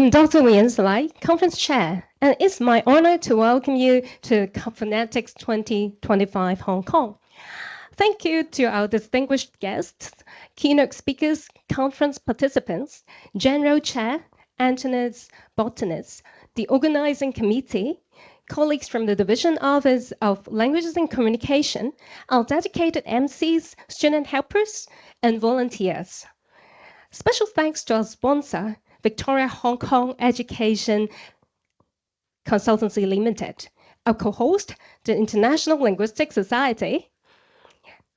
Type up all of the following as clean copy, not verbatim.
I'm Dr. Lian's Lai, Conference Chair, and it's my honor to welcome you to Phonetics 2025 Hong Kong. Thank you to our distinguished guests, keynote speakers, conference participants, General Chair, Antony's botanists, the organizing committee, colleagues from the Division Office of Languages and Communication, our dedicated MCs, student helpers, and volunteers. Special thanks to our sponsor, Victoria Hong Kong Education Consultancy Limited, our co-host, the International Linguistic Society,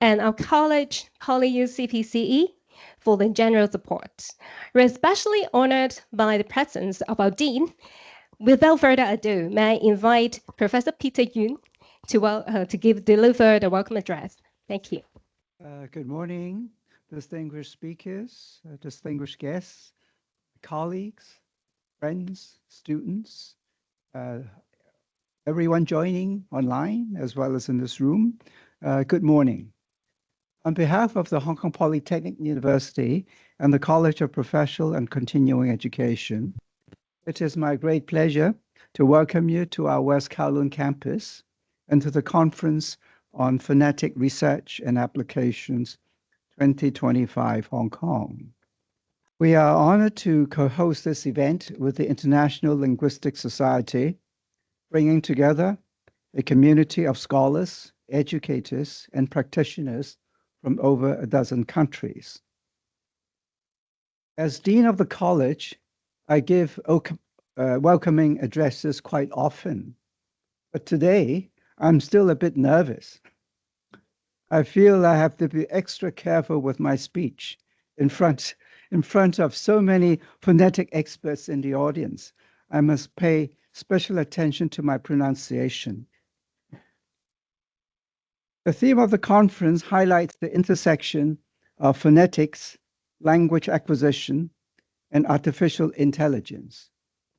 and our college, PolyU CPCE, for the general support. We're especially honored by the presence of our Dean. Without further ado, may I invite Professor Peter Yuen to deliver the welcome address. Thank you. Good morning, distinguished speakers, distinguished guests, colleagues, friends, students, everyone joining online as well as in this room. Good morning. On behalf of the Hong Kong Polytechnic University and the College of Professional and Continuing Education, it is my great pleasure to welcome you to our West Kowloon campus and to the Conference on Phonetic Research and Applications 2025 Hong Kong. We are honored to co-host this event with the International Linguistic Society, bringing together a community of scholars, educators, and practitioners from over a dozen countries. As Dean of the College, I give welcoming addresses quite often, but today I'm still a bit nervous. I feel I have to be extra careful with my speech in front of so many phonetic experts in the audience. I must pay special attention to my pronunciation. The theme of the conference highlights the intersection of phonetics, language acquisition, and artificial intelligence,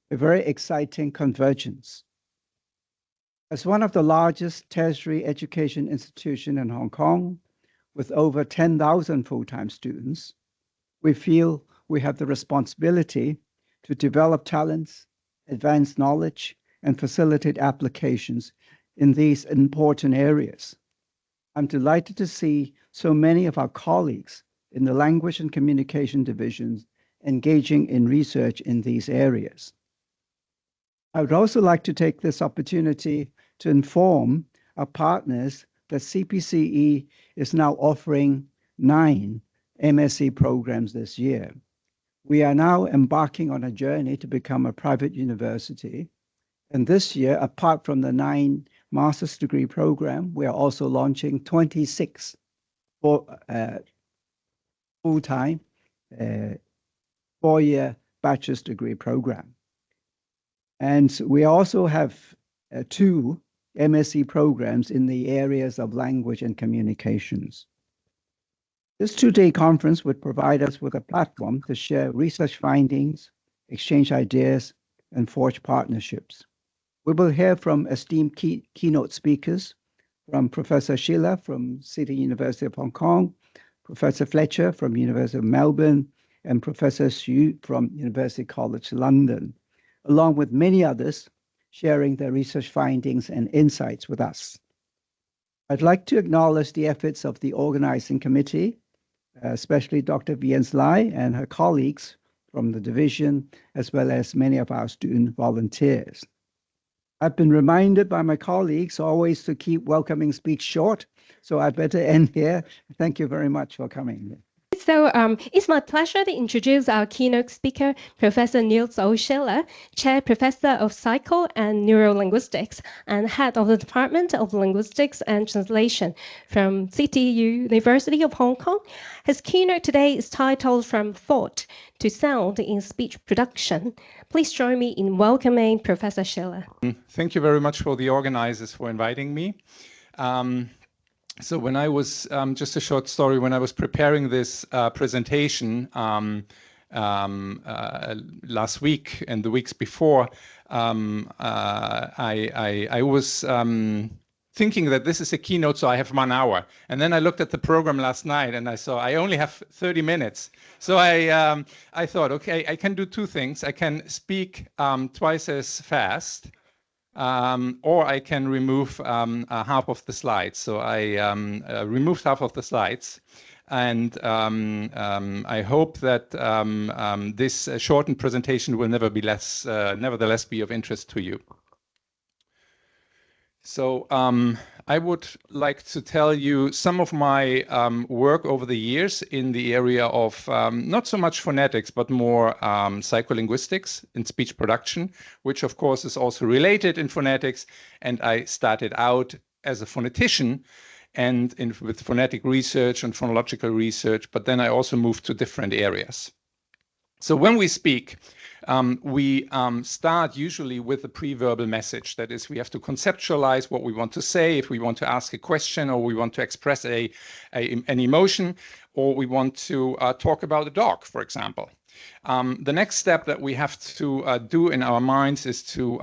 a very exciting convergence. As one of the largest tertiary education institutions in Hong Kong, with over 10,000 full-time students, we feel we have the responsibility to develop talents, advance knowledge, and facilitate applications in these important areas. I'm delighted to see so many of our colleagues in the language and communication divisions engaging in research in these areas. I would also like to take this opportunity to inform our partners that CPCE is now offering 9 MSc programs this year. We are now embarking on a journey to become a private university. And this year, apart from the 9 master's degree program, we are also launching 26 full-time 4-year bachelor's degree program. And we also have 2 MSc programs in the areas of language and communications. This 2-day conference would provide us with a platform to share research findings, exchange ideas, and forge partnerships. We will hear from esteemed keynote speakers, from Professor Schiller from City University of Hong Kong, Professor Fletcher from University of Melbourne, and Professor Xu from University College London, along with many others sharing their research findings and insights with us. I'd like to acknowledge the efforts of the organizing committee, especially Dr. Lian's Lai and her colleagues from the division, as well as many of our student volunteers. I've been reminded by my colleagues always to keep welcoming speech short, so I better end here. Thank you very much for coming. So it's my pleasure to introduce our keynote speaker, Professor Niels Schiller, Chair Professor of Psycho and Neurolinguistics and Head of the Department of Linguistics and Translation from City University of Hong Kong. His keynote today is titled From Thought to Sound in Speech Production. Please join me in welcoming Professor Schiller. Thank you very much for the organizers for inviting me. So when I was, just a short story, when I was preparing this presentation last week and the weeks before, I was thinking that this is a keynote, so I have 1 hour. And then I looked at the program last night and I saw I only have 30 minutes. So I thought, okay, I can do two things. I can speak twice as fast, or I can remove half of the slides. So I removed half of the slides. And I hope that this shortened presentation will nevertheless be of interest to you. So I would like to tell you some of my work over the years in the area of not so much phonetics, but more psycholinguistics in speech production, which of course is also related in phonetics. And I started out as a phonetician and with phonetic research and phonological research, but then I also moved to different areas. So when we speak, we start usually with a pre-verbal message. That is, we have to conceptualize what we want to say, if we want to ask a question, or we want to express an emotion, or we want to talk about a dog, for example. The next step that we have to do in our minds is to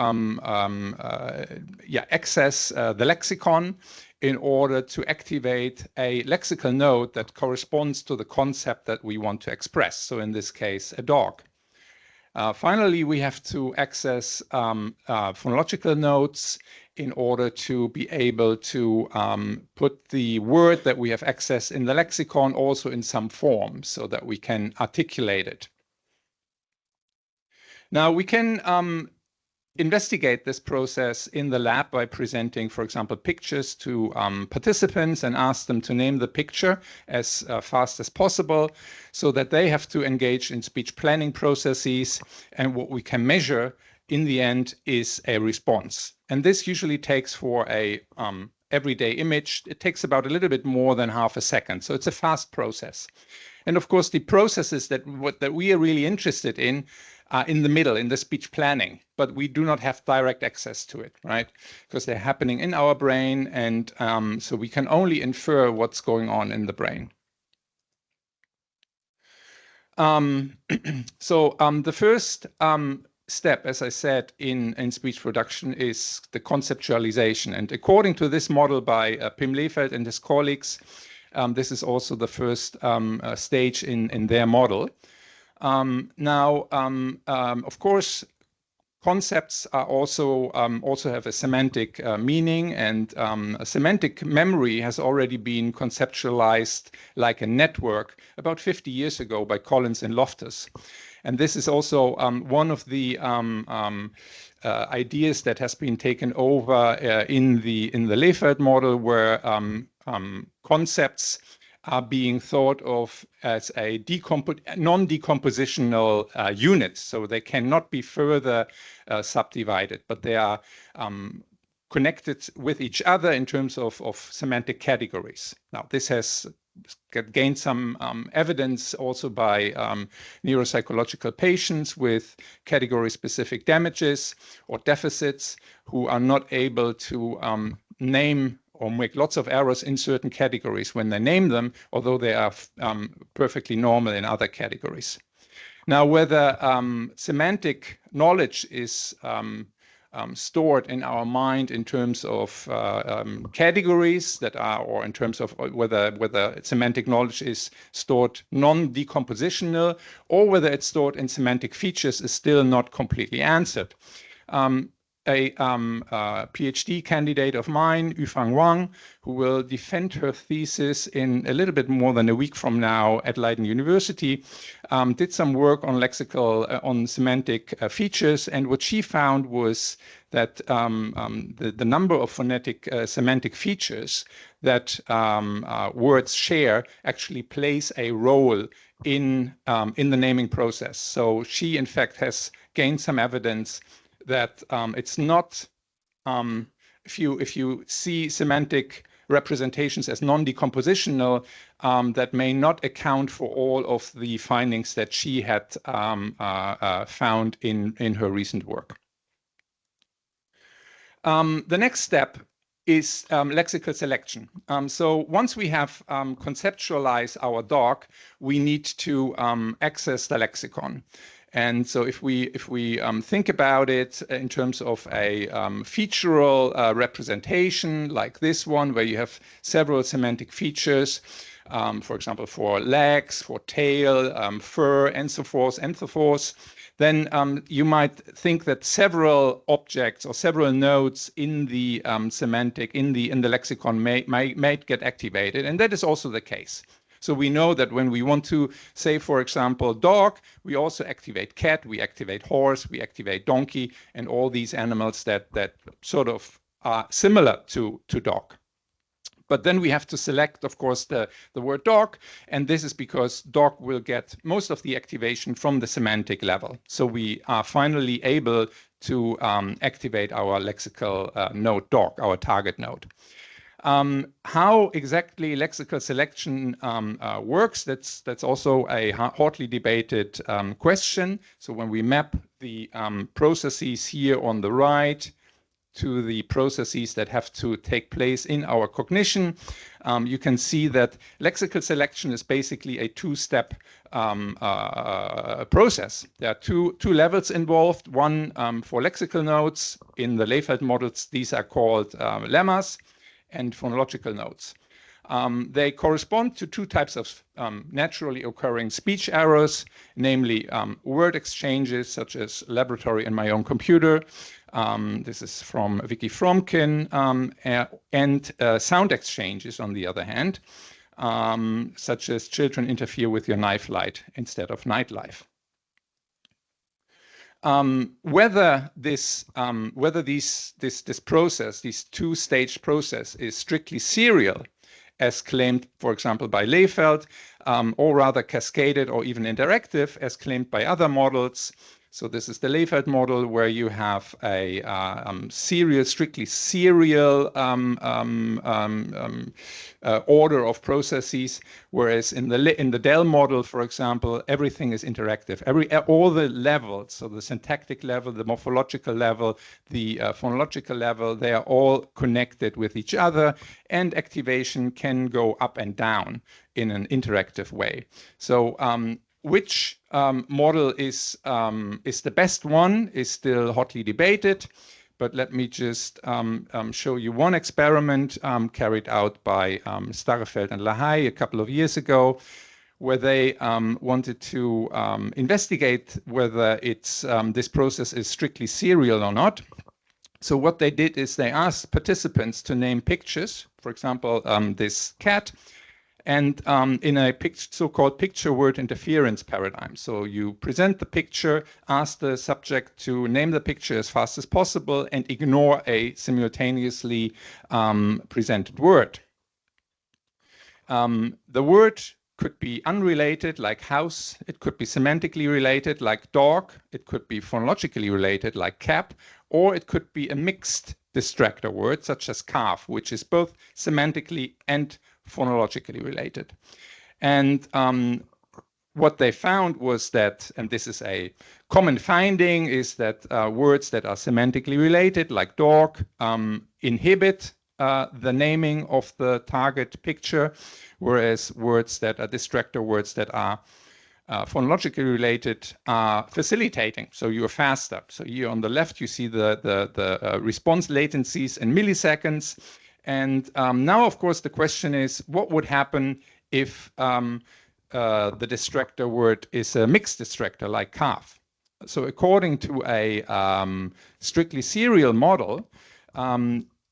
access the lexicon in order to activate a lexical node that corresponds to the concept that we want to express. So in this case, a dog. Finally, we have to access phonological nodes in order to be able to put the word that we have accessed in the lexicon also in some form so that we can articulate it. Now, we can investigate this process in the lab by presenting, for example, pictures to participants and ask them to name the picture as fast as possible so that they have to engage in speech planning processes. And what we can measure in the end is a response. And this usually takes for a everyday image, it takes about a little bit more than half a second. So it's a fast process. And of course, the processes that we are really interested in are in the middle, in the speech planning, but we do not have direct access to it, right? Because they're happening in our brain, and so we can only infer what's going on in the brain. The first step, as I said, in speech production is the conceptualization. And according to this model by Pim Lefeld and his colleagues, this is also the first stage in their model. Of course, concepts are also have a semantic meaning, and a semantic memory has already been conceptualized like a network about 50 years ago by Collins and Loftus. And this is also one of the ideas that has been taken over in the Lefeld model, where concepts are being thought of as a non-decompositional unit. So they cannot be further subdivided, but they are connected with each other in terms of semantic categories. Now, this has gained some evidence also by neuropsychological patients with category-specific damages or deficits who are not able to name or make lots of errors in certain categories when they name them, although they are perfectly normal in other categories. Now, whether semantic knowledge is stored in our mind in terms of categories that are, or in terms of whether semantic knowledge is stored non-decompositional, or whether it's stored in semantic features is still not completely answered. A PhD candidate of mine, Yufang Wang, who will defend her thesis in a little bit more than a week from now at Leiden University, did some work on on semantic features, and what she found was that the number of phonetic semantic features that words share actually plays a role in the naming process. So she, in fact, has gained some evidence that it's not, if you see semantic representations as non-decompositional, that may not account for all of the findings that she had found in her recent work. The next step is lexical selection. So once we have conceptualized our dog, we need to access the lexicon. And so if we think about it in terms of a featural representation like this one, where you have several semantic features, for example, for legs, for tail, fur, and so forth, then you might think that several objects or several nodes in the semantic, in the lexicon might get activated, and that is also the case. So we know that when we want to say, for example, dog, we also activate cat, we activate horse, we activate donkey, and all these animals that sort of are similar to dog. But then we have to select, of course, the word dog, and this is because dog will get most of the activation from the semantic level. So we are finally able to activate our lexical node dog, our target node. How exactly lexical selection works, that's also a hotly debated question. So when we map the processes here on the right to the processes that have to take place in our cognition, you can see that lexical selection is basically a two-step process. There are two levels involved. One for lexical nodes. In the Leyfeld models, these are called lemmas, and phonological nodes. They correspond to two types of naturally occurring speech errors, namely word exchanges such as laboratory and my own computer. This is from Vicky Fromkin, and sound exchanges on the other hand, such as children interfere with your knife light instead of nightlife. Whether this process, this two-stage process, is strictly serial, as claimed, for example, by Leyfeld, or rather cascaded or even interactive, as claimed by other models. So this is the Leyfeld model, where you have a strictly serial order of processes, whereas in the Dell model, for example, everything is interactive. All the levels, so the syntactic level, the morphological level, the phonological level, they are all connected with each other, and activation can go up and down in an interactive way. So which model is the best one is still hotly debated, but let me just show you one experiment carried out by Starrefeld and Lahey a couple of years ago, where they wanted to investigate whether this process is strictly serial or not. So what they did is they asked participants to name pictures, for example, this cat, and in a so-called picture-word interference paradigm. So you present the picture, ask the subject to name the picture as fast as possible, and ignore a simultaneously presented word. The word could be unrelated, like house. It could be semantically related, like dog. It could be phonologically related, like cap. Or it could be a mixed distractor word, such as calf, which is both semantically and phonologically related. And what they found was that, and this is a common finding, is that words that are semantically related, like dog, inhibit the naming of the target picture, whereas words that are distractor words that are phonologically related are facilitating. So you're faster. So here on the left, you see the response latencies in milliseconds. And now, of course, the question is, what would happen if the distractor word is a mixed distractor like calf? So according to a strictly serial model,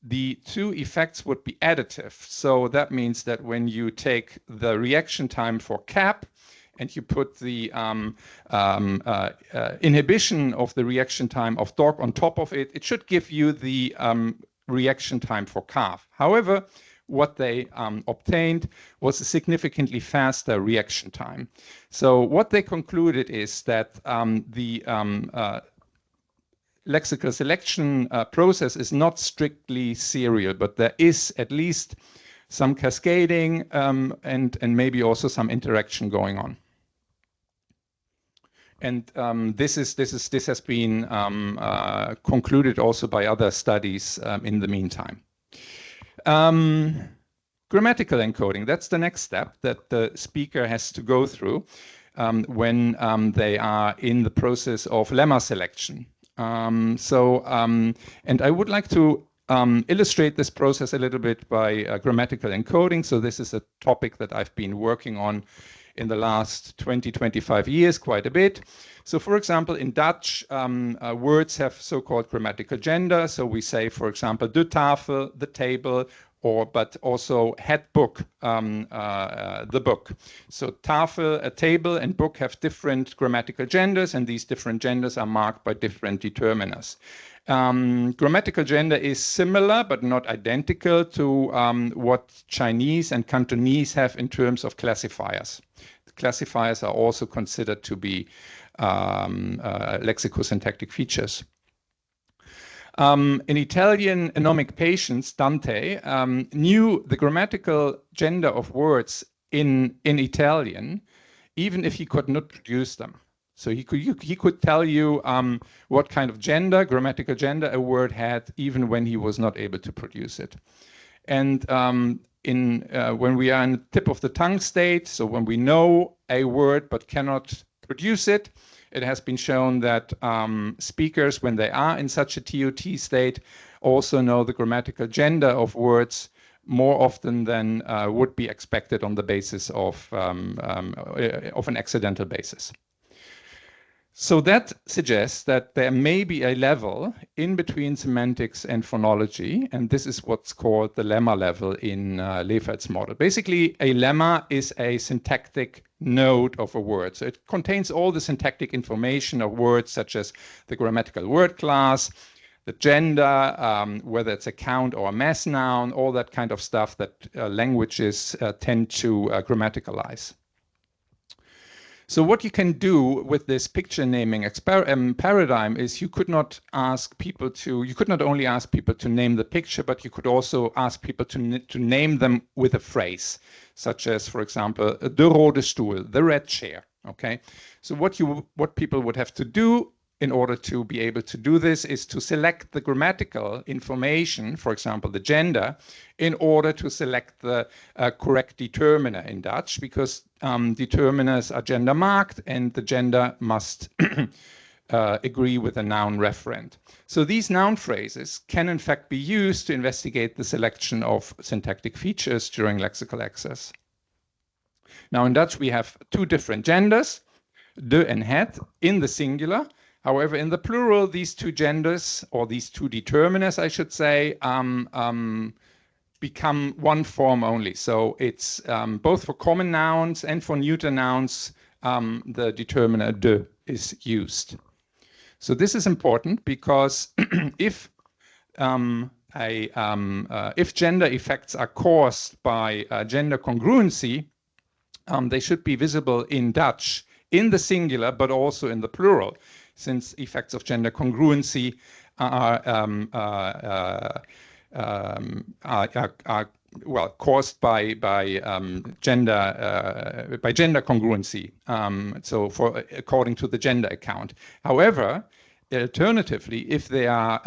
the two effects would be additive. So that means that when you take the reaction time for cap and you put the inhibition of the reaction time of dog on top of it, it should give you the reaction time for calf. However, what they obtained was a significantly faster reaction time. So what they concluded is that the lexical selection process is not strictly serial, but there is at least some cascading and maybe also some interaction going on. And this has been concluded also by other studies in the meantime. Grammatical encoding, that's the next step that the speaker has to go through. when they are in the process of lemma selection. And I would like to illustrate this process a little bit by grammatical encoding. So this is a topic that I've been working on in the last 25 years quite a bit. So for example, in Dutch, words have so-called grammatical gender. So we say, for example, de tafel, the table, but also het book, the book. So tafel, a table, and book have different grammatical genders, and these different genders are marked by different determiners. Grammatical gender is similar but not identical to what Chinese and Cantonese have in terms of classifiers. The classifiers are also considered to be lexicosyntactic features. An Italian anomic patient, Dante, knew the grammatical gender of words in Italian, even if he could not produce them. So he could tell you what kind of gender, grammatical gender, a word had, even when he was not able to produce it. And when we are in the tip of the tongue state, so when we know a word but cannot produce it, it has been shown that speakers, when they are in such a TOT state, also know the grammatical gender of words more often than would be expected on the basis of an accidental basis. So that suggests that there may be a level in between semantics and phonology, and this is what's called the lemma level in Lefert's model. Basically, a lemma is a syntactic node of a word. So it contains all the syntactic information of words, such as the grammatical word class, the gender, whether it's a count or a mass noun, all that kind of stuff that languages tend to grammaticalize. So what you can do with this picture naming paradigm is you could not only ask people to name the picture, but you could also ask people to name them with a phrase, such as, for example, de rode stoel, the red chair. Okay, so what people would have to do in order to be able to do this is to select the grammatical information, for example, the gender, in order to select the correct determiner in Dutch, because determiners are gender marked and the gender must agree with a noun referent. So these noun phrases can in fact be used to investigate the selection of syntactic features during lexical access. Now in Dutch we have two different genders, de and het, in the singular. However, in the plural, these two genders, or these two determiners, I should say, become one form only. So it's both for common nouns and for neuter nouns, the determiner de is used. So this is important because if gender effects are caused by gender congruency, they should be visible in Dutch in the singular, but also in the plural, since effects of gender congruency are caused by gender congruency. So according to the gender account. However, alternatively, if they are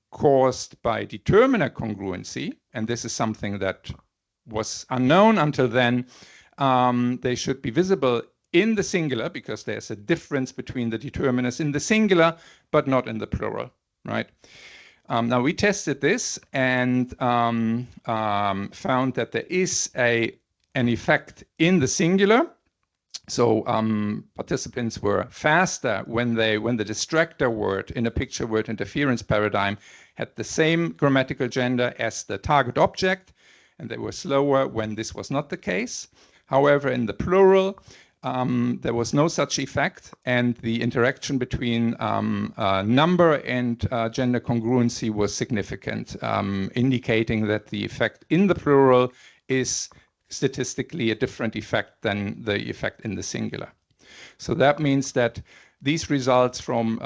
caused by determiner congruency, and this is something that was unknown until then, they should be visible in the singular, because there's a difference between the determiners in the singular, but not in the plural, right? Now we tested this and found that there is an effect in the singular. So participants were faster when the distractor word in a picture word interference paradigm had the same grammatical gender as the target object, and they were slower when this was not the case. However, in the plural, there was no such effect, and the interaction between number and gender congruency was significant, indicating that the effect in the plural is statistically a different effect than the effect in the singular. So that means that these results from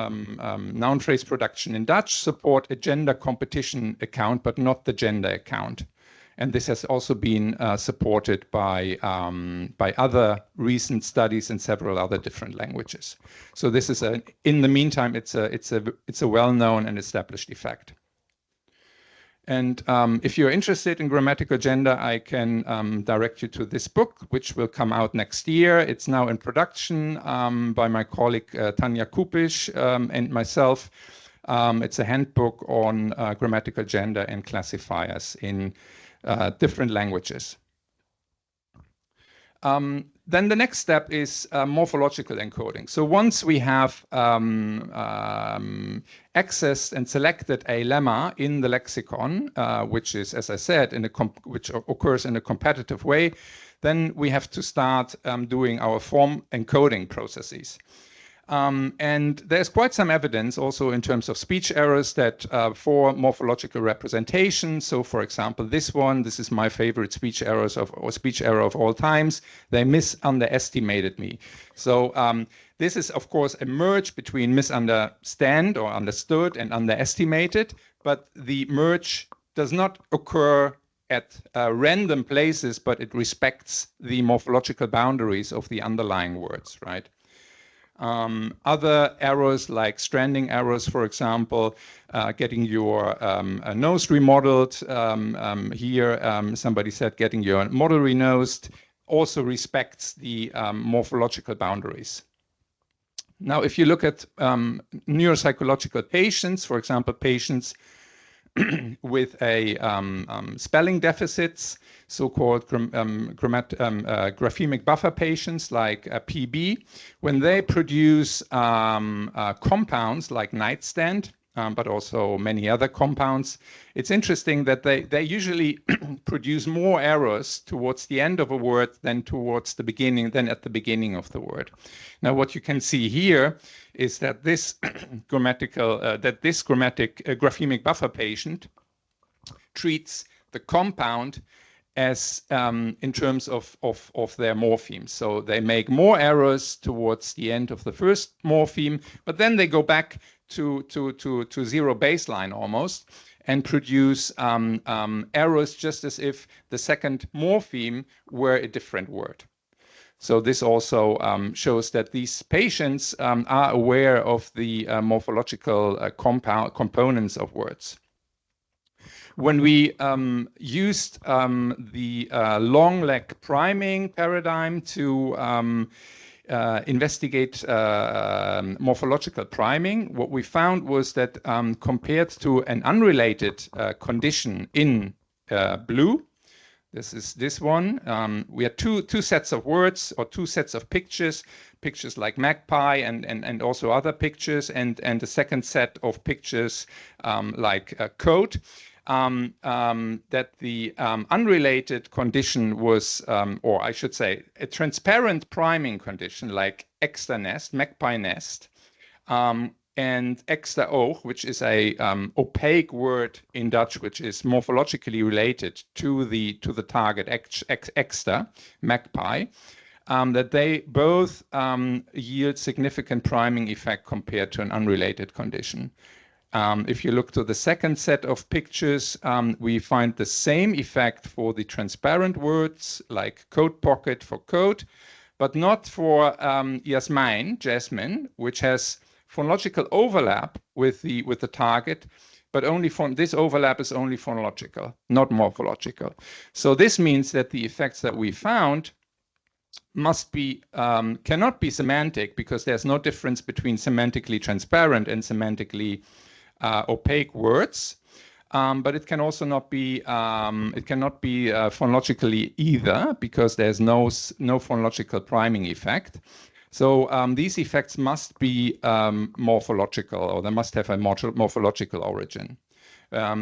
noun phrase production in Dutch support a gender competition account, but not the gender account. And this has also been supported by other recent studies in several other different languages. So this is in the meantime, it's a well-known and established effect. And if you're interested in grammatical gender, I can direct you to this book, which will come out next year. It's now in production by my colleague Tanja Kupisch and myself. It's a handbook on grammatical gender and classifiers in different languages. Then the next step is morphological encoding. So once we have accessed and selected a lemma in the lexicon, which is, as I said, which occurs in a competitive way, then we have to start doing our form encoding processes. And there's quite some evidence also in terms of speech errors that for morphological representation, so for example, this is my favorite speech error of all times, they underestimated me. So this is, of course, a merge between misunderstand or understood and underestimated, but the merge does not occur at random places, but it respects the morphological boundaries of the underlying words, right? Other errors like stranding errors, for example, getting your nose remodeled. Here, somebody said getting your model renosed also respects the morphological boundaries. Now, if you look at neuropsychological patients, for example, patients with a spelling deficits, so-called graphemic buffer patients like PB, when they produce compounds like nightstand, but also many other compounds, it's interesting that they usually produce more errors towards the end of a word than at the beginning of the word. Now, what you can see here is that this graphemic buffer patient treats the compound as in terms of their morpheme. So they make more errors towards the end of the first morpheme, but then they go back to zero baseline almost and produce errors just as if the second morpheme were a different word. So this also shows that these patients are aware of the morphological components of words. When we used the long leg priming paradigm to investigate morphological priming, what we found was that compared to an unrelated condition in blue, this is this one. We had two sets of words or two sets of pictures like magpie and also other pictures, and the second set of pictures like coat. That the unrelated condition was, or I should say, a transparent priming condition like extra nest, magpie nest, and extra oog, which is a opaque word in Dutch, which is morphologically related to the target extra, magpie, that they both yield significant priming effect compared to an unrelated condition. If you look to the second set of pictures, we find the same effect for the transparent words like coat pocket for coat, but not for jasmine, which has phonological overlap with the target, but only this overlap is only phonological, not morphological. So this means that the effects that we found must be cannot be semantic, because there's no difference between semantically transparent and semantically opaque words, but it can also not be phonologically either, because there's no phonological priming effect. So these effects must be morphological, or they must have a morphological origin.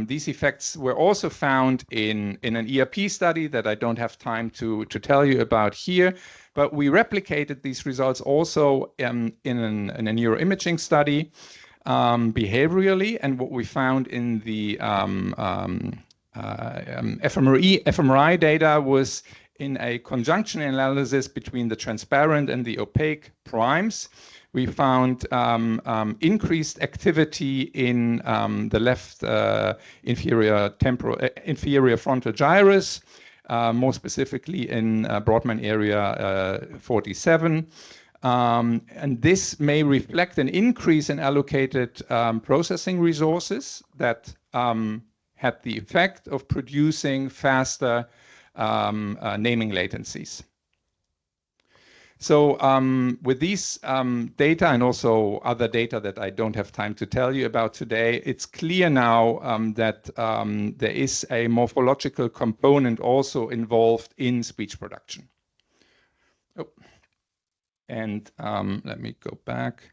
These effects were also found in an ERP study that I don't have time to tell you about here, but we replicated these results also in a neuroimaging study behaviorally, and what we found in the fMRI data was in a conjunction analysis between the transparent and the opaque primes. We found increased activity in the left inferior frontal gyrus, more specifically in Brodmann area 47. And this may reflect an increase in allocated processing resources that had the effect of producing faster naming latencies. So with these data and also other data that I don't have time to tell you about today, it's clear now that there is a morphological component also involved in speech production. Oh. And let me go back.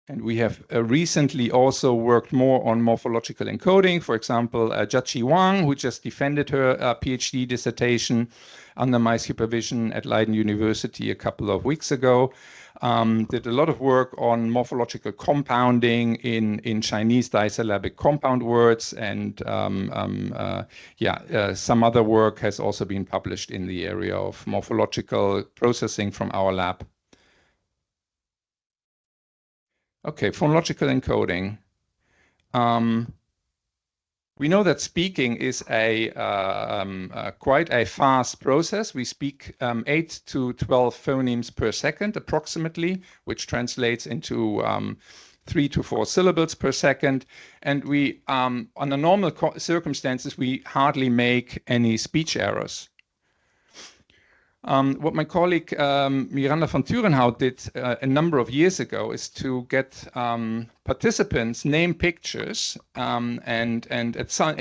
And we have recently also worked more on morphological encoding. For example, Jiaqi Wang, who just defended her PhD dissertation under my supervision at Leiden University a couple of weeks ago, did a lot of work on morphological compounding in Chinese disyllabic compound words. And some other work has also been published in the area of morphological processing from our lab. Okay, phonological encoding. We know that speaking is quite a fast process. We speak 8 to 12 phonemes per second approximately, which translates into 3 to 4 syllables per second. And we, under normal circumstances, we hardly make any speech errors. What my colleague Miranda van Turenhout did a number of years ago is to get participants name pictures, and at some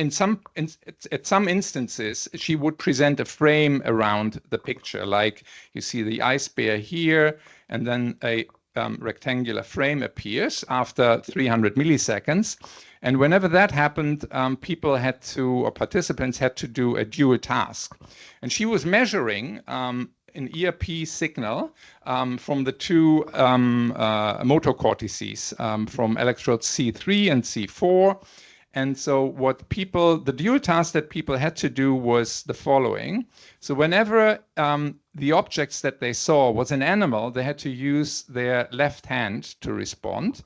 instances she would present a frame around the picture, like you see the ice bear here, and then a rectangular frame appears after 300 milliseconds. And whenever that happened, participants had to do a dual task. And she was measuring an ERP signal from the two motor cortices, from electrodes C3 and C4. And so the dual task that people had to do was the following. So whenever the objects that they saw was an animal, they had to use their left hand to respond.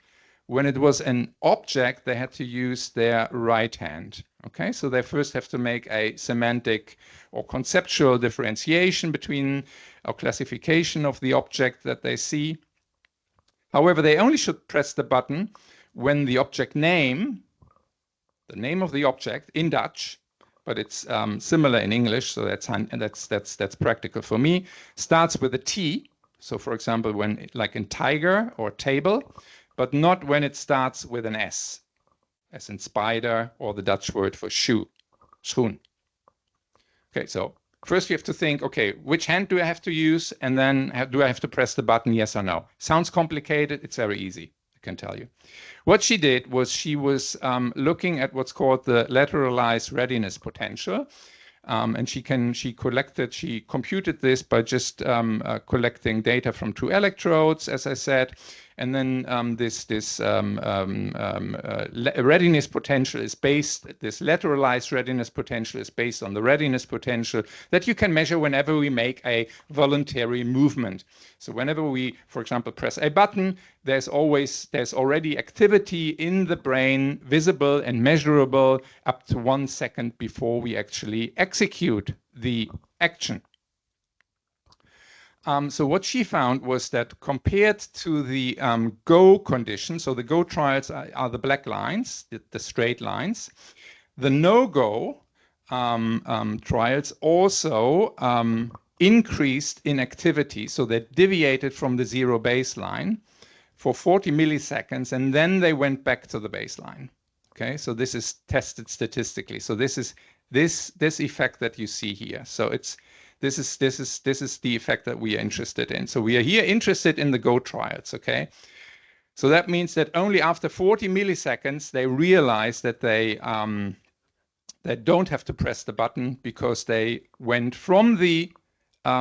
When it was an object, they had to use their right hand. Okay, so they first have to make a semantic or conceptual differentiation between or classification of the object that they see. However, they only should press the button when the object name, the name of the object in Dutch, but it's similar in English, so that's practical for me, starts with a T. So for example, when like in tiger or table, but not when it starts with an S, as in spider or the Dutch word for shoe, schoen. Okay, so first you have to think, okay, which hand do I have to use? And then do I have to press the button, yes or no? Sounds complicated, it's very easy, I can tell you. What she did was she was looking at what's called the lateralized readiness potential. And she computed this by just collecting data from 2 electrodes, as I said. And then this readiness potential is based, this lateralized readiness potential is based on the readiness potential that you can measure whenever we make a voluntary movement. So whenever we, for example, press a button, there's already activity in the brain, visible and measurable up to 1 second before we actually execute the action. So what she found was that compared to the go condition, so the go trials are the black lines, the straight lines, the no-go trials also increased in activity, so they deviated from the 0 baseline for 40 milliseconds, and then they went back to the baseline. Okay, so this is tested statistically. So this is this effect that you see here. So this is the effect that we are interested in. So we are here interested in the go trials. Okay, so that means that only after 40 milliseconds they realize that they don't have to press the button because they went from the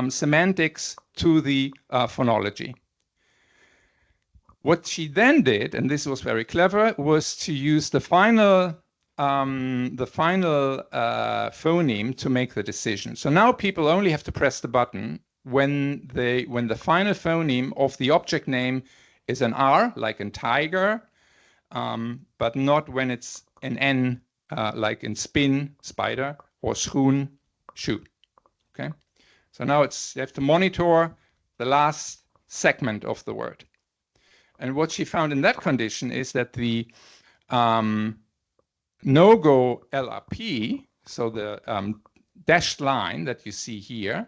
semantics to the phonology. What she then did, and this was very clever, was to use the final phoneme to make the decision. So now people only have to press the button when the final phoneme of the object name is an R, like in tiger, but not when it's an N, like in spin, spider, or schoen, shoe. Okay, so now you have to monitor the last segment of the word. And what she found in that condition is that the no-go LRP, so the dashed line that you see here,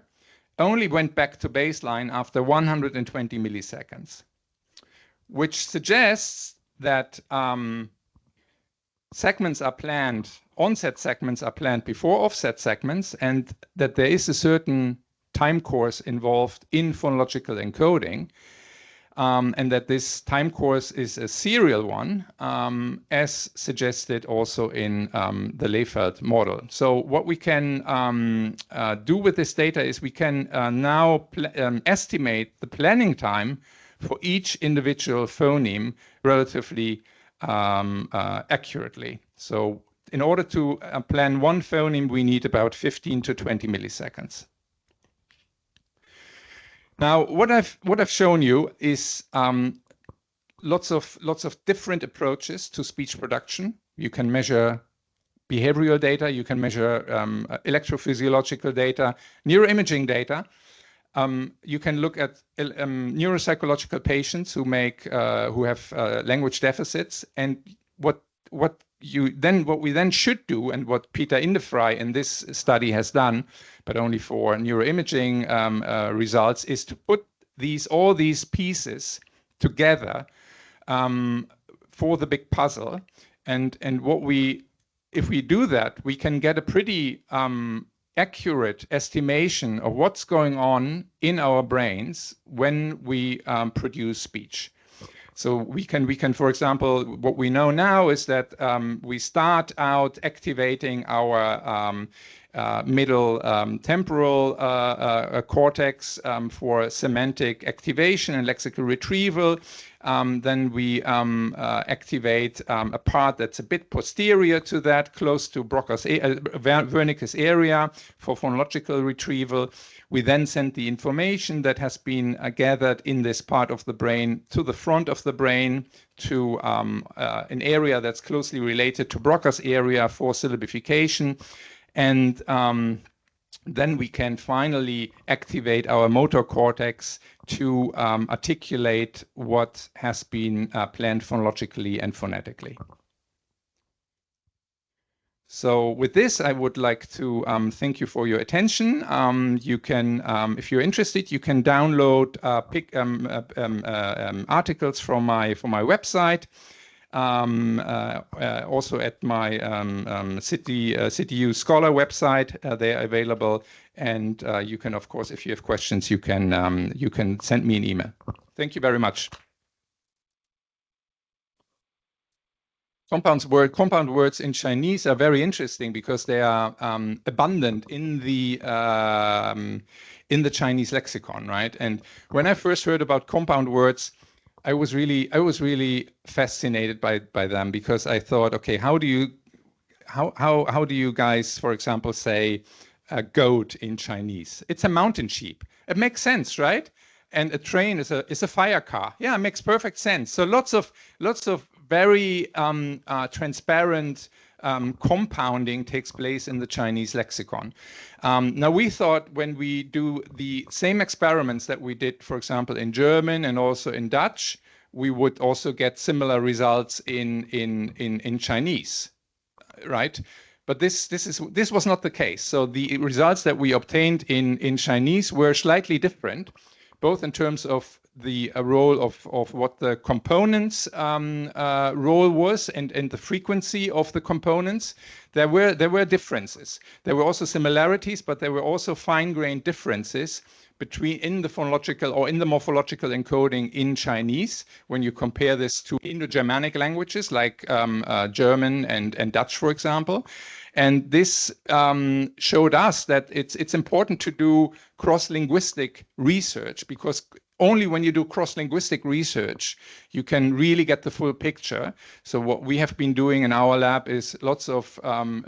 only went back to baseline after 120 milliseconds, which suggests that segments are planned, onset segments are planned before offset segments, and that there is a certain time course involved in phonological encoding, and that this time course is a serial one, as suggested also in the Leyfeld model. So what we can do with this data is we can now estimate the planning time for each individual phoneme relatively accurately. So in order to plan one phoneme, we need about 15 to 20 milliseconds. Now, what I've shown you is lots of different approaches to speech production. You can measure behavioral data, you can measure electrophysiological data, neuroimaging data. You can look at neuropsychological patients who have language deficits, and what we then should do, and what Peter Indefry in this study has done, but only for neuroimaging results, is to put all these pieces together for the big puzzle. And if we do that, we can get a pretty accurate estimation of what's going on in our brains when we produce speech. So we can, for example, what we know now is that we start out activating our middle temporal cortex for semantic activation and lexical retrieval. Then we activate a part that's a bit posterior to that, close to Wernicke's area for phonological retrieval. We then send the information that has been gathered in this part of the brain to the front of the brain, to an area that's closely related to Broca's area for syllabification. And then we can finally activate our motor cortex to articulate what has been planned phonologically and phonetically. So with this, I would like to thank you for your attention. You can, if you're interested, you can download articles from my website. Also at my CityU Scholar website, they're available. And you can, of course, if you have questions, you can send me an email. Thank you very much. Compound words in Chinese are very interesting because they are abundant in the Chinese lexicon, right? And when I first heard about compound words, I was really fascinated by them, because I thought, okay, how do you guys, for example, say a goat in Chinese? It's a mountain sheep. It makes sense, right? And a train is a fire car. Yeah, it makes perfect sense. So lots of very transparent compounding takes place in the Chinese lexicon. Now, we thought when we do the same experiments that we did, for example, in German and also in Dutch, we would also get similar results in Chinese, right? But this was not the case. So the results that we obtained in Chinese were slightly different, both in terms of the role of what the components role was and the frequency of the components. There were differences. There were also similarities, but there were also fine-grained differences in the phonological or in the morphological encoding in Chinese when you compare this to Indo-Germanic languages like German and Dutch, for example. And this showed us that it's important to do cross-linguistic research, because only when you do cross-linguistic research, you can really get the full picture. So what we have been doing in our lab is lots of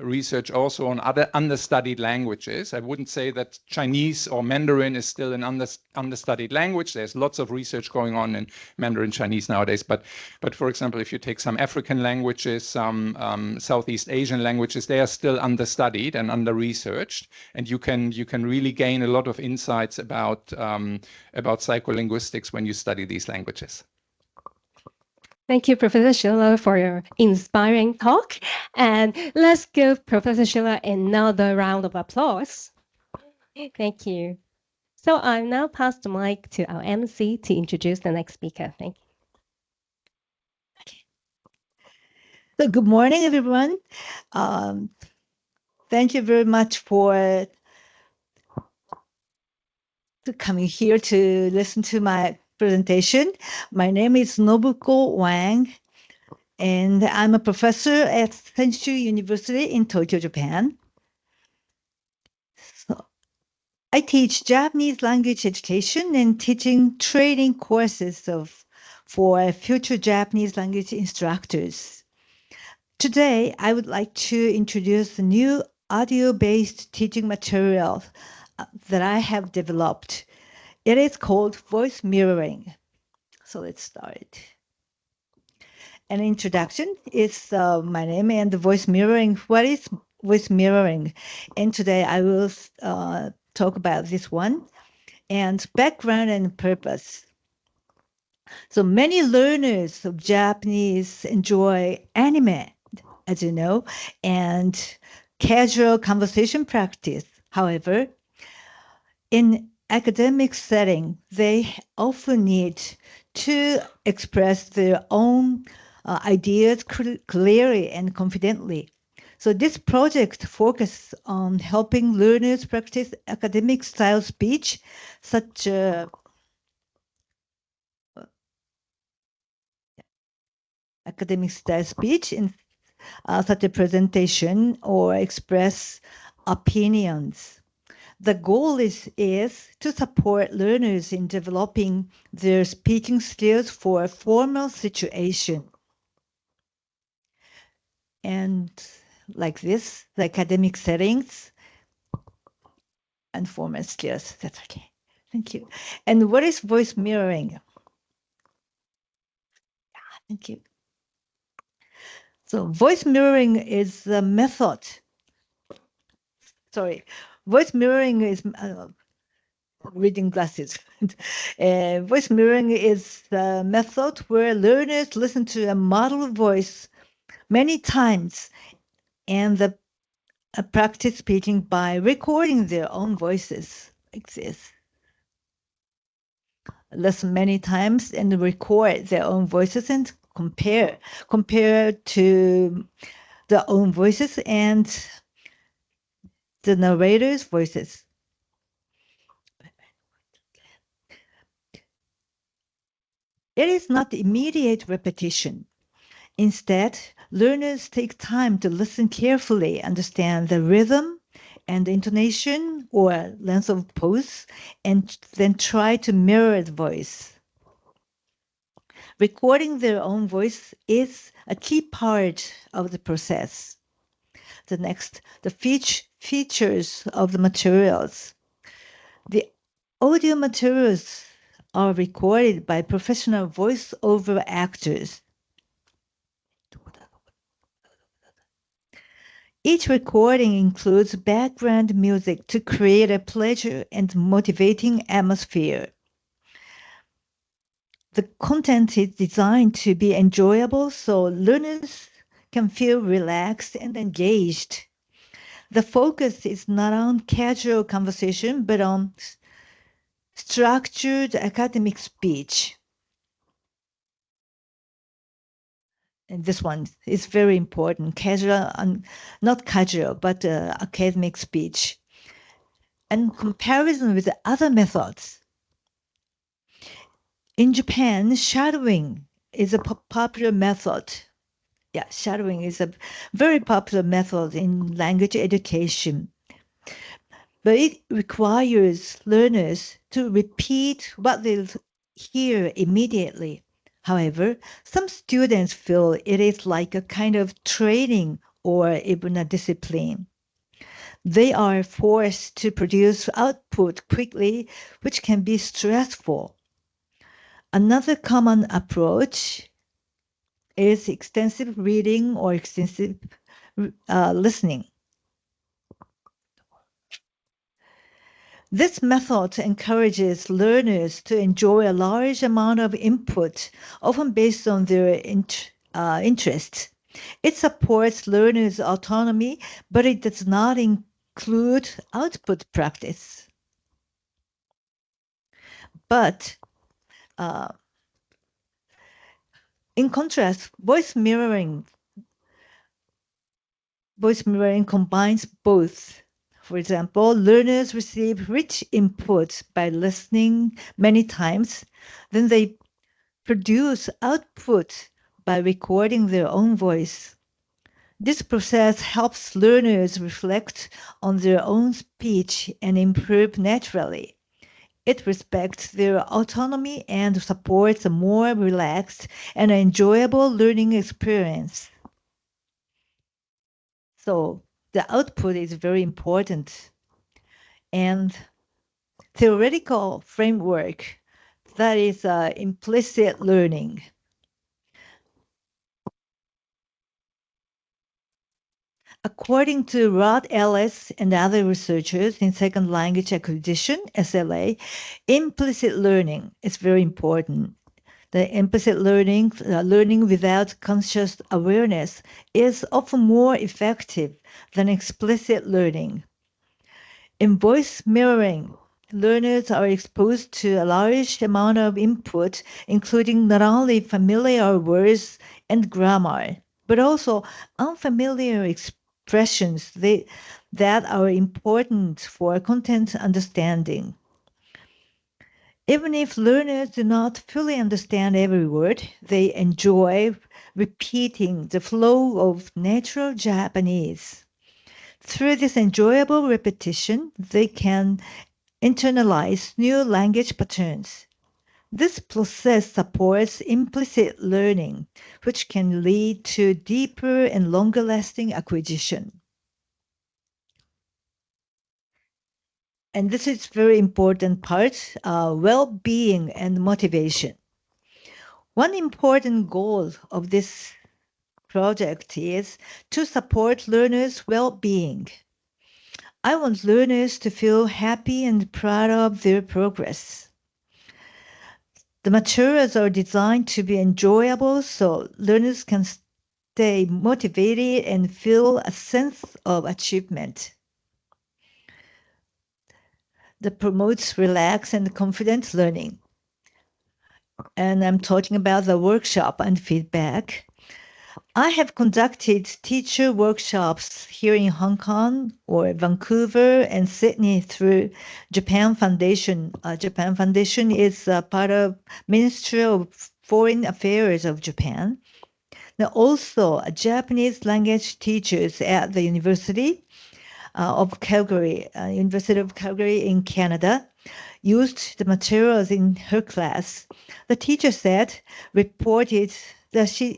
research also on other understudied languages. I wouldn't say that Chinese or Mandarin is still an understudied language. There's lots of research going on in Mandarin Chinese nowadays. But for example, if you take some African languages, some Southeast Asian languages, they are still understudied and under-researched. And you can really gain a lot of insights about psycholinguistics when you study these languages. Thank you, Professor Schiller, for your inspiring talk. And let's give Professor Schiller another round of applause. Thank you. So I'll now pass the mic to our MC to introduce the next speaker. Thank you. So good morning, everyone. Thank you very much for coming here to listen to my presentation. My name is Nobuko Wang, and I'm a professor at Accentual University in Tokyo, Japan. So I teach Japanese language education and teaching training courses for future Japanese language instructors. Today, I would like to introduce a new audio-based teaching material that I have developed. It is called voice mirroring. So let's start. An introduction is my name and the voice mirroring. What is voice mirroring? And today I will talk about this one and background and purpose. So many learners of Japanese enjoy anime, as you know, and casual conversation practice. However, in academic setting, they often need to express their own ideas clearly and confidently. So this project focuses on helping learners practice academic style speech, such academic style speech in such a presentation or express opinions. The goal is to support learners in developing their speaking skills for a formal situation. And like this, the academic settings and formal skills. That's okay. Thank you. And what is voice mirroring? Thank you. So voice mirroring is a method. Sorry, voice mirroring is reading glasses. Voice mirroring is the method where learners listen to a model voice many times and practice speaking by recording their own voices like this. Listen many times and record their own voices and compare to their own voices and the narrator's voices. It is not immediate repetition. Instead, learners take time to listen carefully, understand the rhythm and the intonation or length of pause, and then try to mirror the voice. Recording their own voice is a key part of the process. The next, the features of the materials. The audio materials are recorded by professional voice-over actors. Each recording includes background music to create a pleasure and motivating atmosphere. The content is designed to be enjoyable so learners can feel relaxed and engaged. The focus is not on casual conversation, but on structured academic speech. And this one is very important, casual, not casual, but academic speech. And comparison with the other methods. In Japan, shadowing is a popular method. Yeah, shadowing is a very popular method in language education. But it requires learners to repeat what they hear immediately. However, some students feel it is like a kind of training or even a discipline. They are forced to produce output quickly, which can be stressful. Another common approach is extensive reading or extensive listening. This method encourages learners to enjoy a large amount of input, often based on their interests. It supports learners' autonomy, but it does not include output practice. But in contrast, voice mirroring combines both. For example, learners receive rich input by listening many times, then they produce output by recording their own voice. This process helps learners reflect on their own speech and improve naturally. It respects their autonomy and supports a more relaxed and enjoyable learning experience. So the output is very important. And theoretical framework, that is implicit learning. According to Rod Ellis and other researchers in second language acquisition, SLA, implicit learning is very important. The implicit learning, learning without conscious awareness, is often more effective than explicit learning. In voice mirroring, learners are exposed to a large amount of input, including not only familiar words and grammar, but also unfamiliar expressions that are important for content understanding. Even if learners do not fully understand every word, they enjoy repeating the flow of natural Japanese. Through this enjoyable repetition, they can internalize new language patterns. This process supports implicit learning, which can lead to deeper and longer-lasting acquisition. And this is very important part, well-being and motivation. One important goal of this project is to support learners' well-being. I want learners to feel happy and proud of their progress. The materials are designed to be enjoyable so learners can stay motivated and feel a sense of achievement. That promotes relaxed and confident learning. And I'm talking about the workshop and feedback. I have conducted teacher workshops here in Hong Kong or Vancouver and Sydney through Japan Foundation. Japan Foundation is part of Ministry of Foreign Affairs of Japan. Now also Japanese language teachers at the University of Calgary, University of Calgary in Canada, used the materials in her class. The teacher she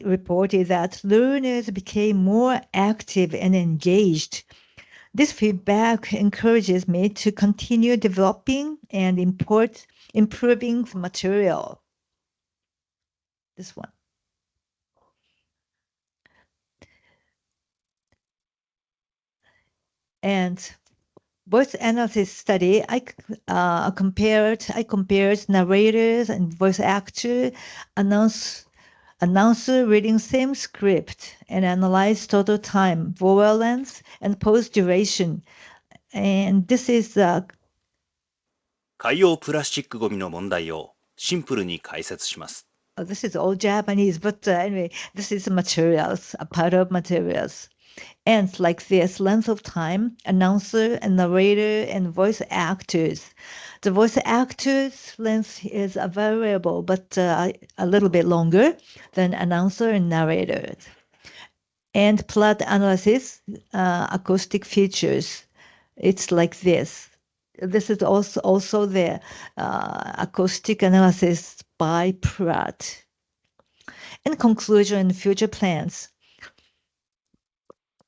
reported that learners became more active and engaged. This feedback encourages me to continue developing and improving the material. This one. And voice analysis study, I compared narrators and voice actor, announcer reading same script and analyzed total time, vowel length, and pause duration. And this is 海洋プラスチックゴミの問題をシンプルに解説します。this is all Japanese, but anyway, this is materials, a part of materials. And like this, length of time, announcer and narrator and voice actors. The voice actors' length is a variable, but a little bit longer than announcer and narrator. And plot analysis, acoustic features. It's like this. This is also the acoustic analysis by Pratt. In conclusion and future plans,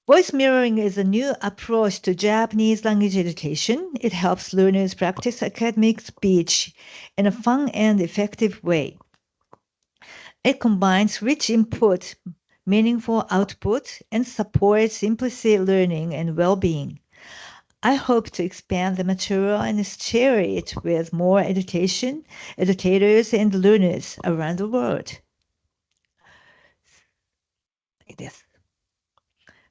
voice mirroring is a new approach to Japanese language education. It helps learners practice academic speech in a fun and effective way. It combines rich input, meaningful output, and supports implicit learning and well-being. I hope to expand the material and share it with more educators, and learners around the world. Like this.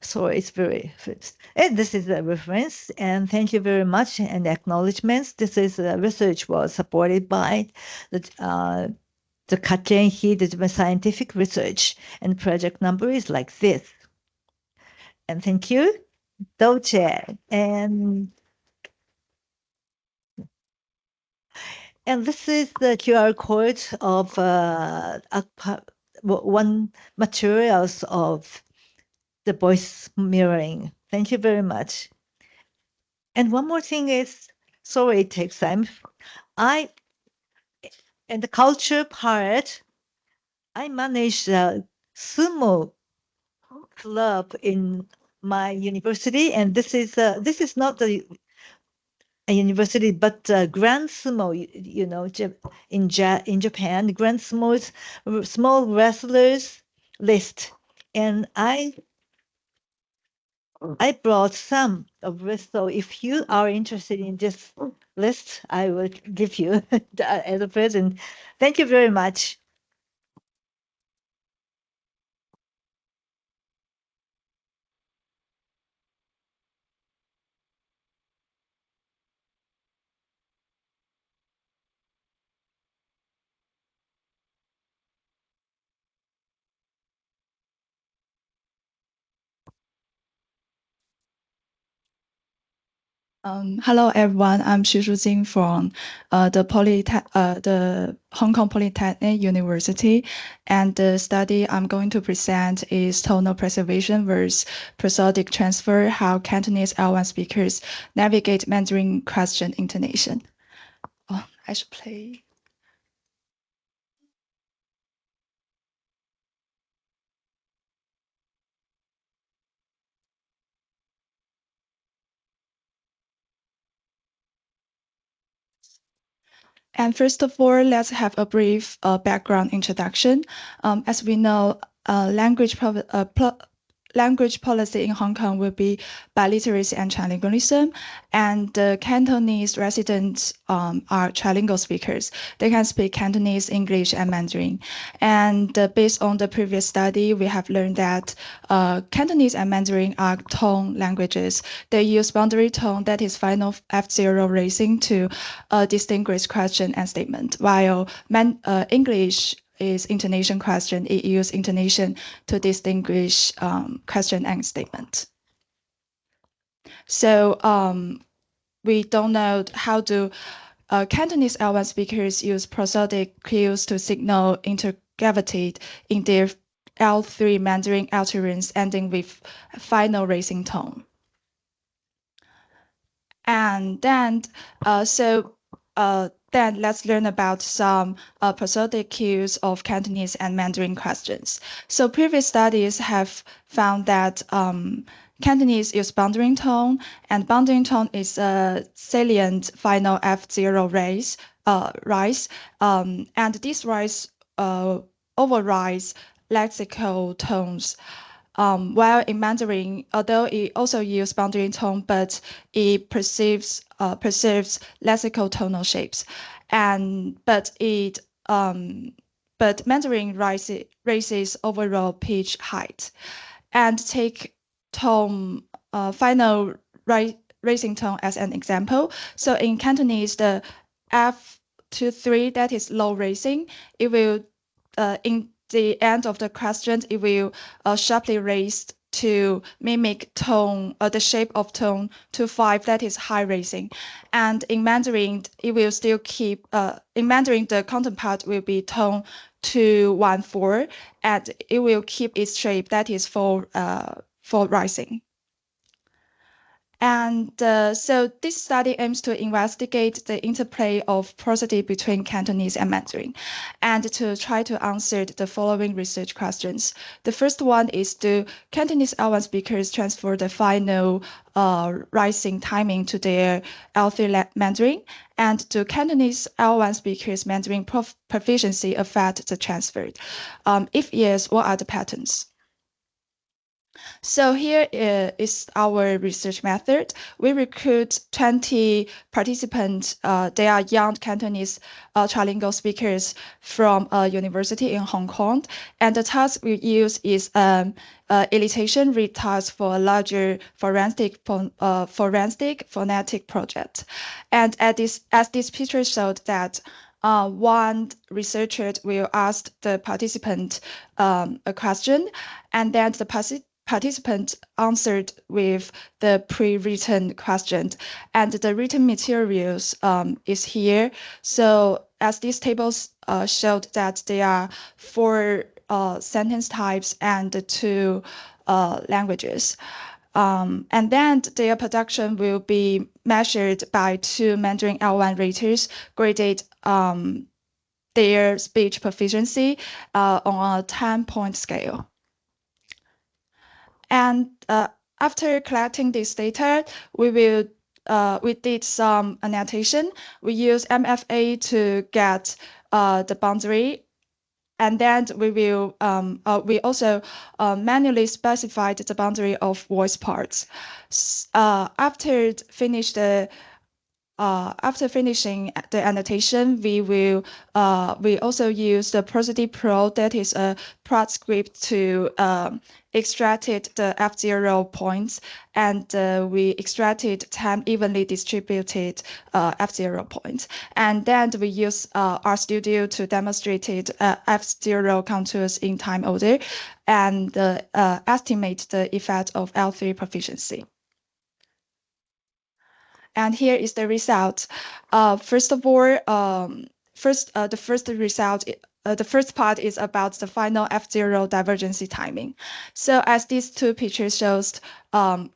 So it's very first. And this is a reference, and thank you very much and acknowledgements. This is research was supported by the Chen the scientific research, and project number is like this. And thank you, Dolce. And this is the QR code of one materials of the voice mirroring. Thank you very much. And one more thing is, sorry, it takes time. In the culture part, I manage a sumo club in my university, and this is not a university, but Grand Sumo, in Japan, Grand Sumo's small wrestlers list, and I brought some of this. So if you are interested in this list, I will give you as a present. Thank you very much. Hello everyone, I'm Shujing from the Hong Kong Polytechnic University, and the study I'm going to present is tonal preservation versus prosodic transfer, how Cantonese L1 speakers navigate Mandarin question intonation. Oh, I should play. And first of all, let's have a brief background introduction. As we know, language policy in Hong Kong will be biliteracy and trilingualism, and the Cantonese residents are trilingual speakers. They can speak Cantonese, English, and Mandarin. And based on the previous study, we have learned that Cantonese and Mandarin are tone languages. They use boundary tone, that is final F0 raising, to distinguish question and statement, while English is intonation question. It uses intonation to distinguish question and statement. So we don't know how do Cantonese L1 speakers use prosodic cues to signal intergravity in their L3 Mandarin utterance ending with final raising tone. And then then let's learn about some prosodic cues of Cantonese and Mandarin questions. So previous studies have found that Cantonese use boundary tone, and boundary tone is a salient final F0 rise, and this rise overrides lexical tones. While in Mandarin, although it also uses boundary tone, but it preserves lexical tonal shapes, but Mandarin raises overall pitch height, and take tone final raising tone as an example. So in Cantonese, the F to 3, that is low raising, it will in the end of the question, it will sharply raise to mimic tone, the shape of tone to 5, that is high raising. And in Mandarin, it will still keep, in Mandarin, the counterpart will be tone 2, 1, 4, and it will keep its shape, that is for rising. And so this study aims to investigate the interplay of prosody between Cantonese and Mandarin, and to try to answer the following research questions. The first one is, do Cantonese L1 speakers transfer the final rising timing to their L3 Mandarin? And do Cantonese L1 speakers' Mandarin proficiency affect the transfer? If yes, what are the patterns? So here is our research method. We recruit 20 participants. They are young Cantonese trilingual speakers from a university in Hong Kong. And the task we use is elicitation read task for a larger forensic phonetic project. And as this picture showed that one researcher will ask the participant a question, and then the participant answered with the pre-written questions, and the written materials is here. So as these tables showed that there are 4 sentence types and 2 languages. And then their production will be measured by 2 Mandarin L1 raters, graded their speech proficiency on a 10-point scale. And after collecting this data, we did some annotation. We use MFA to get the boundary, and then we also manually specified the boundary of voice parts. After finishing the annotation, we also use the Prosody Pro, that is a prod script, to extracted the F0 points, and we extracted 10 evenly distributed F0 points. And then we use RStudio to demonstrate F0 contours in time order and estimate the effect of L3 proficiency. And here is the result. First of all, the first result, the first part is about the final F0 divergency timing. So as these 2 pictures shows,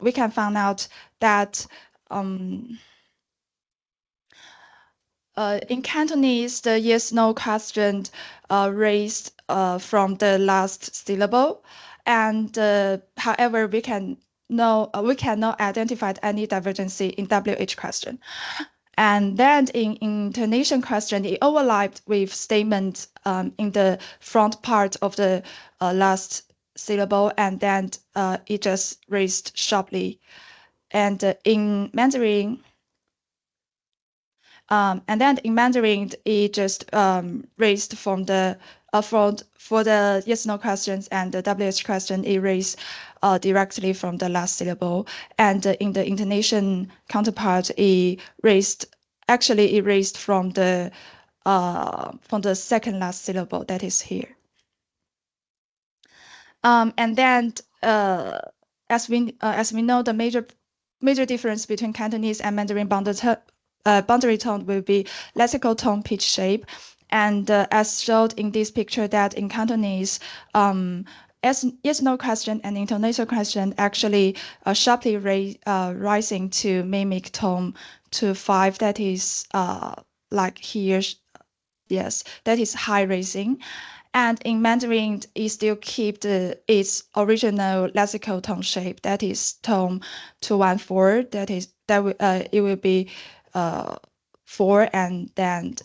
we can find out that in Cantonese, the yes/no question raised from the last syllable, and however, we cannot identify any divergency in WH question. And then in intonation question, it overlapped with statement in the front part of the last syllable, and then it just raised sharply. And in Mandarin, it just raised from the for the yes/no questions and the WH question, it raised directly from the last syllable. And in the intonation counterpart, it raised from the second last syllable, that is here. And then as we know, the major difference between Cantonese and Mandarin boundary tone will be lexical tone pitch shape. And as showed in this picture, that in Cantonese, yes/no question and intonation question actually sharply rising to mimic tone to 5. That is like here, yes, that is high raising. And in Mandarin, it still keep its original lexical tone shape. That is tone 214. It will be 4 and then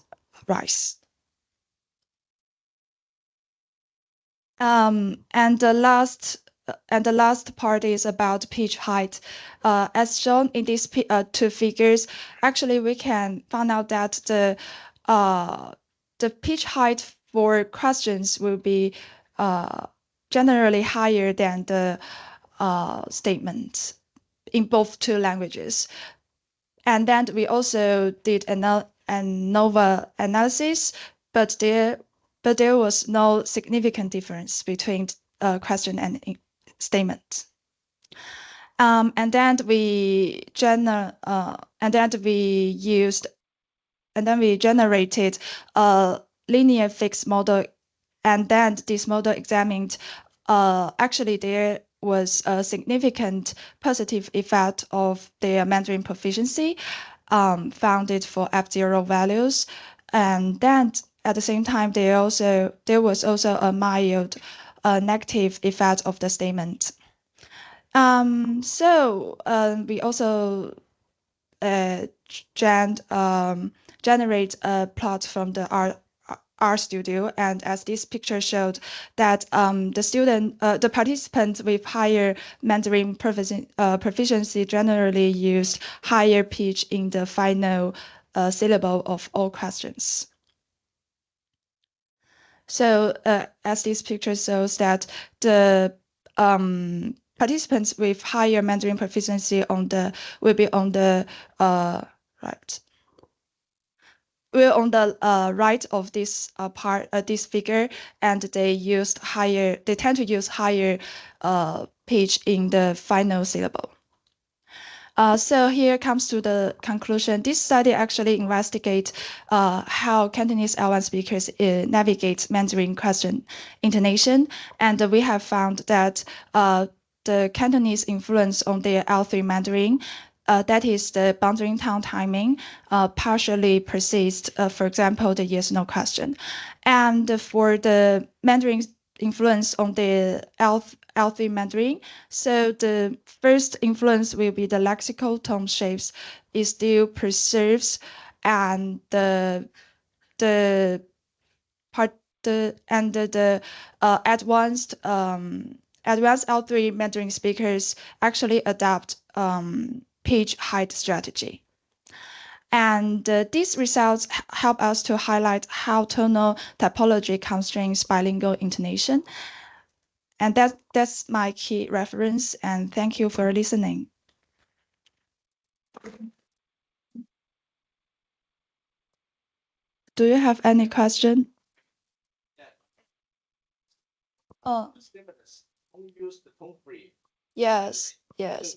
rise. And the last part is about pitch height. As shown in these 2 figures, actually we can find out that the pitch height for questions will be generally higher than the statements in both 2 languages. And then we also did a ANOVA analysis, but there was no significant difference between question and statement. And then we generated a linear fixed model, and then this model examined actually there was a significant positive effect of their Mandarin proficiency founded for F0 values. And then at the same time, there was also a mild negative effect of the statement. So we also generate a plot from the art studio, and as this picture showed, that the participants with higher Mandarin proficiency generally used higher pitch in the final syllable of all questions. So as this picture shows that the participants with higher Mandarin proficiency will be on the right. We're on the right of this this figure, and they tend to use higher pitch in the final syllable. So here comes to the conclusion. This study actually investigates how Cantonese L1 speakers navigate Mandarin question intonation, and we have found that the Cantonese influence on their L3 Mandarin, that is the boundary tone timing, partially persists, for example, the yes-no question. And for the Mandarin influence on the L3 Mandarin, so the first influence will be the lexical tone shapes. It still preserves, and the advanced L3 Mandarin speakers actually adopt pitch height strategy. And these results help us to highlight how tonal typology constrains bilingual intonation. And that's my key reference, and thank you for listening. Do you have any question? Oh. Only use the tone free. Yes, yes.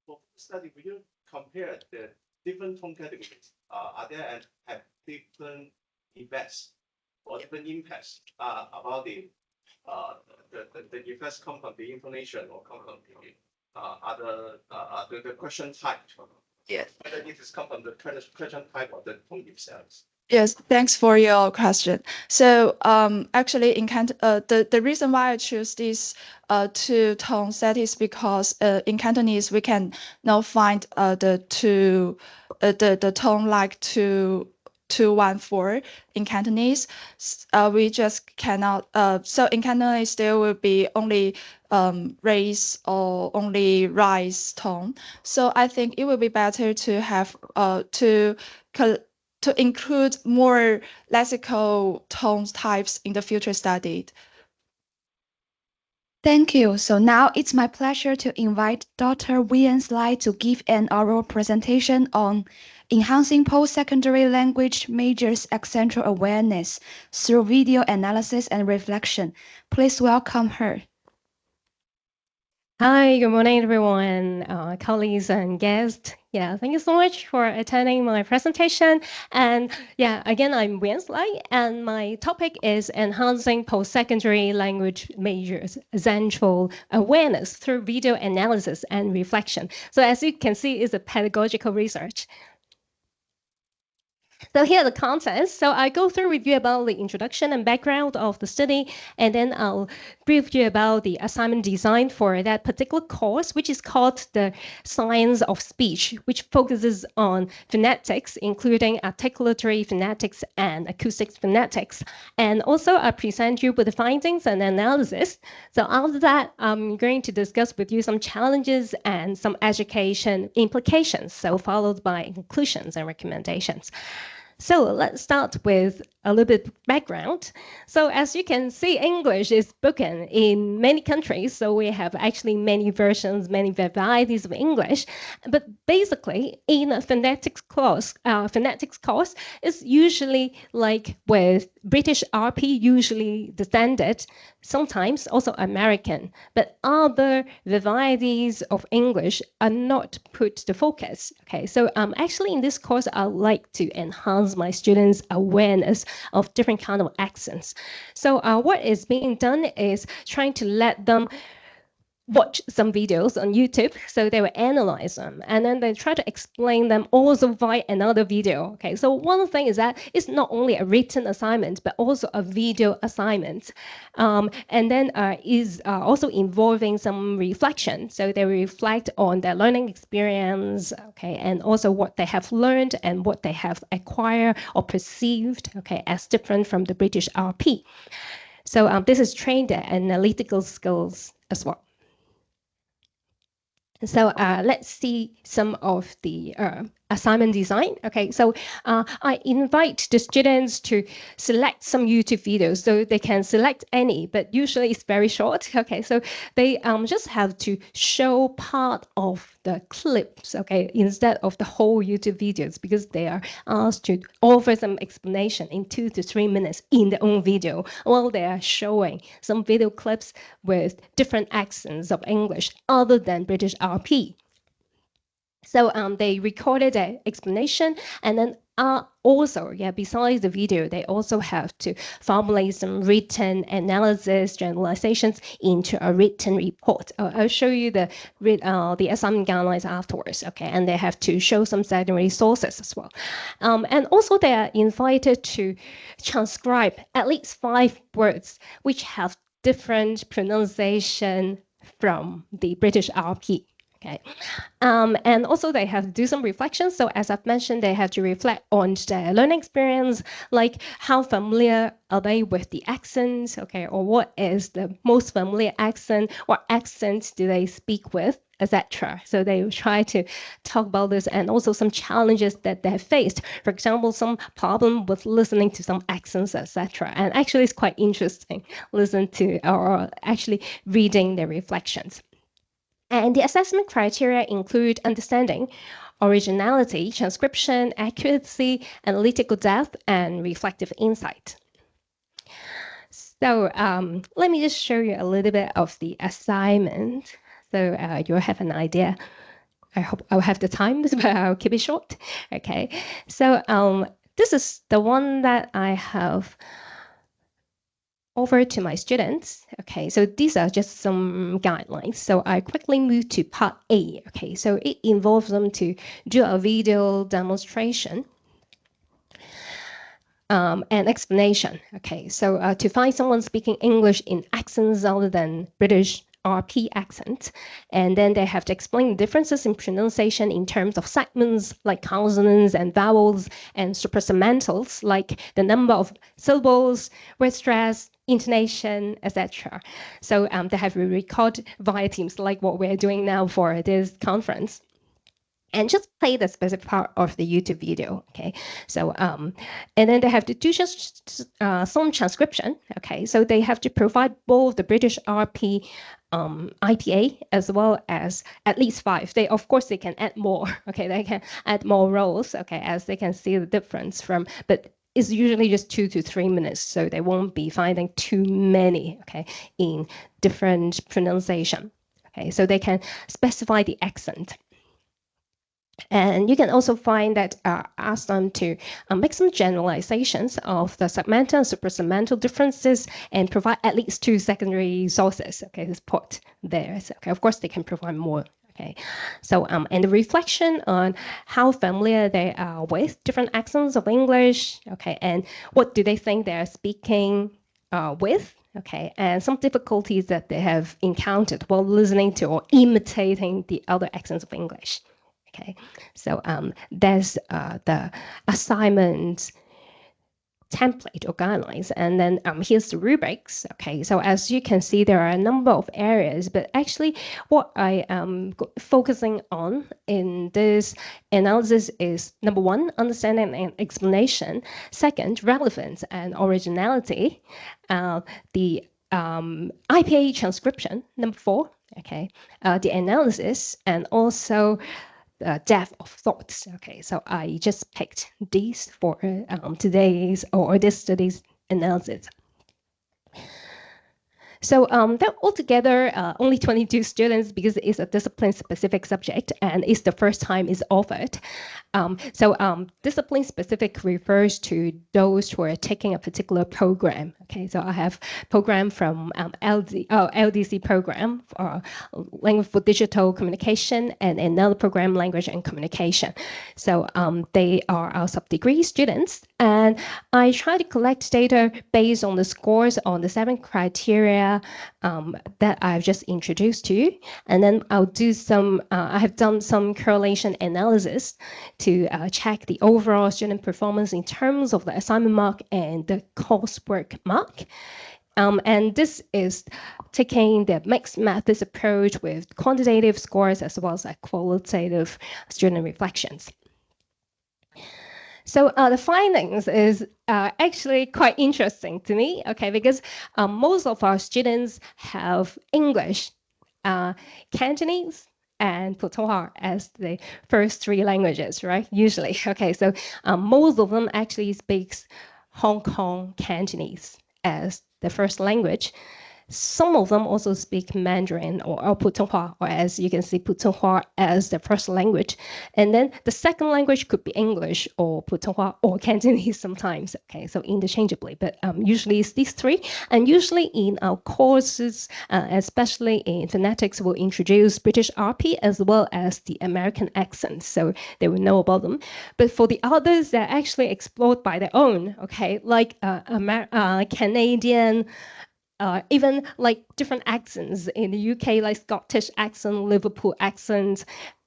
For study, will you compare the different tone categories? Are there and have different effects or different impacts about the effects come from the intonation or come from the question type? Yes. Whether it is come from the question type or the tone themselves. Yes, thanks for your question. So actually, the reason why I choose these two tones, that is because in Cantonese we can now find the tone like 214 in Cantonese. We just cannot. So in Cantonese there will be only raise or only rise tone. So I think it will be better to have to include more lexical tone types in the future study. Thank you. So now it's my pleasure to invite Dr. Wang Lai to give an oral presentation on enhancing post-secondary language majors' Accentual Awareness through video analysis and reflection. Please welcome her. Hi, good morning, everyone, colleagues and guests. Yeah, thank you so much for attending my presentation. And yeah, again, I'm Wang Lai, and my topic is enhancing post-secondary language majors' Accentual Awareness through video analysis and reflection. So as you can see, it's a pedagogical research. So here are the contents. So I go through with you about the introduction and background of the study, and then I'll brief you about the assignment design for that particular course, which is called the Science of Speech, which focuses on phonetics, including articulatory phonetics and acoustic phonetics. And also I present you with the findings and analysis. So after that, I'm going to discuss with you some challenges and some education implications, so followed by conclusions and recommendations. So let's start with a little bit background. So as you can see, English is spoken in many countries. So we have actually many versions, many varieties of English. But basically, in a phonetics course, is usually like with British RP, usually the standard, sometimes also American. But other varieties of English are not put to focus. Okay, so actually in this course, I like to enhance my students' awareness of different kind of accents. So what is being done is trying to let them watch some videos on YouTube. So they will analyze them and then they try to explain them also via another video. Okay, so one thing is that it's not only a written assignment, but also a video assignment. And then is also involving some reflection. So they reflect on their learning experience, okay, and also what they have learned and what they have acquired or perceived, okay, as different from the British RP. So this is trained their analytical skills as well. So let's see some of the assignment design. Okay, so I invite the students to select some YouTube videos. So they can select any, but usually it's very short. Okay, so they just have to show part of the clips, okay, instead of the whole YouTube videos, because they are asked to offer some explanation in 2 to 3 minutes in their own video, while they are showing some video clips with different accents of English other than British RP. So they recorded an explanation, and then also, besides the video, they also have to formulate some written analysis, generalizations into a written report. I'll show you the assignment guidelines afterwards, okay? And they have to show some secondary sources as well. And also they are invited to transcribe at least 5 words which have different pronunciation from the British RP. Okay, and also they have to do some reflections. So as I've mentioned, they have to reflect on their learning experience, like how familiar are they with the accents, okay, or what is the most familiar accent, what accents do they speak with, etc. So they try to talk about this and also some challenges that they have faced. For example, some problem with listening to some accents, etc. And actually, it's quite interesting, listen to or actually reading their reflections. And the assessment criteria include understanding, originality, transcription, accuracy, analytical depth, and reflective insight. So let me just show you a little bit of the assignment so you'll have an idea. I hope I'll have the time, but I'll keep it short. Okay, so this is the one that I have over to my students. Okay, so these are just some guidelines. So I quickly move to part A. Okay, so it involves them to do a video demonstration and explanation. Okay, so to find someone speaking English in accents other than British RP accent, and then they have to explain the differences in pronunciation in terms of segments like consonants and vowels and suprasegmentals like the number of syllables, word stress, intonation, etc. So they have to record via Teams like what we're doing now for this conference. And just play the specific part of the YouTube video, okay? So, and then they have to do just some transcription, okay? So they have to provide both the British RP IPA as well as at least 5. Of course, they can add more, okay? They can add more rows, okay, as they can see the difference from, but it's usually just 2 to 3 minutes, so they won't be finding too many, okay, in different pronunciation, okay? So they can specify the accent. And you can also find that ask them to make some generalizations of the segmental and suprasegmental differences and provide at least 2 secondary sources, okay, to support theirs. Okay, of course, they can provide more. Okay, so and the reflection on how familiar they are with different accents of English, okay, and what do they think they're speaking with, okay, and some difficulties that they have encountered while listening to or imitating the other accents of English. Okay, so there's the assignment template or guidelines, and then here's the rubrics. Okay, so as you can see, there are a number of areas, but actually what I am focusing on in this analysis is number 1, understanding and explanation. Second, relevance and originality. The IPA transcription, number 4. Okay, the analysis, and also depth of thoughts. Okay, so I just picked these for today's or this study's analysis. So there are altogether only 22 students because it's a discipline-specific subject and it's the first time it's offered. Discipline-specific refers to those who are taking a particular program. Okay, so I have program from LDC program for language for digital communication and another program language and communication. So they are our sub-degree students, and I try to collect data based on the scores on the 7 criteria that I've just introduced to you. And then I'll do some, I have done some correlation analysis to check the overall student performance in terms of the assignment mark and the coursework mark. And this is taking the mixed methods approach with quantitative scores as well as qualitative student reflections. So the findings is actually quite interesting to me, okay, because most of our students have English, Cantonese, and Putonghua as the first 3 languages, right? Usually, okay, so most of them actually speaks Hong Kong Cantonese as the first language. Some of them also speak Mandarin or Putonghua, or as you can see, Putonghua as the first language. And then the second language could be English or Putonghua or Cantonese sometimes, okay, so interchangeably, but usually it's these 3. And usually in our courses, especially in phonetics, we'll introduce British RP as well as the American accent, so they will know about them. But for the others, they're actually explored by their own, okay, like Canadian, even like different accents in the UK, like Scottish accent, Liverpool accent,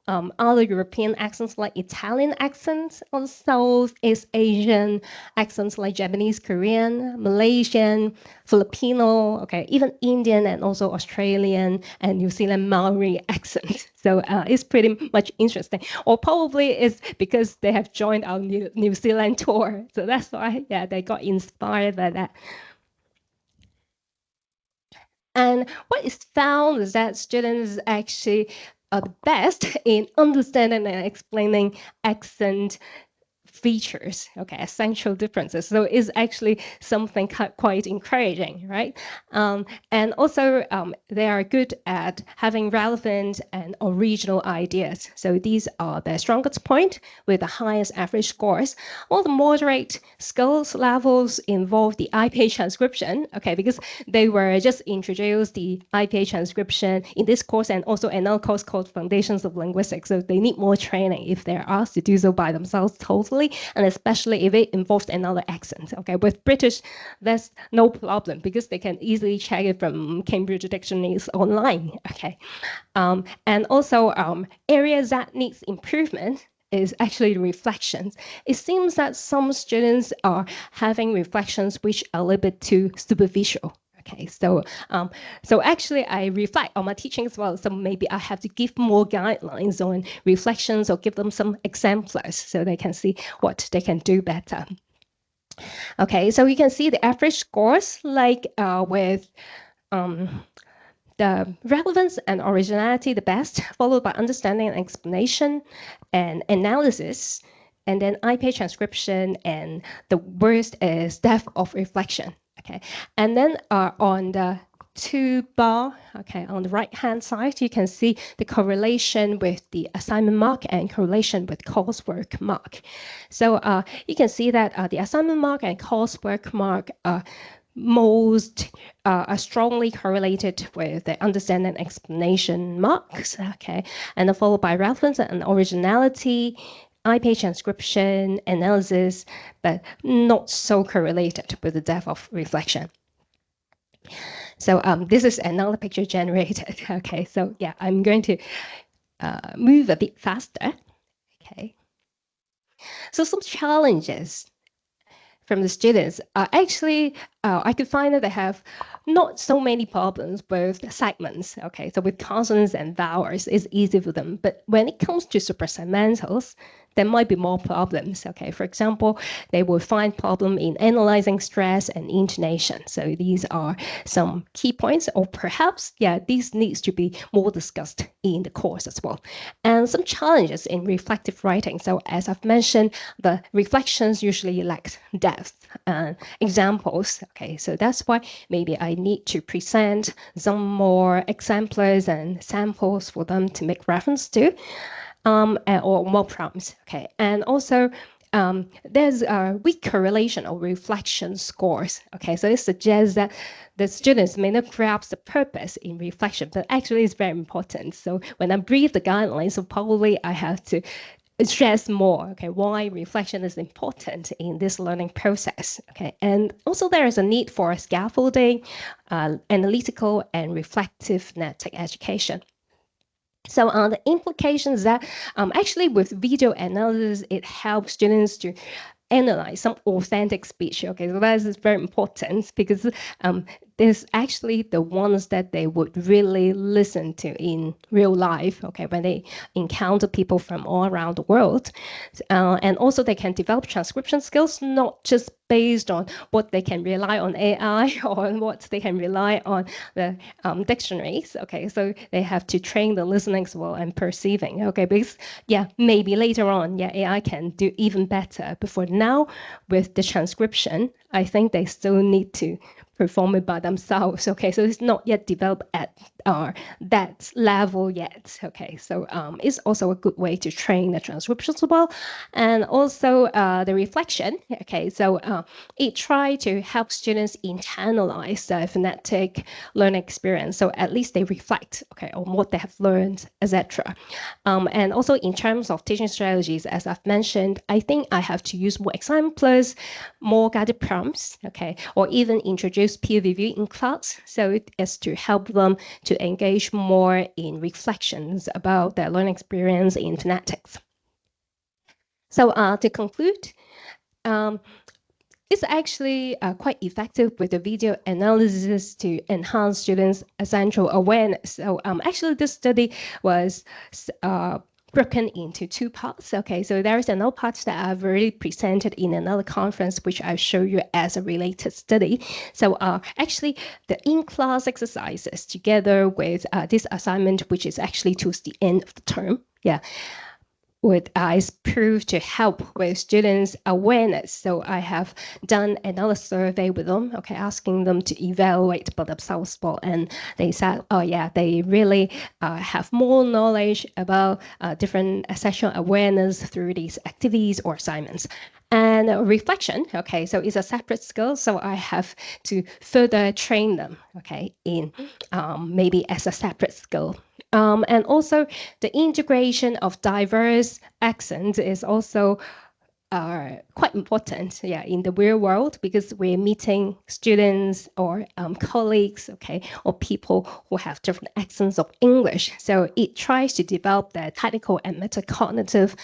other European accents like Italian accents, or Southeast Asian accents like Japanese, Korean, Malaysian, Filipino, okay, even Indian and also Australian and New Zealand Maori accent. So it's pretty much interesting. Or probably it's because they have joined our New Zealand tour. So that's why, yeah, they got inspired by that. And what is found is that students actually are the best in understanding and explaining accent features, okay, essential differences. So it's actually something quite encouraging, right? And also they are good at having relevant and original ideas. So these are the strongest point with the highest average scores. All the moderate skills levels involve the IPA transcription, okay, because they were just introduced the IPA transcription in this course and also another course called Foundations of Linguistics. So they need more training if they're asked to do so by themselves totally, and especially if it involves another accent. Okay, with British, that's no problem because they can easily check it from Cambridge dictionaries online. Okay, and also areas that needs improvement is actually the reflections. It seems that some students are having reflections which are a little bit too superficial. Okay, so actually I reflect on my teaching as well. So maybe I have to give more guidelines on reflections or give them some exemplars so they can see what they can do better. Okay, so you can see the average scores like with the relevance and originality the best, followed by understanding and explanation and analysis, and then IPA transcription, and the worst is depth of reflection. Okay, and then on the 2 bar, okay, on the right-hand side, you can see the correlation with the assignment mark and correlation with coursework mark. So you can see that the assignment mark and coursework mark are strongly correlated with the understanding and explanation marks, okay, and then followed by relevance and originality, IPA transcription, analysis, but not so correlated with the depth of reflection. So this is another picture generated. Okay, so yeah, I'm going to move a bit faster. Okay, so some challenges from the students are actually, I could find that they have not so many problems with segments. Okay, so with consonants and vowels, it's easy for them. But when it comes to suprasegmentals, there might be more problems. Okay, for example, they will find problem in analyzing stress and intonation. So these are some key points, or perhaps, these needs to be more discussed in the course as well. And some challenges in reflective writing. So as I've mentioned, the reflections usually lack depth and examples. Okay, so that's why maybe I need to present some more exemplars and samples for them to make reference to, or more prompts. Okay, and also there's a weak correlation of reflection scores. Okay, so it suggests that the students may not grasp the purpose in reflection, but actually it's very important. So when I brief the guidelines, so probably I have to stress more, okay, why reflection is important in this learning process. Okay, and also there is a need for scaffolding, analytical and reflective phonetic education. So the implications that actually with video analysis, it helps students to analyze some authentic speech. Okay, so that is very important because there's actually the ones that they would really listen to in real life, okay, when they encounter people from all around the world. And also they can develop transcription skills, not just based on what they can rely on AI or on what they can rely on the dictionaries. Okay, so they have to train the listening as well and perceiving. Okay, because maybe later on, AI can do even better. But for now, with the transcription, I think they still need to perform it by themselves. Okay, so it's not yet developed at that level yet. Okay, so it's also a good way to train the transcription as well. And also the reflection. Okay, so it tries to help students internalize the phonetic learning experience. So at least they reflect, okay, on what they have learned, etc. And also in terms of teaching strategies, as I've mentioned, I think I have to use more exemplars, more guided prompts, okay, or even introduce peer review in class, so as to help them to engage more in reflections about their learning experience in phonetics. So to conclude, it's actually quite effective with the video analysis to enhance students' Accentual Awareness. So actually this study was broken into two parts. Okay, so there is another part that I've already presented in another conference, which I'll show you as a related study. So actually the in-class exercises together with this assignment, which is actually towards the end of the term, would prove to help with students' awareness. So I have done another survey with them, okay, asking them to evaluate by themselves, and they said, oh yeah, they really have more knowledge about different sexual awareness through these activities or assignments. And reflection, okay, so it's a separate skill, so I have to further train them, okay, in maybe as a separate skill. And also the integration of diverse accents is also quite important, in the real world, because we're meeting students or colleagues, okay, or people who have different accents of English. So it tries to develop their technical and metacognitive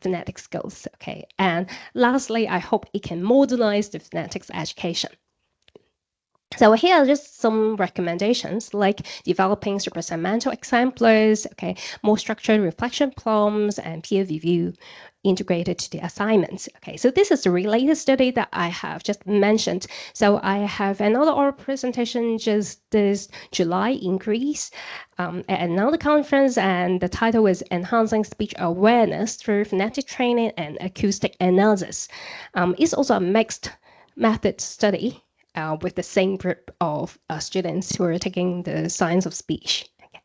phonetic skills, okay. And lastly, I hope it can modernize the phonetics education. So here are just some recommendations, like developing supersegmental exemplars, okay, more structured reflection prompts, and peer review integrated to the assignments. Okay, so this is the related study that I have just mentioned. So I have another oral presentation just this July in Greece at another conference, and the title is Enhancing Speech Awareness Through Phonetic Training and Acoustic Analysis. It's also a mixed method study with the same group of students who are taking the science of speech. Okay.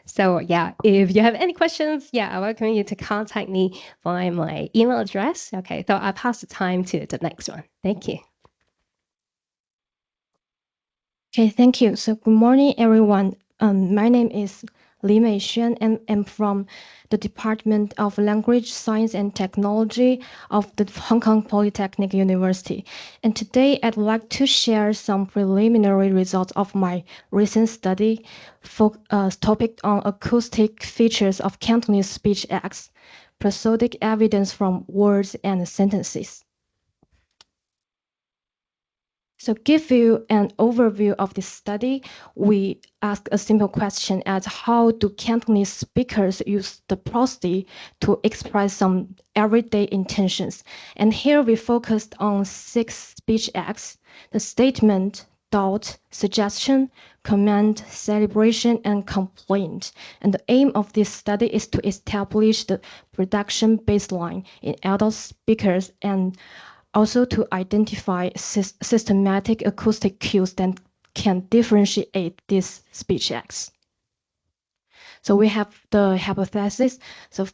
So if you have any questions, I welcome you to contact me via my email address. Okay, so I'll pass the time to the next one. Thank you. Okay, thank you. So good morning, everyone. My name is Li Meixuan, and I'm from the Department of Language, Science and Technology of the Hong Kong Polytechnic University. And today I'd like to share some preliminary results of my recent study topic on acoustic features of Cantonese speech acts, prosodic evidence from words and sentences. So give you an overview of this study, we ask a simple question as how do Cantonese speakers use the prosody to express some everyday intentions? And here we focused on 6 speech acts: the statement, doubt, suggestion, command, celebration, and complaint. And the aim of this study is to establish the production baseline in adult speakers and also to identify systematic acoustic cues that can differentiate these speech acts. So we have the hypothesis. So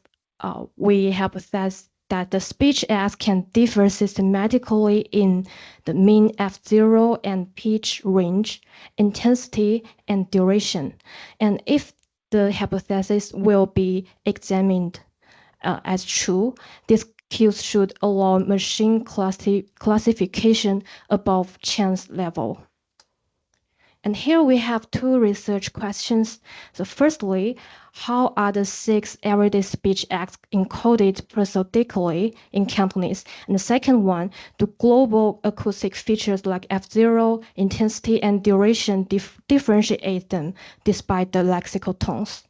we hypothesize that the speech acts can differ systematically in the mean F0 and pitch range, intensity, and duration. And if the hypothesis will be examined as true, this cues should allow machine classification above Chen's level. And here we have 2 research questions. So firstly, how are the 6 everyday speech acts encoded prosodically in Cantonese? And the second one, do global acoustic features like F0, intensity, and duration differentiate them despite the lexical tones?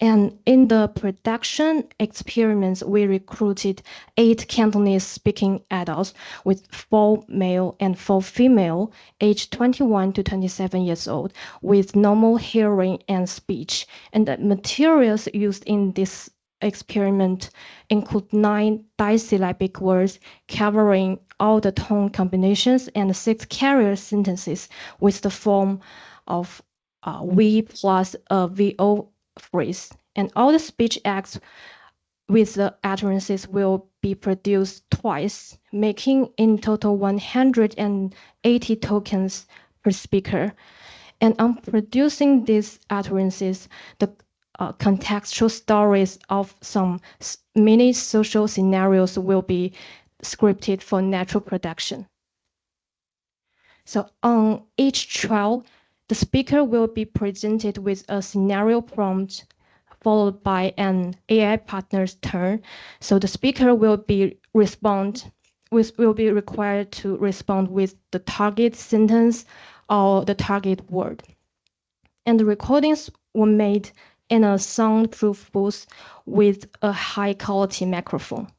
And in the production experiments, we recruited 8 Cantonese-speaking adults with 4 male and 4 female, aged 21 to 27 years old, with normal hearing and speech. And the materials used in this experiment include 9 disyllabic words covering all the tone combinations and 6 carrier sentences with the form of V plus a VO phrase. And all the speech acts with the utterances will be produced twice, making in total 180 tokens per speaker. And on producing these utterances, the contextual stories of some mini social scenarios will be scripted for natural production. So on each trial, the speaker will be presented with a scenario prompt followed by an AI partner's turn. So the speaker will be required to respond with the target sentence or the target word. And the recordings were made in a soundproof booth with a high quality microphone.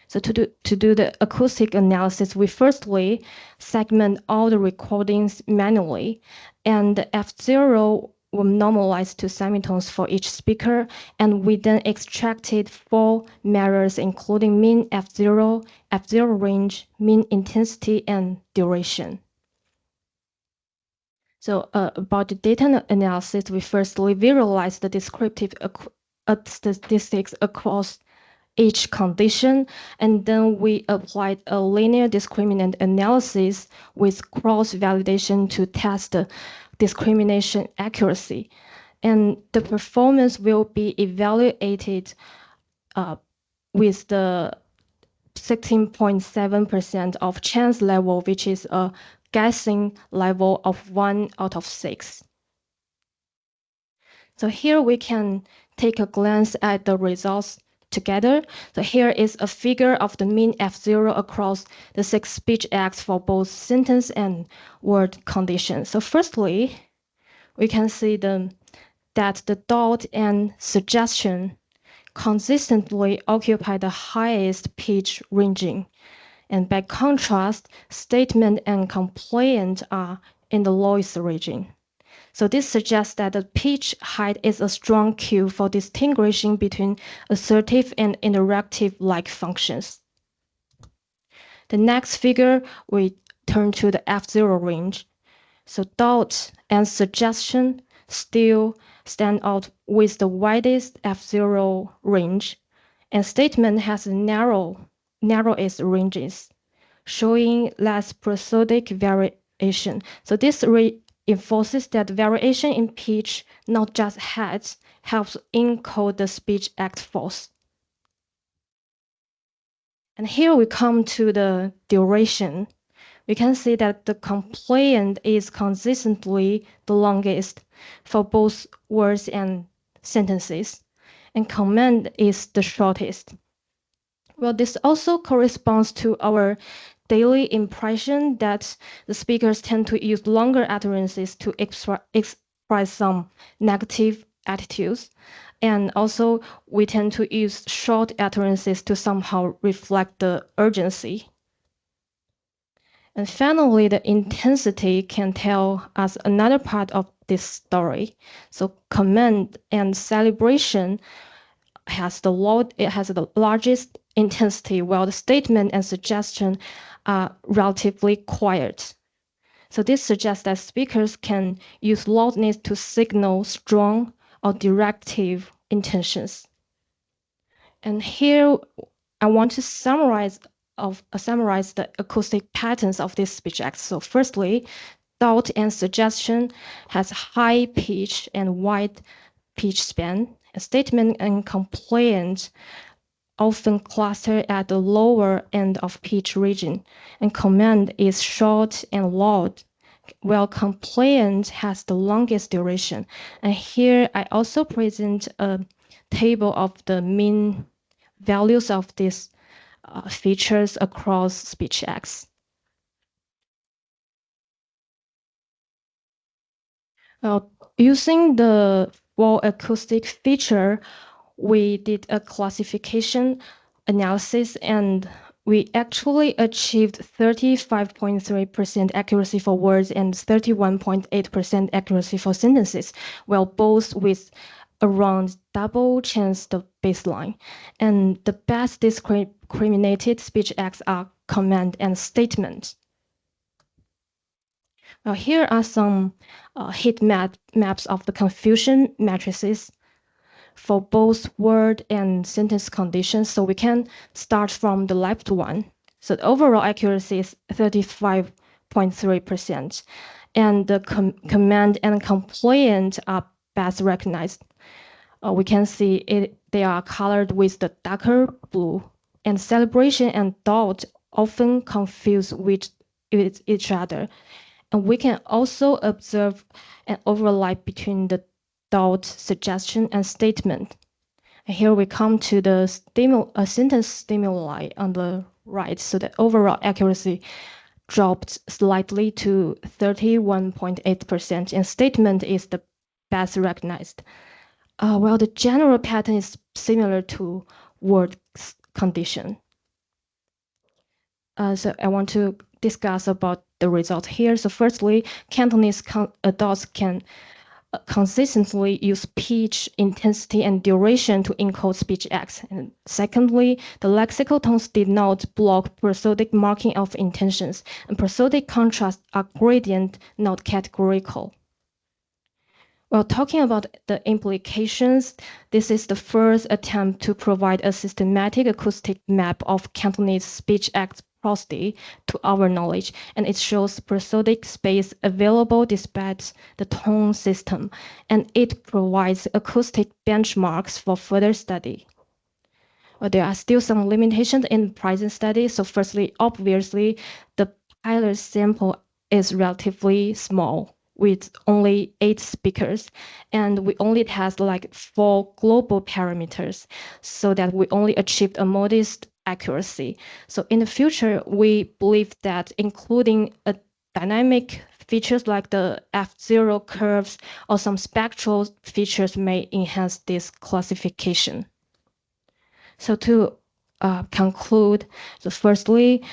So to do the acoustic analysis, we firstly segment all the recordings manually, and the F0 were normalized to semitones for each speaker, and we then extracted 4 measures, including mean F0, F0 range, mean intensity, and duration. So about the data analysis, we firstly visualized the descriptive statistics across each condition, and then we applied a linear discriminant analysis with cross-validation to test the discrimination accuracy. And the performance will be evaluated with the 16.7% of chance level, which is a guessing level of 1 out of 6. So here we can take a glance at the results together. So here is a figure of the mean F0 across the 6 speech acts for both sentence and word conditions. So firstly, we can see that the doubt and suggestion consistently occupy the highest pitch ranging. And by contrast, statement and complaint are in the lowest region. So this suggests that the pitch height is a strong cue for distinguishing between assertive and interactive-like functions. The next figure, we turn to the F0 range. So doubt and suggestion still stand out with the widest F0 range, and statement has narrowest ranges, showing less prosodic variation. So this reinforces that variation in pitch, not just heads, helps encode the speech act force. And here we come to the duration. We can see that the complaint is consistently the longest for both words and sentences, and command is the shortest. Well, this also corresponds to our daily impression that the speakers tend to use longer utterances to express some negative attitudes. And also, we tend to use short utterances to somehow reflect the urgency. And finally, the intensity can tell us another part of this story. So command and celebration it has the largest intensity, while the statement and suggestion are relatively quiet. So this suggests that speakers can use loudness to signal strong or directive intentions. And here I want to summarize the acoustic patterns of this speech act. So firstly, thought and suggestion has high pitch and wide pitch span. A statement and complaint often cluster at the lower end of pitch region, and command is short and loud, while complaint has the longest duration. And here I also present a table of the mean values of these features across speech acts. Using the full acoustic feature, we did a classification analysis and we actually achieved 35.3% accuracy for words and 31.8% accuracy for sentences, while both with around double chance the baseline. And the best discriminated speech acts are command and statement. Now here are some heat maps of the confusion matrices for both word and sentence conditions. So we can start from the left one. So the overall accuracy is 35.3%. And the command and complaint are best recognized. We can see they are colored with the darker blue. And celebration and doubt often confuse with each other. And we can also observe an overlap between the doubt, suggestion, and statement. And here we come to the sentence stimuli on the right. So the overall accuracy dropped slightly to 31.8%, and statement is the best recognized. While the general pattern is similar to word condition. So I want to discuss about the results here. So firstly, Cantonese adults can consistently use pitch, intensity, and duration to encode speech acts. And secondly, the lexical tones did not block prosodic marking of intentions, and prosodic contrasts are gradient, not categorical. While talking about the implications, this is the first attempt to provide a systematic acoustic map of Cantonese speech act prosody to our knowledge, and it shows prosodic space available despite the tone system, and it provides acoustic benchmarks for further study. Well, there are still some limitations in present study. So firstly, obviously, the pilot sample is relatively small, with only 8 speakers, and we only test like 4 global parameters, so that we only achieved a modest accuracy. So in the future, we believe that including a dynamic features like the F0 curves or some spectral features may enhance this classification. So to conclude, so firstly,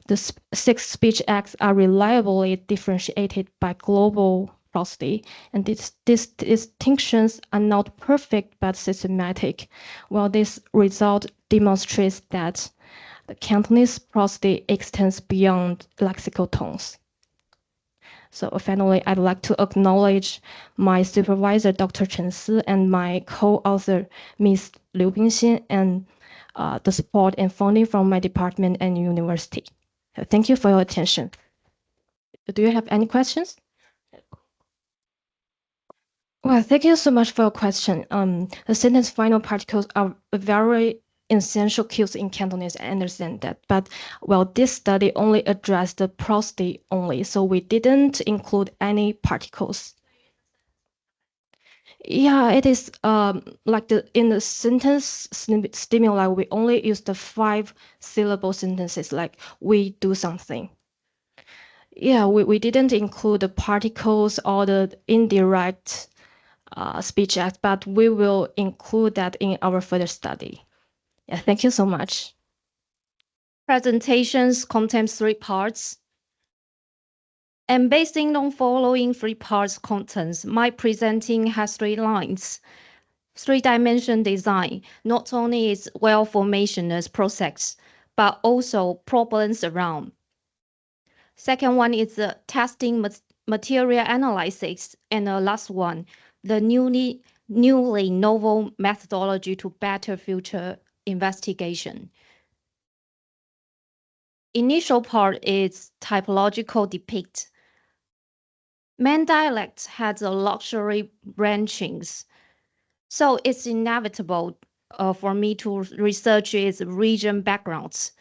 the 6 speech acts are reliably differentiated by global prosody, and these distinctions are not perfect but systematic, while this result demonstrates that the Cantonese prosody extends beyond lexical tones. So finally, I'd like to acknowledge my supervisor, Dr. Chen Si, and my co-author, Ms. Liu Bingxin, and the support and funding from my department and university. Thank you for your attention. Do you have any questions? Well, thank you so much for your question. The sentence final particles are very essential cues in Cantonese. I understand that, but well, this study only addressed the prosody only, so we didn't include any particles. Yeah, it is like in the sentence stimuli, we only use the 5-syllable sentences, like we do something. Yeah, we didn't include the particles or the indirect speech acts, but we will include that in our further study. Yeah, thank you so much. Presentations contain 3 parts. And based on following 3 parts contents, my presenting has 3 lines. 3-dimension design not only is well formation as process, but also problems around. Second one is the testing material analysis, and the last one, the newly novel methodology to better future investigation. Initial part is typological depict. Man dialect has a luxury branchings, so it's inevitable for me to research its region backgrounds.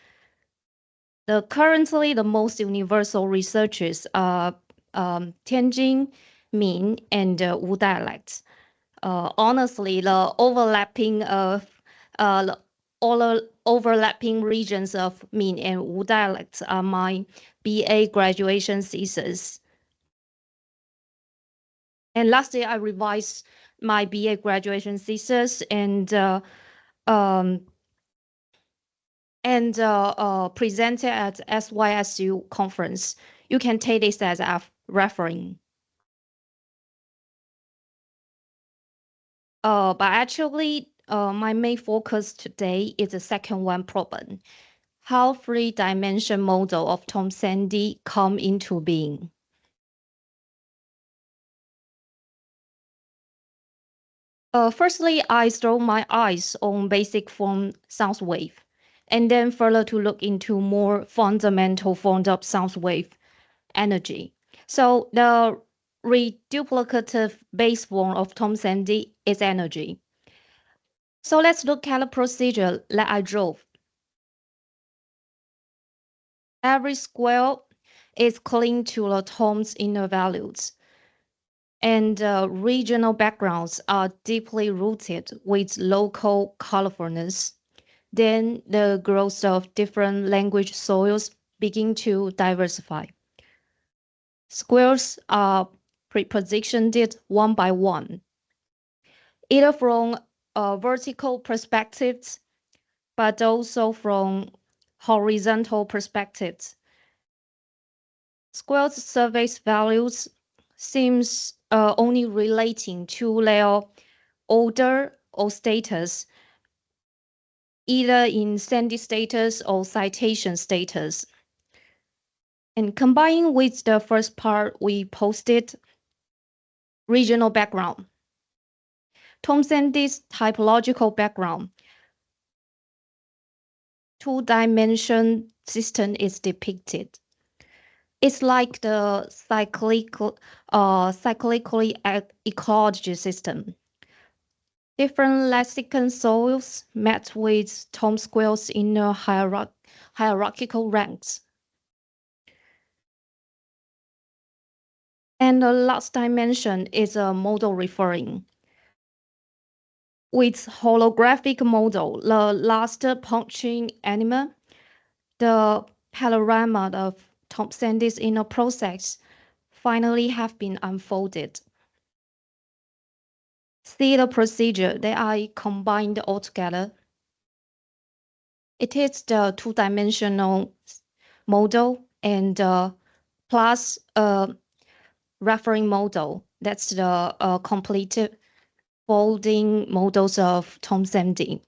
Currently, the most universal researches are Tianjin, Min, and Wu dialects. Honestly, the overlapping regions of Min and Wu dialects are my BA graduation thesis. And last year, I revised my BA graduation thesis and presented at SYSU conference. You can take this as a reference. But actually, my main focus today is the second one problem. How 3-dimension model of Tom Sandhi come into being? Firstly, I throw my eyes on basic form sound wave, and then further to look into more fundamental forms of sound wave energy. So the reduplicative base form of Tom Sandhi is energy. So let's look at the procedure that I drove. Every square is clean to the Tom's inner values, and regional backgrounds are deeply rooted with local colorfulness. Then the growth of different language soils begin to diversify. Squares are prepositioned one by one, either from vertical perspectives, but also from horizontal perspectives. Squares' surface values seems only relating to their order or status, either in Sandhi status or citation status. And combining with the first part we posted, regional background. Tom Sandhi's typological background. 2-dimension system is depicted. It's like the cyclically ecology system. Different lexicon soils met with Tom squares in a hierarchical ranks. And the last dimension is a model referring. With holographic model, the last punching animal, the panorama of Tom Sandhi's inner process finally have been unfolded. See the procedure that I combined all together. It is the 2-dimensional model and plus a referring model. That's the completed folding models of Tom Sandhi.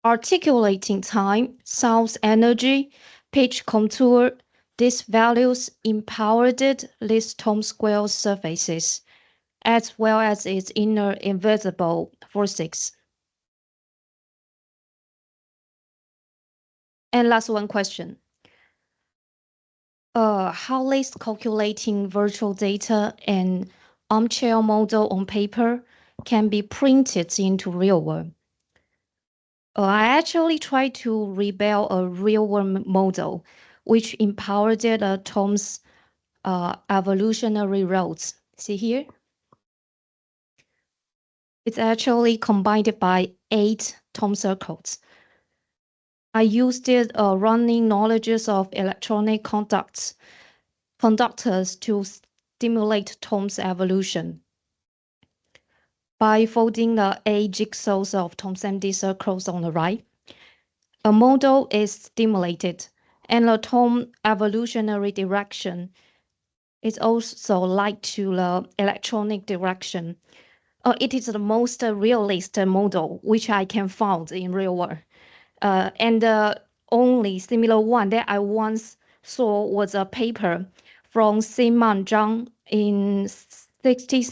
Articulating time, sound energy, pitch contour, these values empowered these Tom square surfaces, as well as its inner invisible forces. And last one question. How is calculating virtual data and armchair model on paper can be printed into real world? I actually tried to rebuild a real world model, which empowered Tom's evolutionary roles. See here? It's actually combined by 8 tone circles. I used it running knowledges of electronic conductors to stimulate tone's evolution. By folding the 8 jigsaws of tone-empty circles on the right, a model is stimulated, and the tone evolutionary direction is also like to the electronic direction. It is the most realist model which I can find in real world. And the only similar one that I once saw was a paper from Simon Zhang in 16th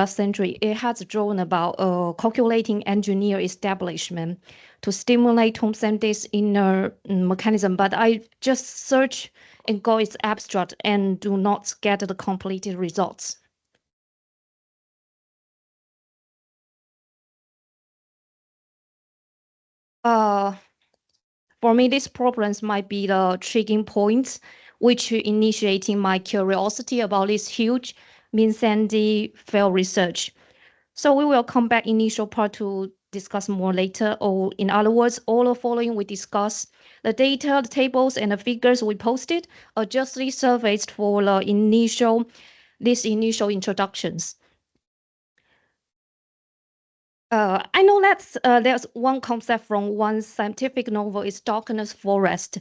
century. It has drawn about a calculating engineer establishment to stimulate tone-empty's inner mechanism, but I just search and go its abstract and do not get the completed results. For me, these problems might be the triggering points, which initiating my curiosity about this huge Sandhi field research. So we will come back initial part to discuss more later, or in other words, all the following we discuss. The data, the tables, and the figures we posted are justly surfaced for these initial introductions. I know that there's one concept from one scientific novel is darkness forest.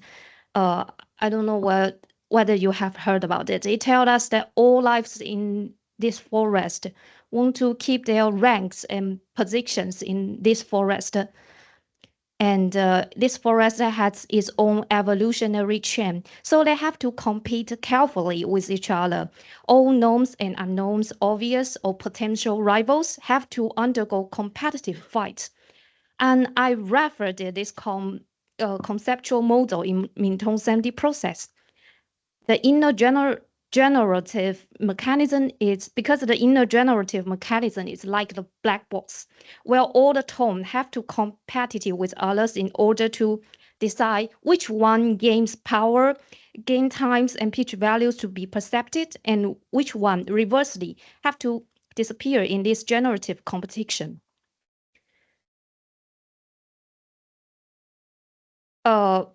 I don't know whether you have heard about it. It tells us that all lives in this forest want to keep their ranks and positions in this forest. And this forest has its own evolutionary chain. So they have to compete carefully with each other. All knowns and unknowns, obvious or potential rivals, have to undergo competitive fights. And I referred to this conceptual model in Tone-Sandhi process. The inner generative mechanism is because the inner generative mechanism is like the black box, where all the tones have to compete with others in order to decide which one gains power, gain times and pitch values to be perceived, and which one, reversely, have to disappear in this generative competition. I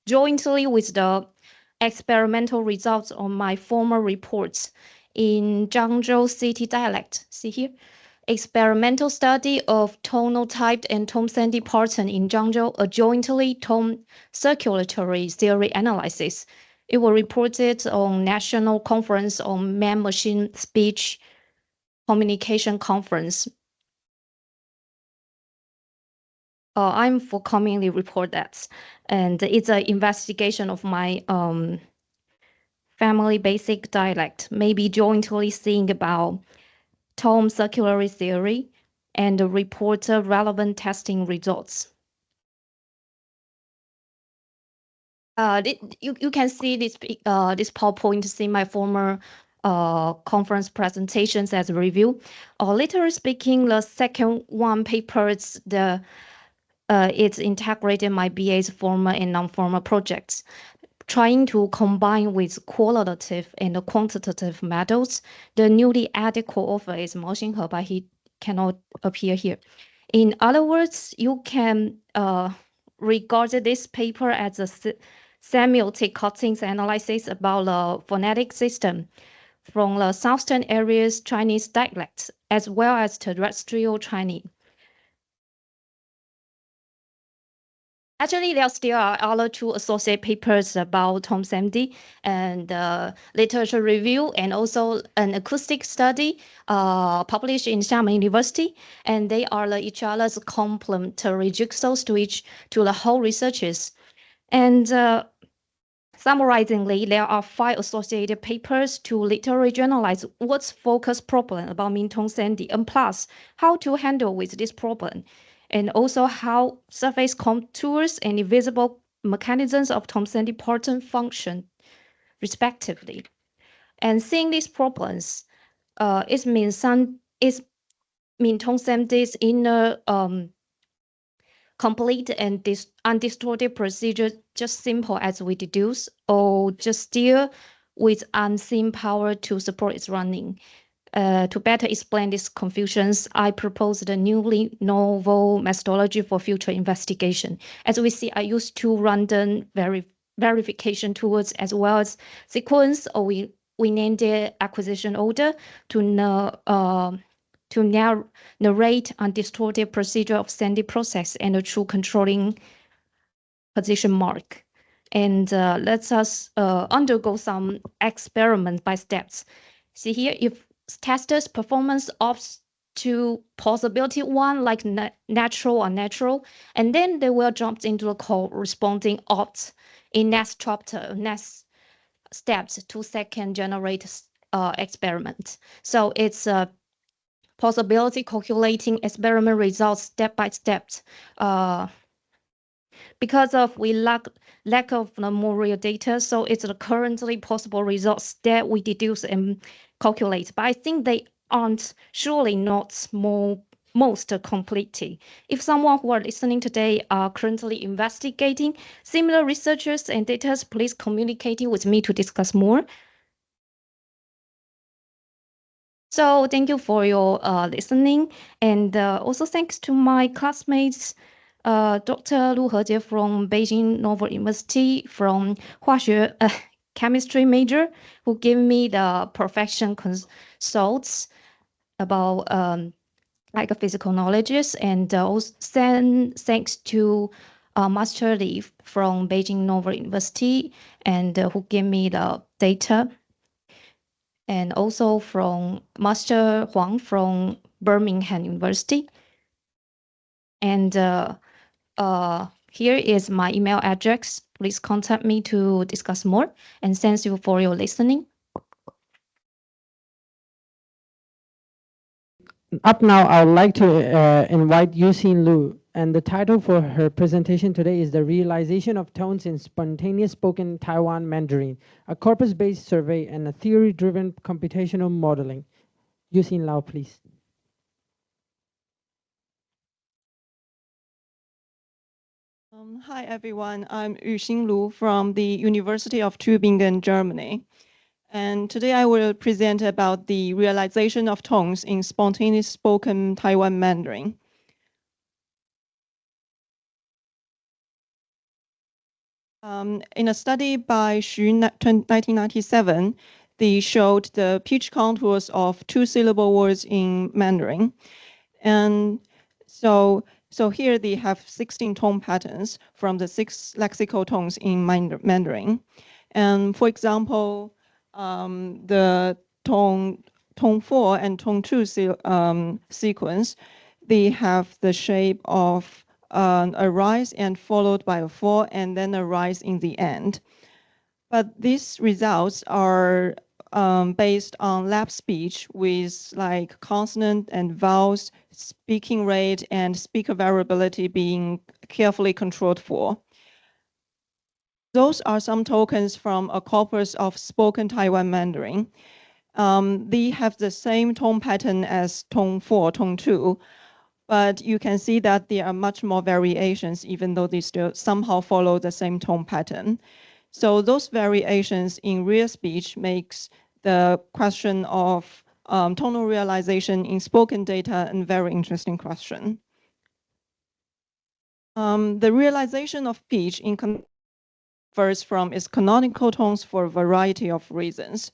jointly with the experimental results on my former reports in Zhangzhou city dialect. See here, experimental study of tonal typed and tone-Sandhi pattern in Zhangzhou, a jointly tone circulatory theory analysis. It was reported on National Conference on Man-Machine Speech Communication Conference. I'm for commonly report that, and it's an investigation of my family basic dialect, maybe jointly seeing about tone circulatory theory and report relevant testing results. You can see this PowerPoint to see my former conference presentations as a review. Literally speaking, the second one paper is it's integrated my BA's formal and non-formal projects, trying to combine with qualitative and quantitative methods. The newly added co-author is Maoxin, but he cannot appear here. In other words, you can regard this paper as a semiotic cuttings analysis about the phonetic system from the southern areas Chinese dialects as well as terrestrial Chinese. Actually, there still are other 2 associate papers about Tone-Sandhi and literature review, and also an acoustic study published in Xiamen University. And they are each other's complementary jigsaws to the whole researches. And summarizingly, there are 5 associated papers to literally journalize what's focus problem about Tone-Sandhi, and plus how to handle with this problem, and also how surface contours and invisible mechanisms of Tone-Sandhi pattern function, respectively. And seeing these problems, it means Tone-Sandhi's inner complete and undistorted procedure just simple as we deduce, or just still with unseen power to support its running? To better explain these confusions, I proposed a newly novel methodology for future investigation. As we see, I used two random verification tools as well as sequence, or we named it acquisition order to narrate undistorted procedure of Sandhi process and a true controlling position mark. And let us undergo some experiment by steps. See here, if testers' performance opts to possibility one, like natural or natural, and then they will jump into the corresponding opt in next chapter, next steps, 2-second generate experiment. So it's a possibility calculating experiment results step by step. Because of we lack of the more real data, so it's the currently possible results that we deduce and calculate. But I think they aren't surely not most completely. If someone who are listening today are currently investigating similar researchers and data, please communicate with me to discuss more. So thank you for your listening, and also thanks to my classmates, Dr. Lu Hejie from Beijing Normal University from 化学 chemistry major, who gave me the profession consults about like physical knowledges, and also thanks to Master Li from Beijing Normal University, and who gave me the data. And also from Master Wang from Birmingham University. And here is my email address. Please contact me to discuss more. And thank you for your listening. Up now, I would like to invite Yuxin Lu. And the title for her presentation today is The Realization of Tones in Spontaneous Spoken Taiwan Mandarin, a corpus-based survey and a theory-driven computational modeling. Yuxin Lu, please. Hi, everyone. I'm Yuxin Lu from the University of Tübingen, Germany. And today I will present about the realization of tones in spontaneous spoken Taiwan Mandarin. In a study by Xu 1997, they showed the pitch contours of two-syllable words in Mandarin. And so here they have 16 tone patterns from the 6 lexical tones in Mandarin. And for example, the tone 4 and tone 2 sequence, they have the shape of a rise and followed by a fall and then a rise in the end. But these results are based on lab speech with like consonant and vowels, speaking rate and speaker variability being carefully controlled for. Those are some tokens from a corpus of spoken Taiwan Mandarin. They have the same tone pattern as tone 4, tone 2, but you can see that there are much more variations, even though they still somehow follow the same tone pattern. So those variations in real speech makes the question of tonal realization in spoken data a very interesting question. The realization of pitch in differs from its canonical tones for a variety of reasons.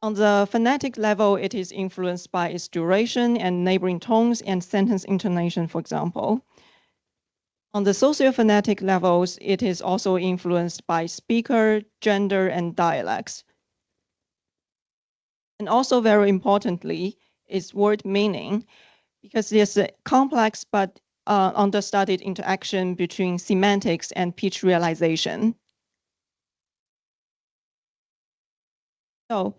On the phonetic level, it is influenced by its duration and neighboring tones and sentence intonation, for example. On the socio-phonetic levels, it is also influenced by speaker, gender, and dialects. And also very importantly, its word meaning, because there's a complex but understudied interaction between semantics and pitch realization. So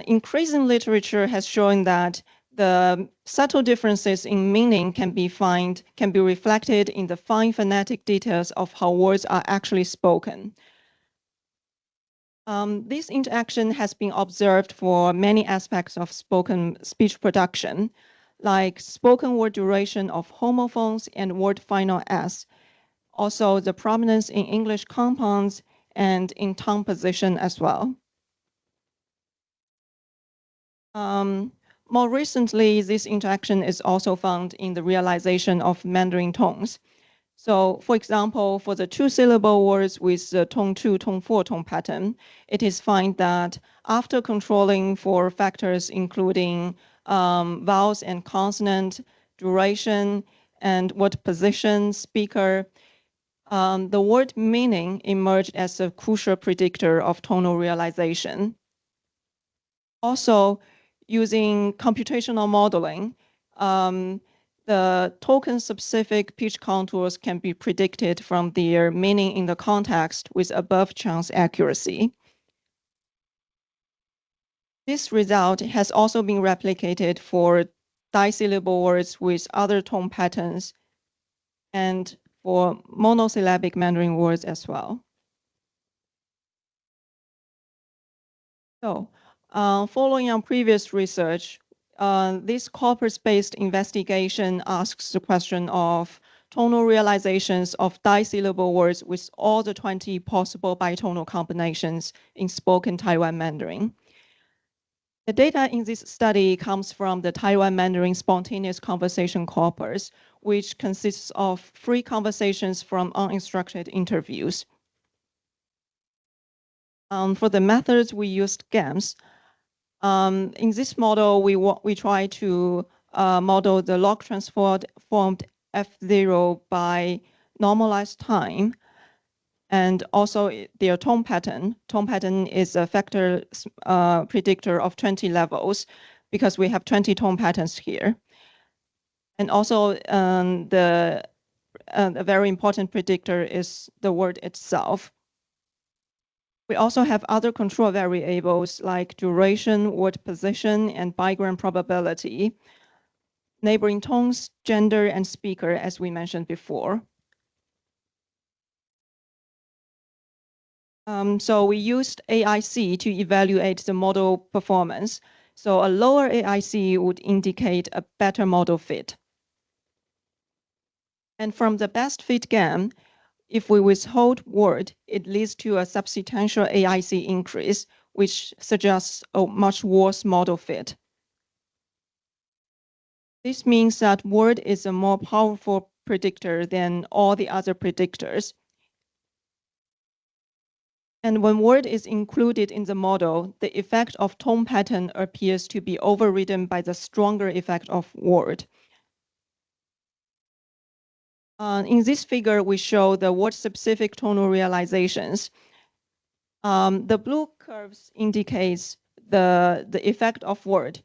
increasing literature has shown that the subtle differences in meaning can be reflected in the fine phonetic details of how words are actually spoken. This interaction has been observed for many aspects of spoken speech production, like spoken word duration of homophones and word final S. Also, the prominence in English compounds and in tongue position as well. More recently, this interaction is also found in the realization of Mandarin tones. So, for example, for the two-syllable words with the tone 2, tone 4 tone pattern, it is found that after controlling for factors including vowels and consonant, duration, and word position, speaker, the word meaning emerged as a crucial predictor of tonal realization. Also, using computational modeling, the token-specific pitch contours can be predicted from their meaning in the context with above chance accuracy. This result has also been replicated for disyllable words with other tone patterns and for monosyllabic Mandarin words as well. So, following on previous research, this corpus-based investigation asks the question of tonal realizations of disyllable words with all the 20 possible bitonal combinations in spoken Taiwan Mandarin. The data in this study comes from the Taiwan Mandarin spontaneous conversation corpus, which consists of free conversations from uninstructed interviews. For the methods, we used GAMS. In this model, we try to model the log transformed F0 by normalized time, and also their tone pattern. Tone pattern is a factor predictor of 20 levels because we have 20 tone patterns here. And also a very important predictor is the word itself. We also have other control variables like duration, word position, and bigram probability, neighboring tones, gender, and speaker, as we mentioned before. So we used AIC to evaluate the model performance. So a lower AIC would indicate a better model fit. And from the best fit GAM, if we withhold word, it leads to a substantial AIC increase, which suggests a much worse model fit. This means that word is a more powerful predictor than all the other predictors. And when word is included in the model, the effect of tone pattern appears to be overridden by the stronger effect of word. In this figure, we show the word-specific tonal realizations. The blue curves indicates the effect of word.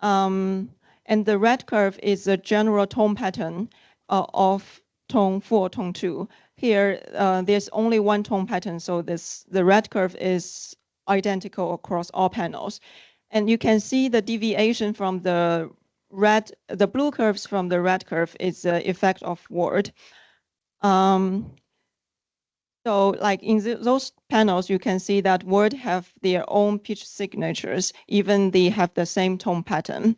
And the red curve is the general tone pattern of tone 4, tone 2. Here, there's only one tone pattern, so the red curve is identical across all panels. And you can see the deviation from the blue curves from the red curve is the effect of word. So like in those panels, you can see that word have their own pitch signatures, even they have the same tone pattern.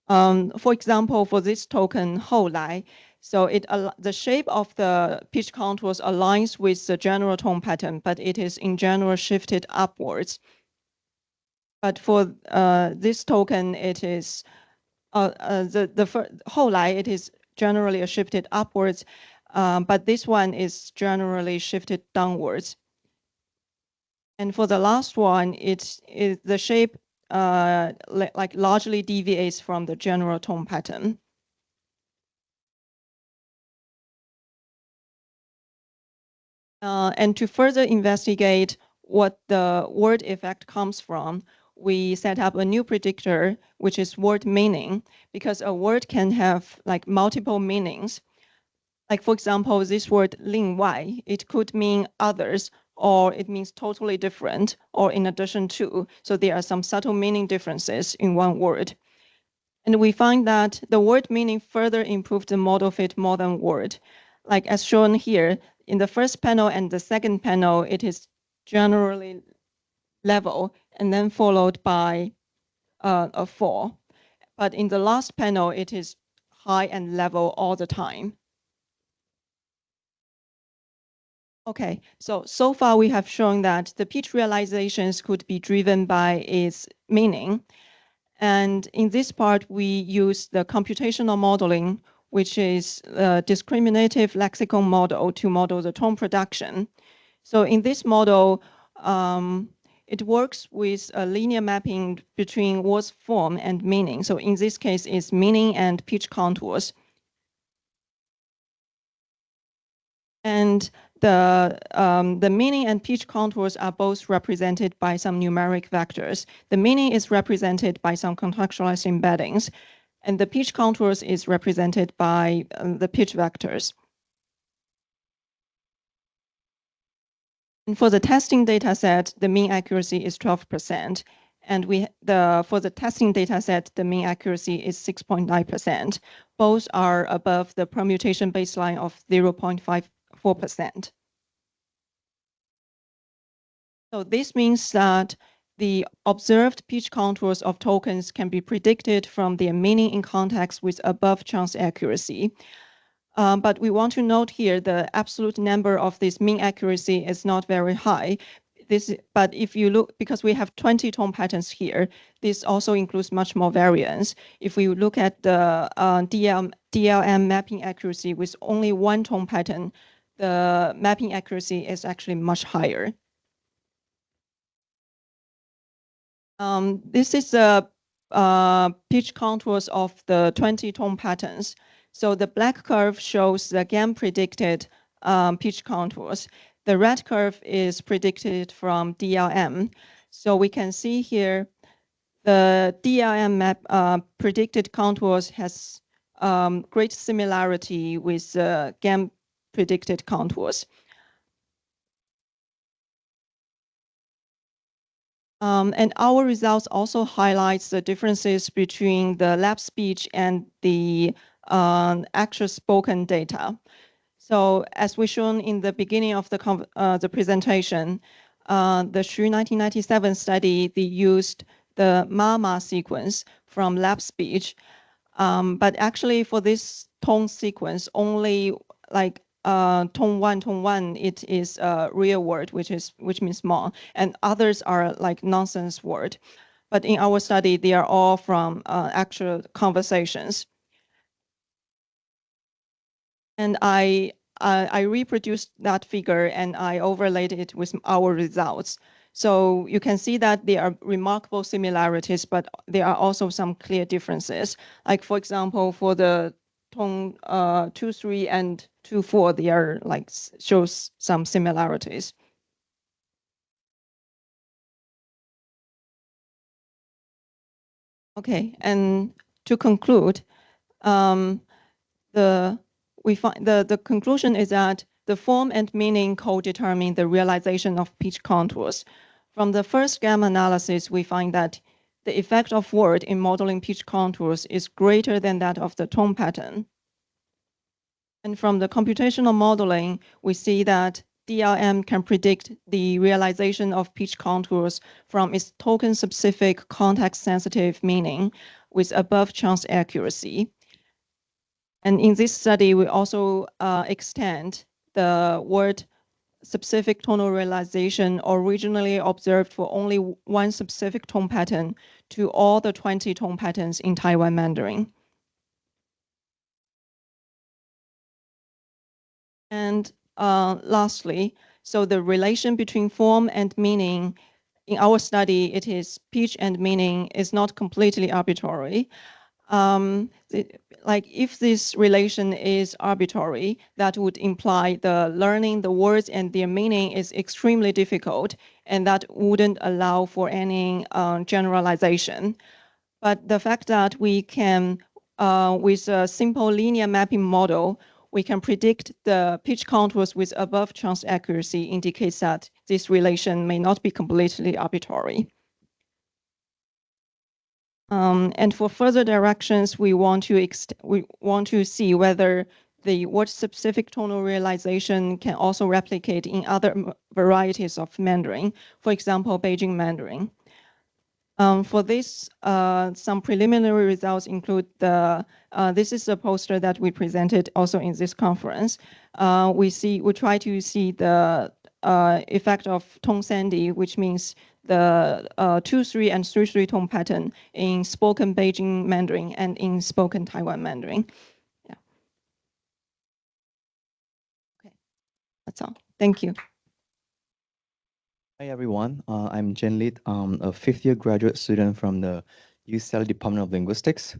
For example, for this token, 后来, so the shape of the pitch contours aligns with the general tone pattern, but it is in general shifted upwards. But for this token, it is the 后来, it is generally shifted upwards, but this one is generally shifted downwards. And for the last one, the shape like largely deviates from the general tone pattern. And to further investigate what the word effect comes from, we set up a new predictor, which is word meaning, because a word can have like multiple meanings. Like for example, this word 另外, it could mean others, or it means totally different, or in addition to. So there are some subtle meaning differences in one word. And we find that the word meaning further improved the model fit more than word. Like as shown here, in the first panel and the second panel, it is generally level and then followed by a 4. but in the last panel, it is high and level all the time. Okay, so far we have shown that the pitch realizations could be driven by its meaning. And in this part, we use the computational modeling, which is a discriminative lexicon model to model the tone production. So in this model, it works with a linear mapping between words form and meaning. So in this case, it's meaning and pitch contours. And the meaning and pitch contours are both represented by some numeric vectors. The meaning is represented by some contextualized embeddings, and the pitch contours is represented by the pitch vectors. And for the testing data set, the mean accuracy is 12%. And for the testing data set, the mean accuracy is 6.9%. Both are above the permutation baseline of 0.54%. So this means that the observed pitch contours of tokens can be predicted from their meaning in context with above chance accuracy. But we want to note here the absolute number of this mean accuracy is not very high. But if you look, because we have 20 tone patterns here, this also includes much more variance. If we look at the DLM mapping accuracy with only one tone pattern, the mapping accuracy is actually much higher. This is the pitch contours of the 20 tone patterns. So the black curve shows the GAN predicted pitch contours. The red curve is predicted from DLM. So we can see here the DLM map predicted contours has great similarity with GAN predicted contours. And our results also highlights the differences between the lab speech and the actual spoken data. So as we shown in the beginning of the presentation, the Xu 1997 study, they used the MAMA sequence from lab speech. But actually for this tone sequence, only like tone one, it is a real word, which means small, and others are like nonsense word. But in our study, they are all from actual conversations. And I reproduced that figure and I overlaid it with our results. So you can see that there are remarkable similarities, but there are also some clear differences. Like for example, for the tone 2-3 and 2-4, they are like shows some similarities. Okay, and to conclude, the conclusion is that the form and meaning co-determine the realization of pitch contours. From the first GAN analysis, we find that the effect of word in modeling pitch contours is greater than that of the tone pattern. And from the computational modeling, we see that DLM can predict the realization of pitch contours from its token-specific context-sensitive meaning with above chance accuracy. And in this study, we also extend the word-specific tonal realization originally observed for only one specific tone pattern to all the 20 tone patterns in Taiwan Mandarin. And lastly, so the relation between form and meaning, in our study, it is pitch and meaning is not completely arbitrary. Like if this relation is arbitrary, that would imply the learning the words and their meaning is extremely difficult, and that wouldn't allow for any generalization. But the fact that we can, with a simple linear mapping model, we can predict the pitch contours with above chance accuracy indicates that this relation may not be completely arbitrary. And for further directions, we want to see whether the word-specific tonal realization can also replicate in other varieties of Mandarin, for example, Beijing Mandarin. For this, some preliminary results include this is a poster that we presented also in this conference. We try to see the effect of tone Sandhi, which means the 2-3 and 3-3 tone pattern in spoken Beijing Mandarin and in spoken Taiwan Mandarin. Yeah. Okay, that's all. Thank you. Hi everyone, I'm Chen Lid, a fifth-year graduate student from the UCL Department of Linguistics.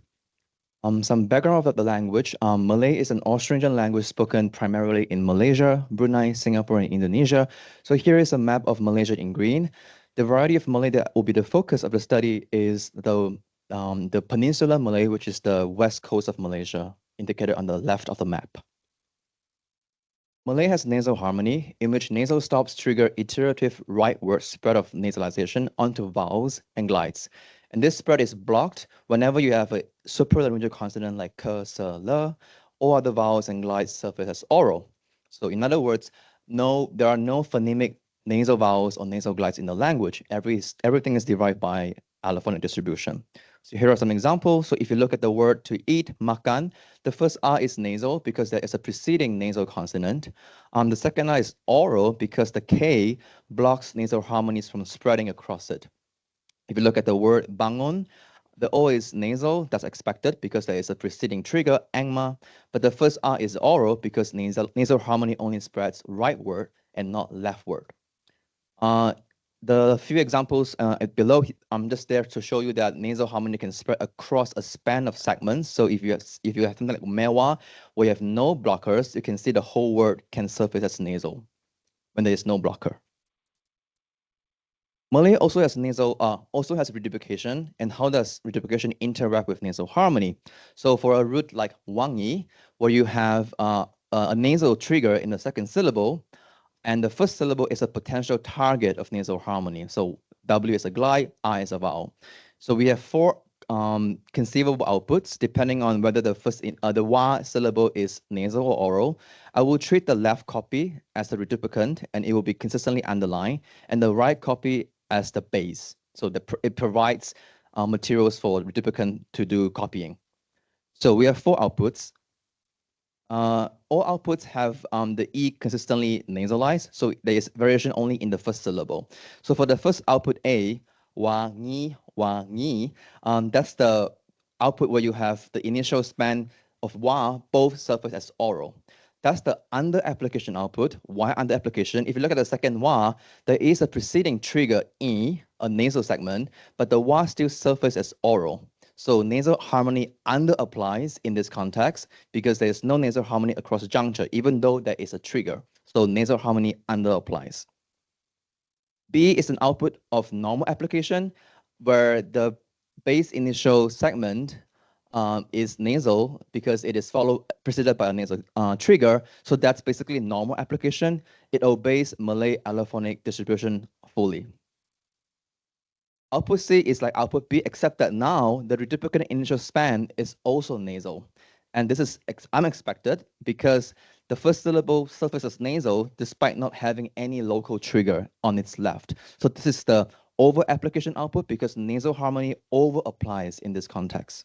Some background of the language. Malay is an Austronesian language spoken primarily in Malaysia, Brunei, Singapore, and Indonesia. So here is a map of Malaysia in green. The variety of Malay that will be the focus of the study is the Peninsular Malay, which is the west coast of Malaysia, indicated on the left of the map. Malay has nasal harmony, in which nasal stops trigger iterative rightward spread of nasalization onto vowels and glides. And this spread is blocked whenever you have a supralaryngeal consonant like k, s, l, or other vowels and glides surface as oral. So in other words, there are no phonemic nasal vowels or nasal glides in the language. Everything is derived by allophonic distribution. So here are some examples. So if you look at the word to eat, makan, the first R is nasal because there is a preceding nasal consonant. The second R is oral because the K blocks nasal harmonies from spreading across it. If you look at the word bangun, the O is nasal, that's expected because there is a preceding trigger, angma, but the first R is oral because nasal harmony only spreads rightward and not leftward. The few examples below, I'm just there to show you that nasal harmony can spread across a span of segments. So if you have something like mewa, where you have no blockers, you can see the whole word can surface as nasal when there is no blocker. Malay also has reduplication, and how does reduplication interact with nasal harmony? So for a root like wangi, where you have a nasal trigger in the second syllable, and the first syllable is a potential target of nasal harmony. So W is a glide, I is a vowel. So we have 4 conceivable outputs depending on whether the wa syllable is nasal or oral. I will treat the left copy as the reduplicant, and it will be consistently underlined, and the right copy as the base. So it provides materials for reduplicant to do copying. So we have 4 outputs. All outputs have the E consistently nasalized, so there is variation only in the first syllable. So for the first output A, wa, ni, that's the output where you have the initial span of wa both surface as oral. That's the under application output. Why under application? If you look at the second wa, there is a preceding trigger E, a nasal segment, but the wa still surface as oral. So nasal harmony under applies in this context because there is no nasal harmony across the juncture, even though there is a trigger. So nasal harmony under applies. B is an output of normal application where the base initial segment is nasal because it is preceded by a nasal trigger. So that's basically normal application. It obeys Malay allophonic distribution fully. Output C is like output B, except that now the reduplicant initial span is also nasal. And this is unexpected because the first syllable surfaces nasal despite not having any local trigger on its left. So this is the over application output because nasal harmony over applies in this context.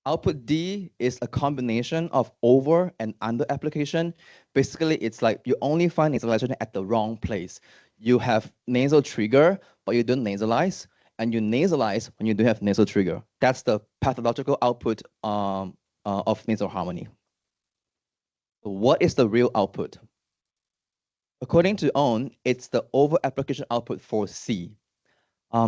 Output D is a combination of over and under application. Basically, it's like you only find nasalization at the wrong place. You have nasal trigger, but you don't nasalize, and you nasalize when you do have nasal trigger. That's the pathological output of nasal harmony. So what is the real output? According to Owen, it's the over application output for C.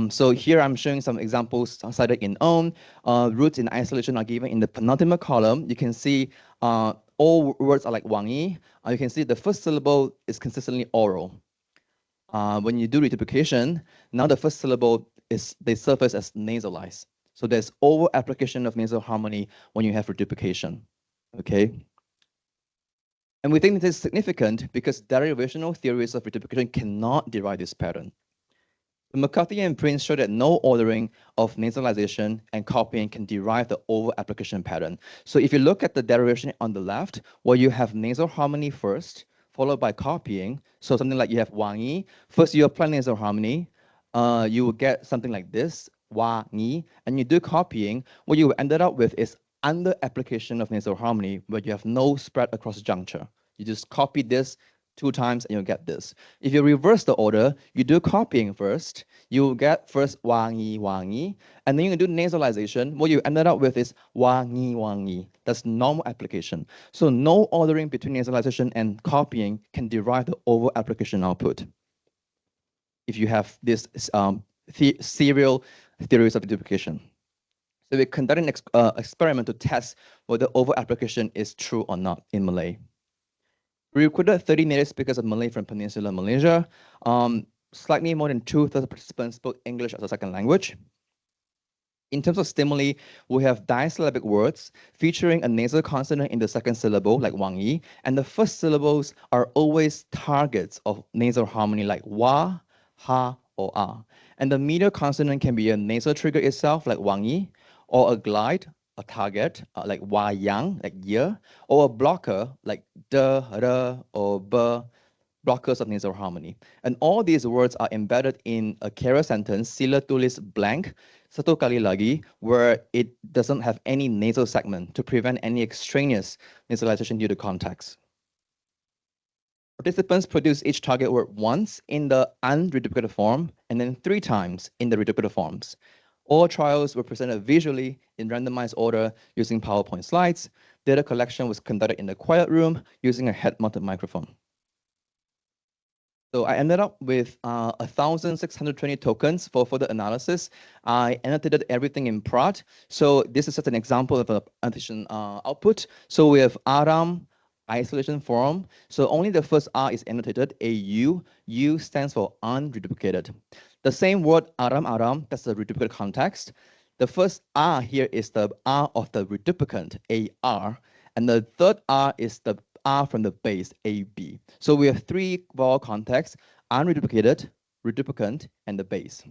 So here I'm showing some examples cited in Owen. Roots in isolation are given in the penultimate column. You can see all words are like wangi. You can see the first syllable is consistently oral. When you do reduplication, now the first syllable they surface as nasalized. So there's over application of nasal harmony when you have reduplication. Okay. And we think this is significant because derivational theories of reduplication cannot derive this pattern. McCarthy and Prince show that no ordering of nasalization and copying can derive the over application pattern. So if you look at the derivation on the left, where you have nasal harmony first, followed by copying. So something like you have wangi. First, you apply nasal harmony. you will get something like this, wa, ni, and you do copying, what you ended up with is under application of nasal harmony, where you have no spread across juncture. You just copy this 2 times and you'll get this. If you reverse the order, you do copying first, you'll get first wangi, and then you do nasalization. What you ended up with is wangi. That's normal application. So no ordering between nasalization and copying can derive the over application output if you have this serial theories of duplication. So we conducted an experiment to test whether over application is true or not in Malay. We recruited 30 native speakers of Malay from Peninsular Malaysia. Slightly more than 2/3 of participants spoke English as a second language. In terms of stimuli, we have disyllabic words featuring a nasal consonant in the second syllable, like Wang Yi, and the first syllables are always targets of nasal harmony, like wa, ha, or ah. And the medial consonant can be a nasal trigger itself, like Wang Yi, or a glide, a target, like wa yang, like year, or a blocker, like de, re, or b, blockers of nasal harmony. And all these words are embedded in a carrier sentence, sila tulis blank, satu kali lagi, where it doesn't have any nasal segment to prevent any extraneous nasalization due to context. Participants produce each target word once in the unreduplicated form and then 3 times in the reduplicated forms. All trials were presented visually in randomized order using PowerPoint slides. Data collection was conducted in the quiet room using a head-mounted microphone. So I ended up with 1,620 tokens for further analysis. I annotated everything in prod. So this is just an example of an annotation output. So we have Aram, isolation form. So only the first R is annotated, AU. U stands for unreduplicated. The same word Aram, that's the reduplicated context. The first R here is the R of the reduplicant, AR. And the third R is the R from the base, AB. So we have 3 vowel contexts, unreduplicated, reduplicant, and the base.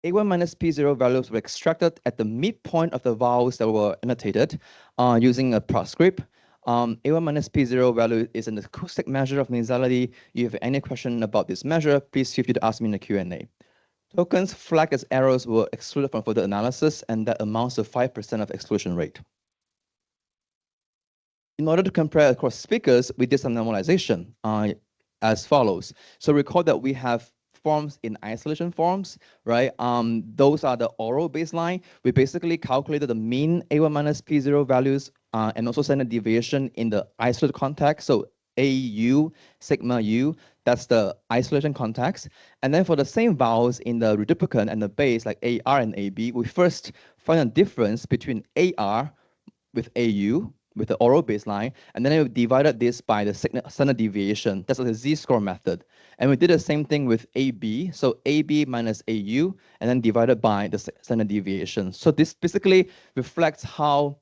A1 minus P0 values were extracted at the midpoint of the vowels that were annotated using a proscript. A1 minus P0 value is an acoustic measure of nasality. If you have any question about this measure, please feel free to ask me in the Q&A. Tokens flagged as errors were excluded from further analysis, and that amounts to 5% of exclusion rate. In order to compare across speakers, we did some normalization as follows. So recall that we have forms in isolation forms, right? Those are the oral baseline. We basically calculated the mean A1 minus P0 values and also standard deviation in the isolated context. So AU, sigma U, that's the isolation context. And then for the same vowels in the reduplicant and the base, like AR and AB, we first find a difference between AR with AU, with the oral baseline, and then we divided this by the standard deviation. That's like the z-score method. And we did the same thing with AB, so AB minus AU, and then divided by the standard deviation. So this basically reflects how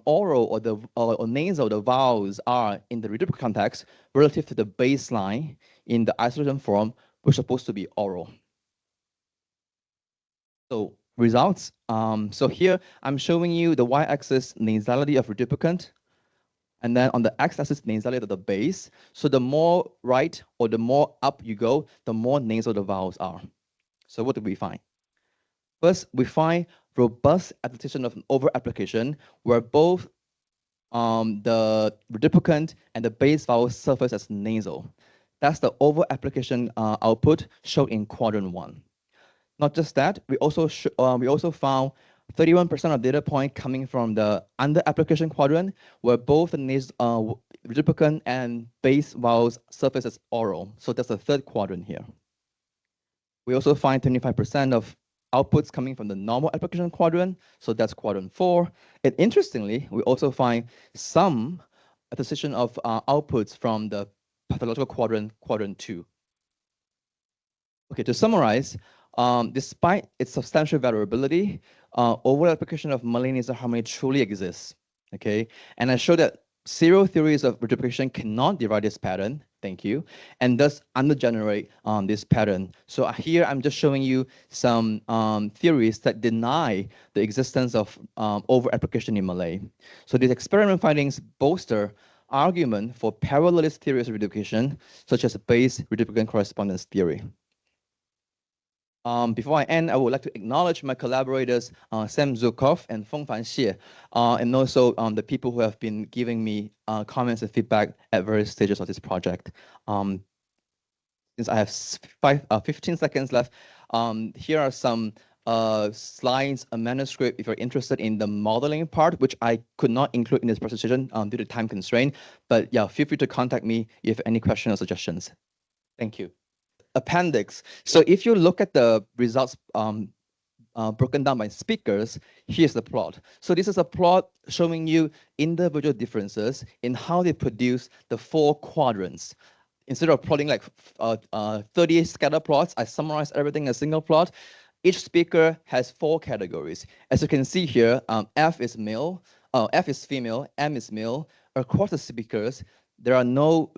oral or nasal the vowels are in the reduplicate context relative to the baseline in the isolation form, which is supposed to be oral. So results. So here I'm showing you the y-axis nasality of reduplicant, and then on the x-axis nasality of the base. So the more right or the more up you go, the more nasal the vowels are. So what do we find? First, we find robust adaptation of an over-application where both the reduplicant and the base vowels surface as nasal. That's the over-application output shown in quadrant 1. Not just that, we also found 31% of data point coming from the under-application quadrant, where both the reduplicant and base vowels surface as oral. So that's the third quadrant here. We also find 25% of outputs coming from the normal application quadrant, so that's quadrant 4. And interestingly, we also find some adaptation of outputs from the pathological quadrant, quadrant 2. Okay, to summarize, despite its substantial variability, overall application of Malay nasal harmony truly exists. Okay, and I showed that serial theories of reduplication cannot derive this pattern. Thank you, and thus undergenerate this pattern. So here I'm just showing you some theories that deny the existence of over application in Malay. So these experiment findings bolster argument for parallelist theories of reduplication, such as Bayes' reduplicant correspondence theory. Before I end, I would like to acknowledge my collaborators, Sam Zukov and Fengfan Xie, and also the people who have been giving me comments and feedback at various stages of this project. Since I have 15 seconds left, here are some slides, a manuscript, if you're interested in the modeling part, which I could not include in this presentation due to time constraint. But yeah, feel free to contact me if you have any questions or suggestions. Thank you. Appendix. So if you look at the results broken down by speakers, here's the plot. So this is a plot showing you individual differences in how they produce the 4 quadrants. Instead of plotting like 30 scatter plots, I summarize everything in a single plot. Each speaker has 4 categories. As you can see here, F is male, F is female, M is male. Across the speakers, there are no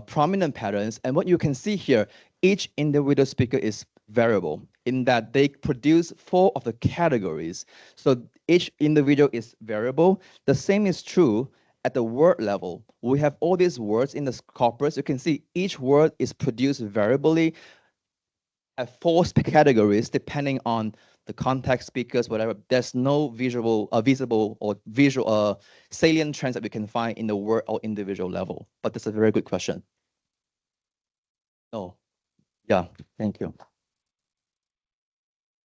prominent patterns. And what you can see here, each individual speaker is variable in that they produce 4 of the categories. So each individual is variable. The same is true at the word level. We have all these words in the corpus. You can see each word is produced variably at 4 categories depending on the context, speakers, whatever. There's no visible or visual salient trends that we can find in the word or individual level. But that's a very good question. Oh, yeah, thank you.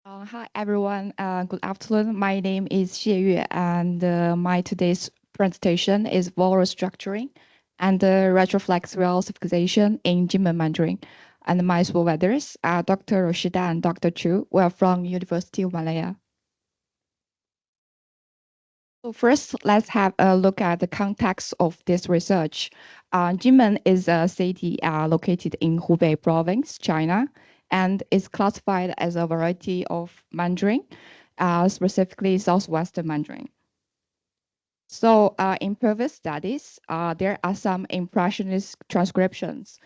Hi, everyone. Good afternoon. My name is Xie and my today's presentation is vowel structuring and retroflex real civilization in German Mandarin. And my supervisors are Dr. Rashida and Dr. Chu. We are from University of Malaya. So first, let's have a look at the context of this research. Jimen is a city located in Hubei province, China, and is classified as a variety of Mandarin, specifically Southwestern Mandarin. So in previous studies, there are some impressionist transcriptions.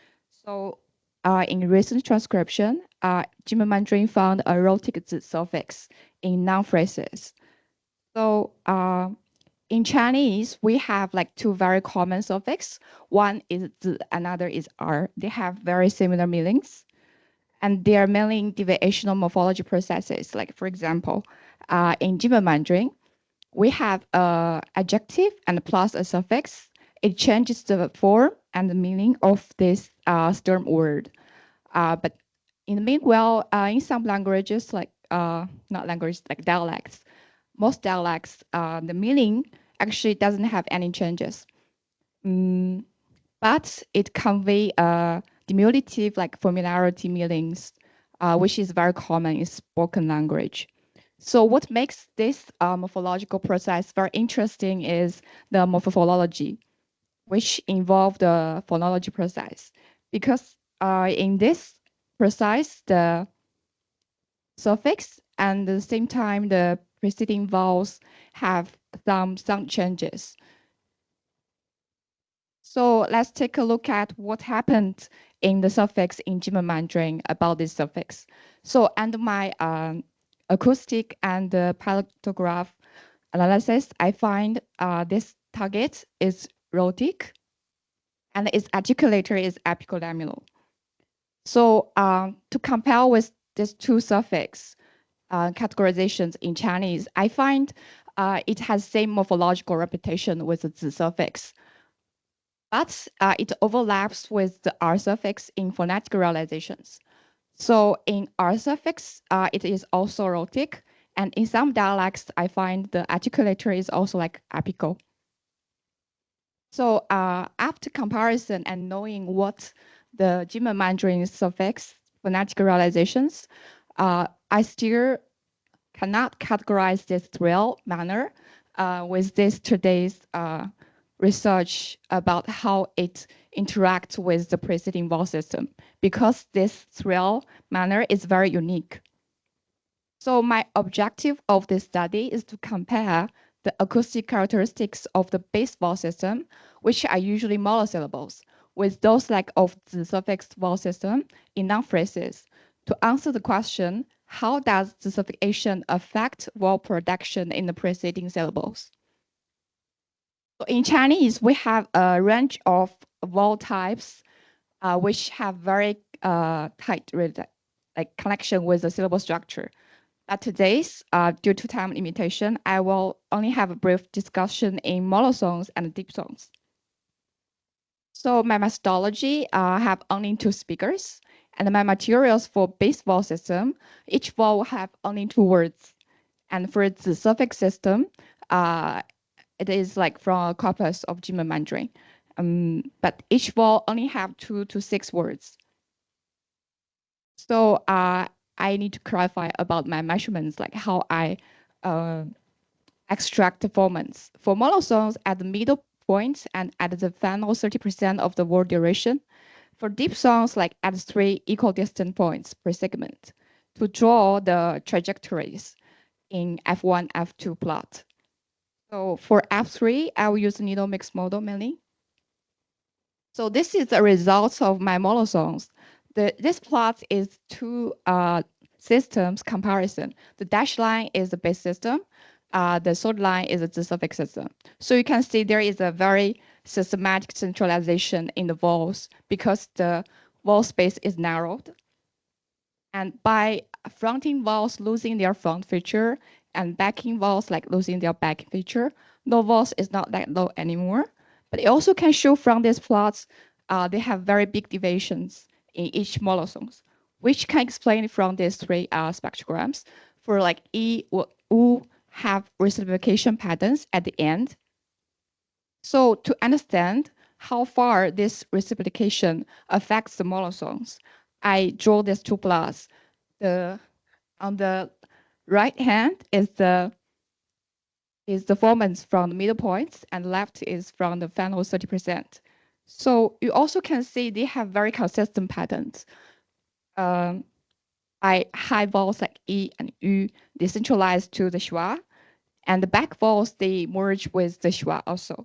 So in recent transcription, Jimen Mandarin found a rhotic Z suffix in noun phrases. So in Chinese, we have like 2 very common suffixes. One is Z, another is R. They have very similar meanings. And they are mainly deviational morphology processes. Like for example, in Jimen Mandarin, we have adjective and plus a suffix. It changes the form and the meaning of this stem word. But in the meanwhile, in some languages, like not languages, like dialects, most dialects, the meaning actually doesn't have any changes. But it conveys diminutive, like familiarity meanings, which is very common in spoken language. So what makes this morphological process very interesting is the morphology, which involve the phonology process. Because in this process, the suffix and at the same time, the preceding vowels have some sound changes. So let's take a look at what happened in the suffix in Jimen Mandarin about this suffix. So under my acoustic and paleograph analysis, I find this target is rhotic and its articulator is apicolaminal. So to compare with these 2 suffix categorizations in Chinese, I find it has same morphological reputation with the Z suffix. But it overlaps with the R suffix in phonetic realizations. So in R suffix, it is also rhotic. And in some dialects, I find the articulator is also like apical. So after comparison and knowing what the Jimen Mandarin suffix phonetic realizations, I still cannot categorize this real manner with this today's research about how it interacts with the preceding vowel system, because this real manner is very unique. So my objective of this study is to compare the acoustic characteristics of the base vowel system, which are usually monosyllables, with those like of the suffix vowel system in noun phrases to answer the question, how does the suffixation affect vowel production in the preceding syllables? So in Chinese, we have a range of vowel types, which have very tight connection with the syllable structure. But today's, due to time limitation, I will only have a brief discussion in monosongs and diphthongs. So my methodology have only 2 speakers, and my materials for base vowel system, each vowel will have only 2 words. And for the suffix system, it is like from a corpus of German Mandarin. But each vowel only have 2 to 6 words. So I need to clarify about my measurements, like how I extract the formants. For monosongs at the middle point and at the final 30% of the word duration. For diphthongs, like at 3 equal distant points per segment, to draw the trajectories in F1, F2 plot. So for F3, I will use the needle mix model mainly. So this is the result of my monosongs. This plot is 2 systems comparison. The dashed line is the base system. The solid line is the suffix system. So you can see there is a very systematic centralization in the vowels because the vowel space is narrowed. And by fronting vowels losing their front feature and backing vowels like losing their back feature, no vowels is not that low anymore. But it also can show from these plots, they have very big deviations in each monosongs, which can explain from these 3 spectrograms. For like E or U have resimplification patterns at the end. So to understand how far this resimplification affects the monosongs, I draw these 2 plots. On the right hand is the formants from the middle points, and left is from the final 30%. So you also can see they have very consistent patterns. By high vowels like E and U, they centralize to the schwa, and the back vowels, they merge with the schwa also.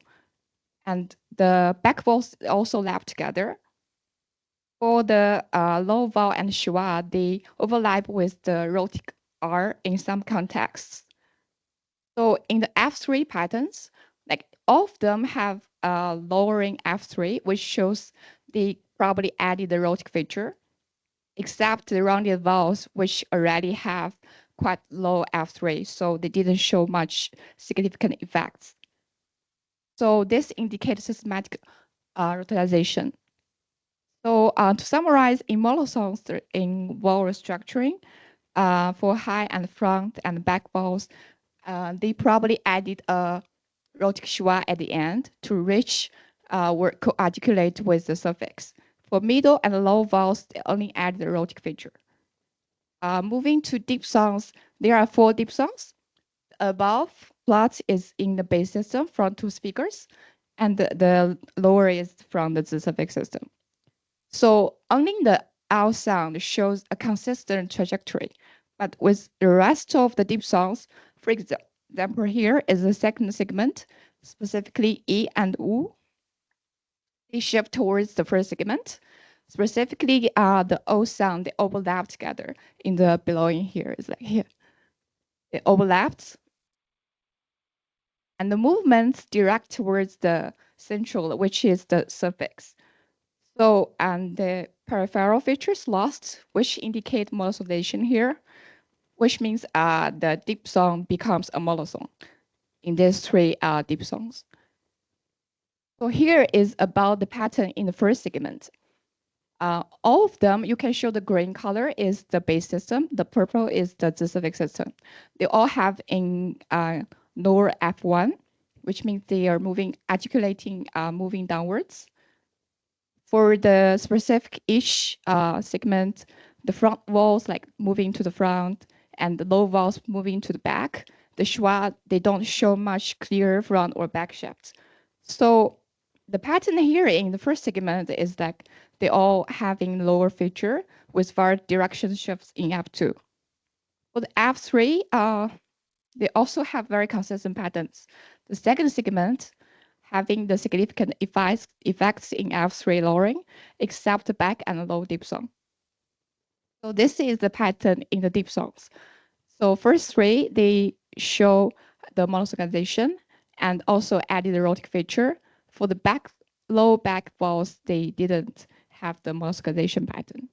And the back vowels also lap together. For the low vowel and schwa, they overlap with the rhotic R in some contexts. So in the F3 patterns, like all of them have lowering F3, which shows they probably added the rhotic feature, except the rounded vowels, which already have quite low F3, so they didn't show much significant effects. So this indicates systematic rotalization. So to summarize, in monosongs in vowel restructuring, for high and front and back vowels, they probably added a rhotic schwa at the end to reach or co-articulate with the suffix. For middle and low vowels, they only add the rhotic feature. Moving to diphthongs, there are 4 diphthongs. Above plot is in the base system from 2 speakers, and the lower is from the suffix system. So only the L sound shows a consistent trajectory, but with the rest of the diphthongs, for example, here is the second segment, specifically E and U. They shift towards the first segment. Specifically, the O sound, they overlap together in the belowing here, is like here. It overlaps. And the movements direct towards the central, which is the suffix. So, and the peripheral features lost, which indicate monosonation here, which means the diphthong becomes a monosong in these 3 diphthongs. So here is about the pattern in the first segment. All of them, you can show the green color is the base system, the purple is the suffix system. They all have in lower F1, which means they are articulating, moving downwards. For the specific each segment, the front vowels like moving to the front and the low vowels moving to the back. The schwa, they don't show much clear front or back shifts. So the pattern here in the first segment is that they all having lower feature with varied direction shifts in F2. For the F3, they also have very consistent patterns. The second segment having the significant effects in F3 lowering, except the back and low diphthong. So this is the pattern in the diphthongs. So first 3, they show the monosonization, and also added a rhotic feature. For the low back vowels, they didn't have the monoscalization pattern.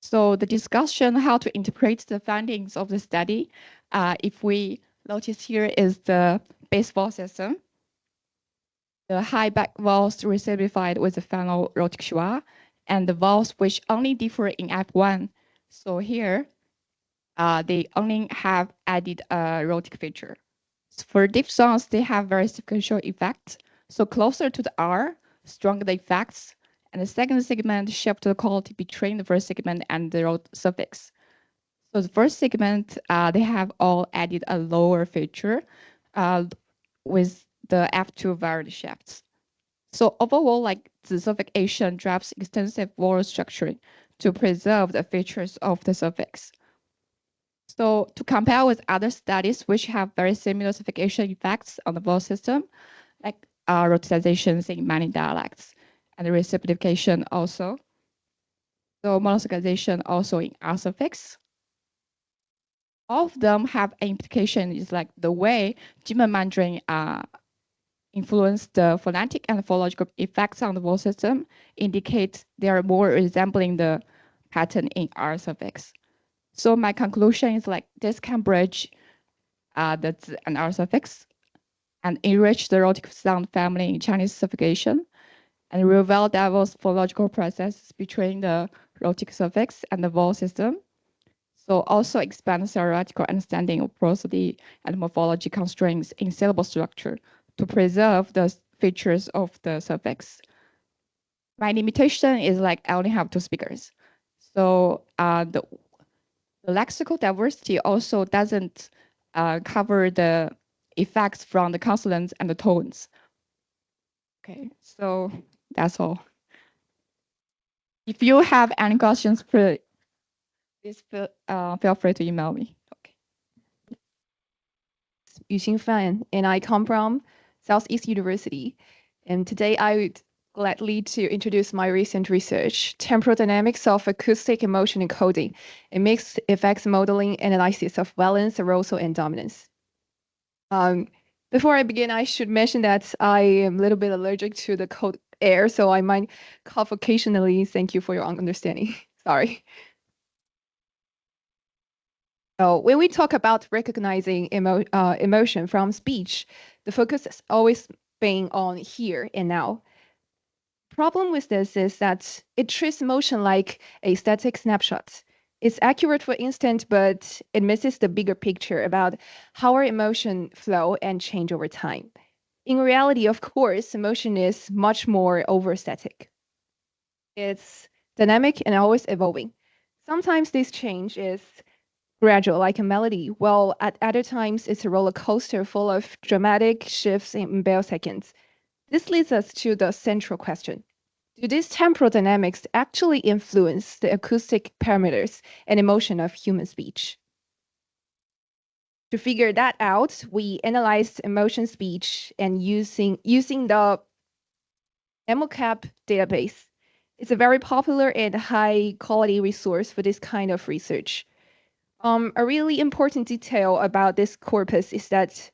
So the discussion how to interpret the findings of the study, if we notice here is the base vowel system. The high back vowels resemblified with the final rhotic schwa, and the vowels which only differ in F1. So here, they only have added a rhotic feature. So for diphthongs, they have very sequential effects. So closer to the R, stronger the effects, and the second segment shift the quality between the first segment and the rhotic suffix. So the first segment, they have all added a lower feature with the F2 varied shifts. So overall, like the suffixation drives extensive vowel structuring to preserve the features of the suffix. So to compare with other studies which have very similar suffixation effects on the vowel system, like rotalizations in many dialects, and the reciprocation also. So monoscalization also in R suffix. All of them have implication is like the way German Mandarin influence the phonetic and phonological effects on the vowel system indicate they are more resembling the pattern in R suffix. So my conclusion is like this can bridge the Z and R suffix and enrich the rhotic sound family in Chinese suffixation and reveal diverse phonological processes between the rhotic suffix and the vowel system. So also expand theoretical understanding of prosody and morphology constraints in syllable structure to preserve the features of the suffix. My limitation is like I only have 2 speakers. So the lexical diversity also doesn't cover the effects from the consonants and the tones. Okay, so that's all. If you have any questions, please feel free to email me. Okay. Huijing, and I come from Southeast University. And today I would gladly to introduce my recent research, Temporal Dynamics of Acoustic Emotion Encoding, a mixed effects modeling analysis of valence, arousal, and dominance. Before I begin, I should mention that I am a little bit allergic to the cold air, so I might cough occasionally. Thank you for your understanding. Sorry. So when we talk about recognizing emotion from speech, the focus has always been on here and now. Problem with this is that it treats emotion like a static snapshot. It's accurate for instant, but it misses the bigger picture about how our emotion flow and change over time. In reality, of course, emotion is much more over static. It's dynamic and always evolving. Sometimes this change is gradual, like a melody, while at other times it's a roller coaster full of dramatic shifts in milliseconds. This leads us to the central question. Do these temporal dynamics actually influence the acoustic parameters and emotion of human speech? To figure that out, we analyzed emotion speech and using the EMOCAP database. It's a very popular and high quality resource for this kind of research. A really important detail about this corpus is that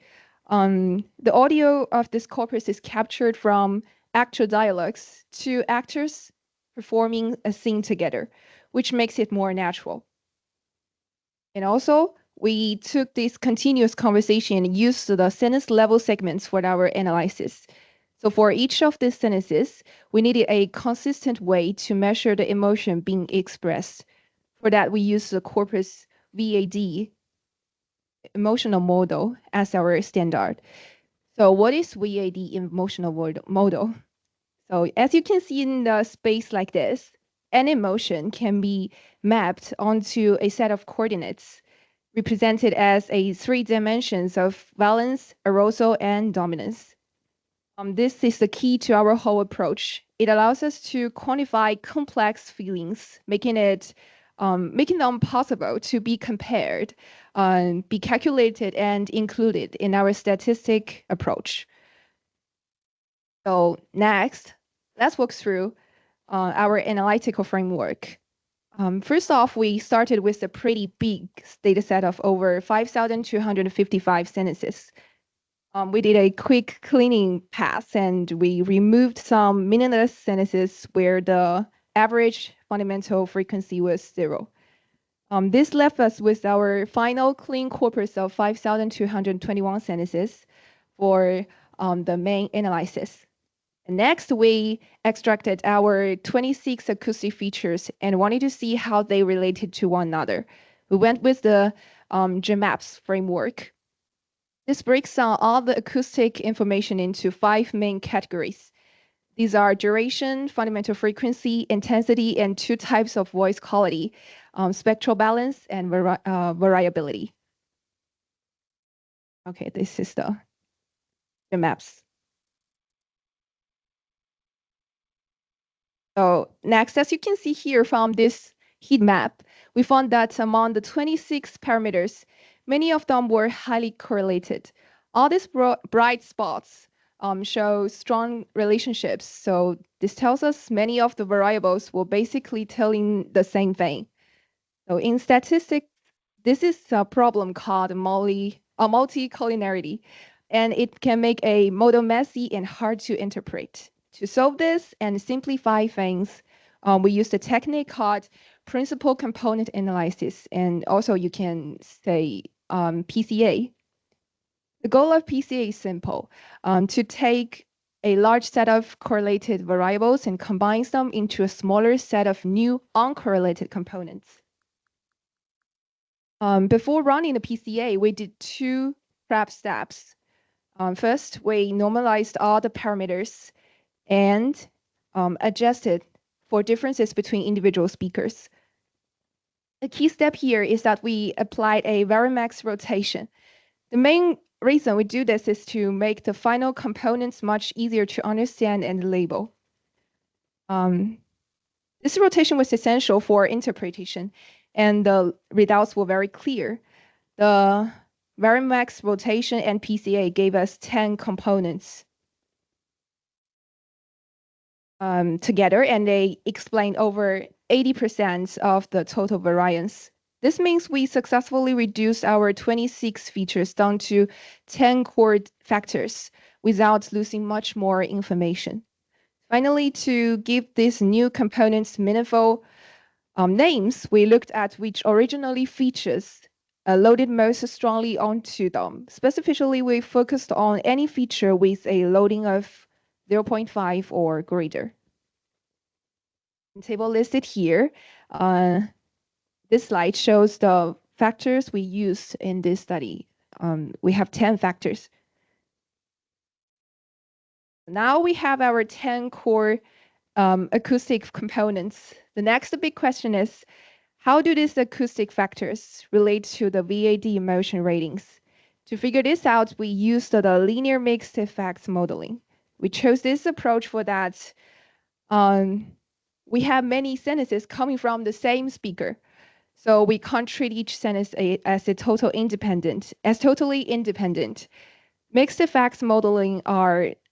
the audio of this corpus is captured from actual dialogues to actors performing a scene together, which makes it more natural. And also, we took this continuous conversation and used the sentence level segments for our analysis. So for each of these sentences, we needed a consistent way to measure the emotion being expressed. For that, we used the corpus VAD, emotional model, as our standard. So what is VAD emotional model? So as you can see in the space like this, an emotion can be mapped onto a set of coordinates represented as 3 dimensions of valence, arousal, and dominance. This is the key to our whole approach. It allows us to quantify complex feelings, making them possible to be compared, be calculated, and included in our statistic approach. So next, let's walk through our analytical framework. First off, we started with a pretty big data set of over 5,255 sentences. We did a quick cleaning pass and we removed some meaningless sentences where the average fundamental frequency was 0. This left us with our final clean corpus of 5,221 sentences for the main analysis. And next, we extracted our 26 acoustic features and wanted to see how they related to one another. We went with the GMAPS framework. This breaks down all the acoustic information into 5 main categories. These are duration, fundamental frequency, intensity, and 2 types of voice quality, spectral balance, and variability. Okay, this is the maps. So next, as you can see here from this heat map, we found that among the 26 parameters, many of them were highly correlated. All these bright spots show strong relationships. So this tells us many of the variables were basically telling the same thing. So in statistics, this is a problem called multicollinearity, and it can make a model messy and hard to interpret. To solve this and simplify things, we use a technique called principal component analysis, and also you can say PCA. The goal of PCA is simple, to take a large set of correlated variables and combine them into a smaller set of new uncorrelated components. Before running the PCA, we did 2 prep steps. First, we normalized all the parameters and adjusted for differences between individual speakers. The key step here is that we applied a varimax rotation. The main reason we do this is to make the final components much easier to understand and label. This rotation was essential for interpretation, and the results were very clear. The varimax rotation and PCA gave us 10 components together, and they explained over 80% of the total variance. This means we successfully reduced our 26 features down to 10 core factors without losing much more information. Finally, to give these new components meaningful names, we looked at which originally features loaded most strongly onto them. Specifically, we focused on any feature with a loading of 0.5 or greater. The table listed here, this slide shows the factors we used in this study. We have 10 factors. Now we have our 10 core acoustic components. The next big question is, how do these acoustic factors relate to the VAD emotion ratings? To figure this out, we used the linear mixed effects modeling. We chose this approach for that we have many sentences coming from the same speaker. So we can't treat each sentence as totally independent. Mixed effects modeling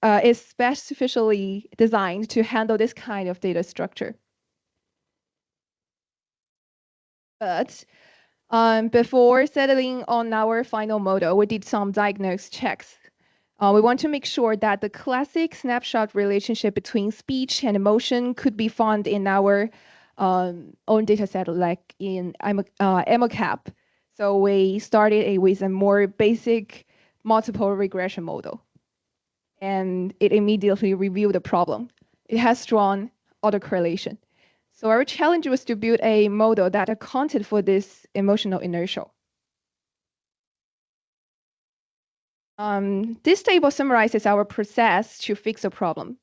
is specifically designed to handle this kind of data structure. But before settling on our final model, we did some diagnostic checks. We want to make sure that the classic snapshot relationship between speech and emotion could be found in our own dataset, like in EMOCAP. So we started with a more basic multiple regression model, and it immediately revealed the problem. It has strong autocorrelation. So our challenge was to build a model that accounted for this emotional inertia. This table summarizes our process to fix a problem.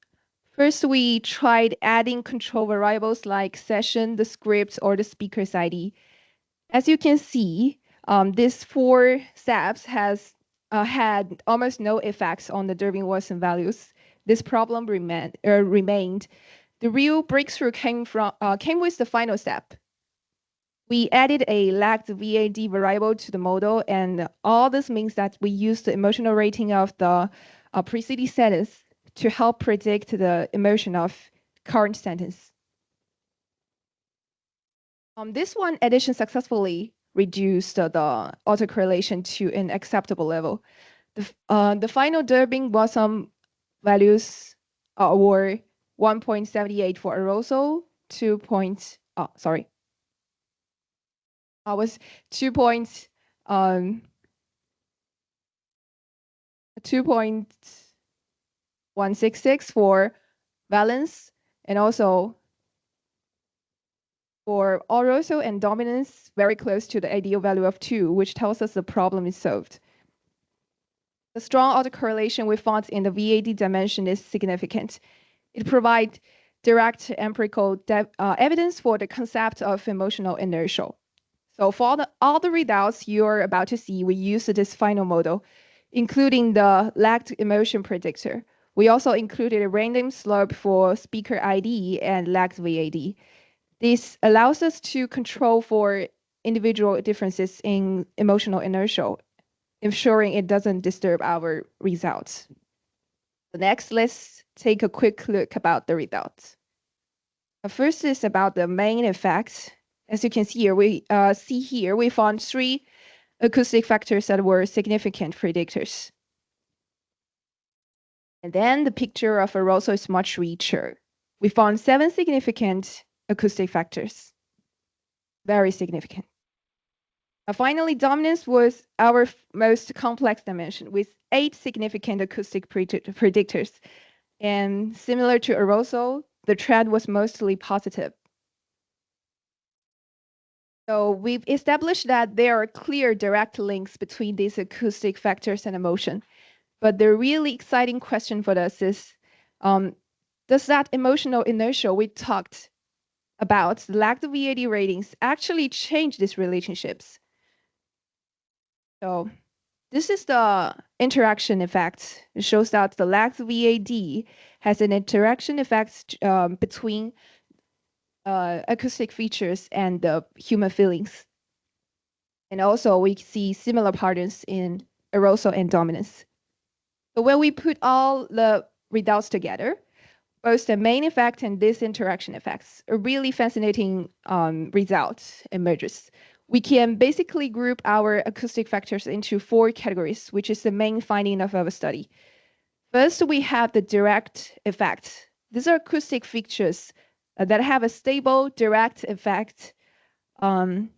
First, we tried adding control variables like session, the script, or the speaker's ID. As you can see, these 4 steps has had almost no effects on the Durbin-Watson values. This problem remained. The real breakthrough came with the final step. We added a lagged VAD variable to the model, and all this means that we used the emotional rating of the preceding sentence to help predict the emotion of current sentence. This one addition successfully reduced the autocorrelation to an acceptable level. The final Durbin boson values were 1.78 for arousal, 2. Sorry. Was 2.166 for valence, and also for arousal and dominance, very close to the ideal value of 2, which tells us the problem is solved. The strong autocorrelation we found in the VAD dimension is significant. It provides direct empirical evidence for the concept of emotional inertia. So for all the results you're about to see, we use this final model, including the lagged emotion predictor. We also included a random slope for speaker ID and lagged VAD. This allows us to control for individual differences in emotional inertia, ensuring it doesn't disturb our results. So next, let's take a quick look about the results. First is about the main effects. As you can see here, we found 3 acoustic factors that were significant predictors. And then the picture of arousal is much richer. We found 7 significant acoustic factors. Very significant. Finally, dominance was our most complex dimension with 8 significant acoustic predictors. And similar to arousal, the trend was mostly positive. So we've established that there are clear direct links between these acoustic factors and emotion. But the really exciting question for us is, does that emotional inertia we talked about, the lagged VAD ratings, actually change these relationships? So this is the interaction effect. It shows that the lagged VAD has an interaction effect between acoustic features and the human feelings. And also we see similar patterns in arousal and dominance. So when we put all the results together, both the main effect and this interaction effects, a really fascinating result emerges. We can basically group our acoustic factors into 4 categories, which is the main finding of our study. First, we have the direct effect. These are acoustic features that have a stable direct effect and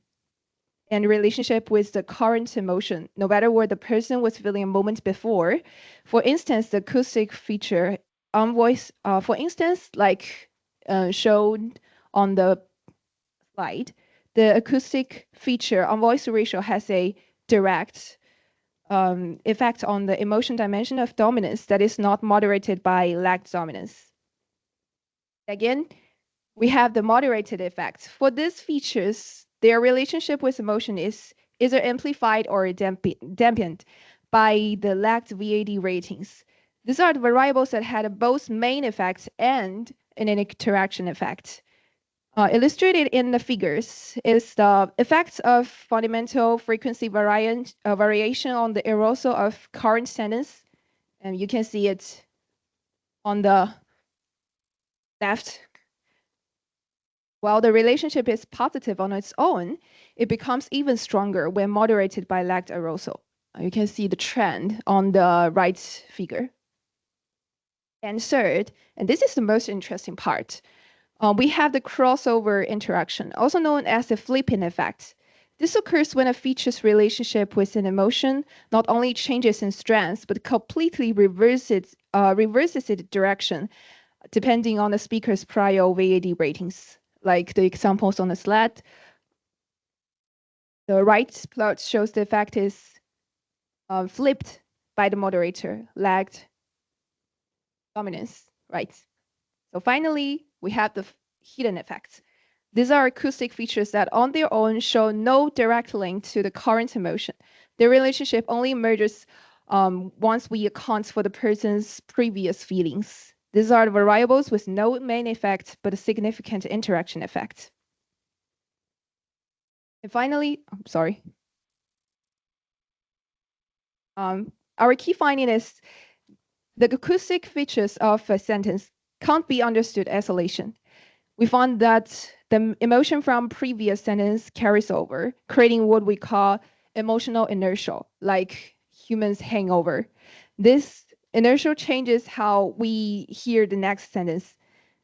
relationship with the current emotion, no matter what the person was feeling a moment before. For instance, the acoustic feature on voice, for instance, like shown on the slide, the acoustic feature on voice ratio has a direct effect on the emotion dimension of dominance that is not moderated by lagged dominance. Again, we have the moderated effect. For these features, their relationship with emotion is either amplified or dampened by the lagged VAD ratings. These are the variables that had both main effects and an interaction effect. Illustrated in the figures is the effects of fundamental frequency variation on the arousal of current sentence. And you can see it on the left. While the relationship is positive on its own, it becomes even stronger when moderated by lagged arousal. You can see the trend on the right figure. And third, and this is the most interesting part, we have the crossover interaction, also known as the flipping effect. This occurs when a feature's relationship with an emotion not only changes in strength, but completely reverses its direction, depending on the speaker's prior VAD ratings. Like the examples on the slide, the right plot shows the effect is flipped by the moderator, lagged dominance, right? So finally, we have the hidden effects. These are acoustic features that on their own show no direct link to the current emotion. Their relationship only emerges once we account for the person's previous feelings. These are the variables with no main effect, but a significant interaction effect. And finally, our key finding is the acoustic features of a sentence can't be understood as isolation. We found that the emotion from previous sentence carries over, creating what we call emotional inertia. Like humans hangover. This inertia changes how we hear the next sentence.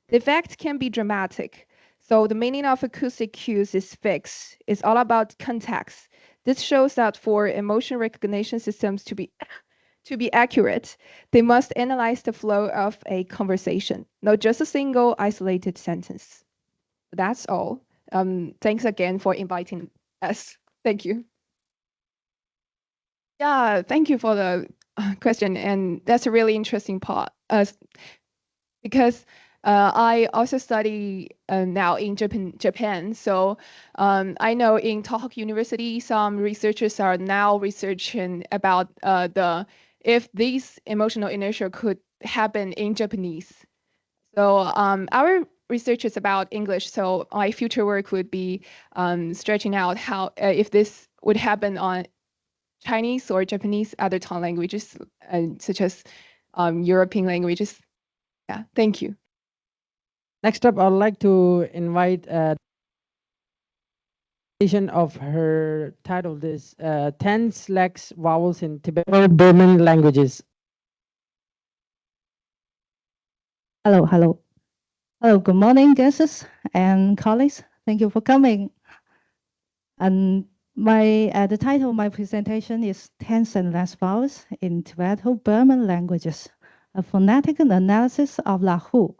The effect can be dramatic. So the meaning of acoustic cues is fixed. It's all about context. This shows that for emotion recognition systems to be accurate, they must analyze the flow of a conversation, not just a single isolated sentence. That's all. Thanks again for inviting us. Thank you. Yeah, thank you for the question, and that's a really interesting part. Because I also study now in Japan. So I know in Tohoku University, some researchers are now researching about if these emotional inertia could happen in Japanese. So our research is about English. So my future work would be stretching out how if this would happen on Chinese or Japanese other tongue languages, such as European languages. Yeah, thank you. Next up, I'd like to invite of her title, this Tense-Lax Vowels in Tibeto-Burman Languages. Hello, hello. Hello, good morning, guests and colleagues. Thank you for coming. And the title of my presentation is Tense-Lax Vowels in Tibeto-Burman Languages, a phonetic analysis of Lahu.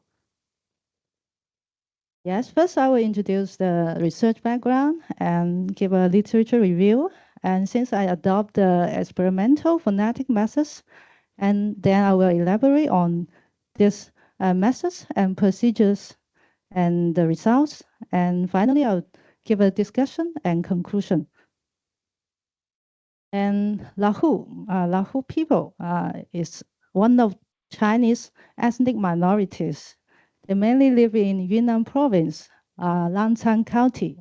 Yes, first I will introduce the research background and give a literature review. And since I adopt the experimental phonetic methods, and then I will elaborate on these methods and procedures and the results. And finally, I'll give a discussion and conclusion. And Lahu people is one of Chinese ethnic minorities. They mainly live in Yunnan province, Lancang County,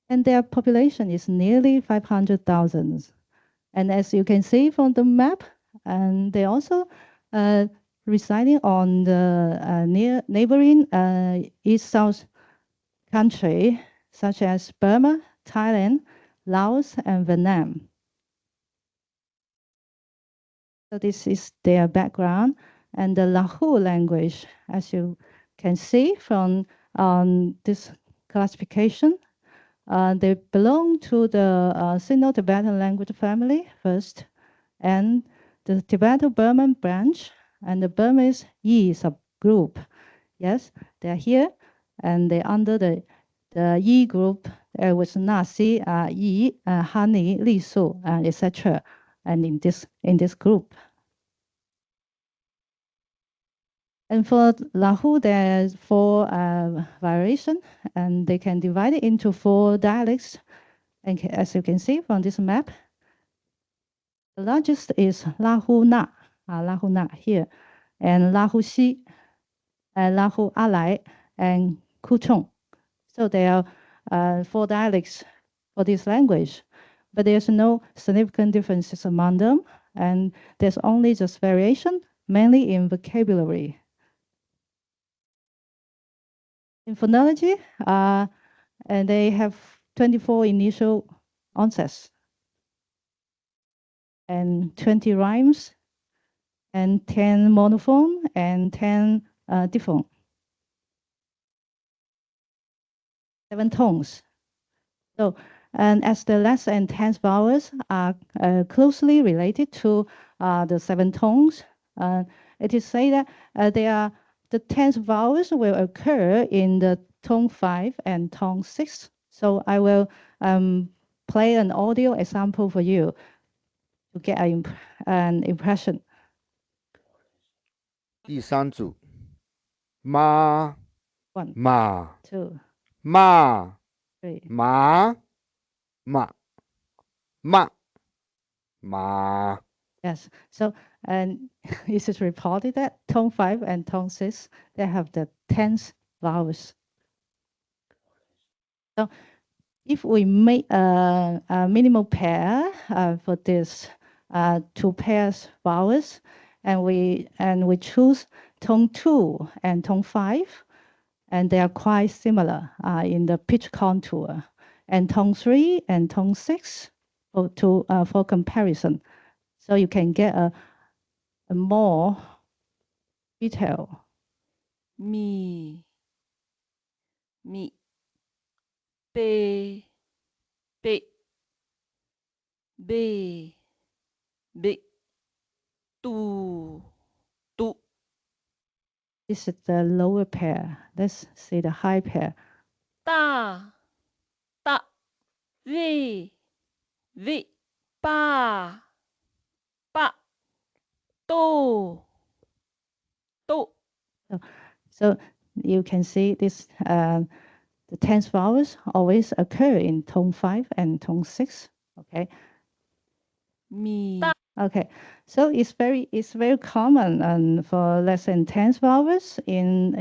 and their population is nearly 500,000. And as you can see from the map, and they also residing on the neighboring east-south country, such as Burma, Thailand, Laos, and Vietnam. So this is their background. And the Lahu language, as you can see from this classification, they belong to the Sino-Tibetan language family first, and the Tibeto-Burman branch, and the Burmese Yi subgroup. Yes, they're here, and they're under the Yi group with Nasi, Yi, Hani, Li Su, etc. And in this group. And for Lahu, there's 4 variations, and they can divide it into 4 dialects. And as you can see from this map, the largest is Lahu Na here, and Lahu Xi, and Lahu Alai, and Kuchong. So there are 4 dialects for this language, but there's no significant differences among them, and there's only just variation, mainly in vocabulary. In phonology, and they have 24 initial onsets, and 20 rhymes, and 10 monophone, and 10 diphthong. 7 tones. So, and as the less and tense vowels are closely related to the 7 tones, it is said that the tense vowels will occur in the tone 5 and tone 6. So I will play an audio example for you to get an impression. 第3组，妈 1, 妈 2, 妈 3. 妈妈妈妈。 Yes. So, and it is reported that tone 5 and tone 6, they have the tense vowels. So, if we make a minimal pair for this 2 pairs vowels, and we choose tone 2 and tone 5, and they are quite similar in the pitch contour, and tone 3 and tone 6 for comparison. So you can get a more detail. Mi, pe, B, tu. This is the lower pair. Let's see the high pair. Ta, vi, pa, to. So you can see this, the tense vowels always occur in tone 5 and tone 6. Okay. Mi. Okay. So it's very common for less than tense vowels in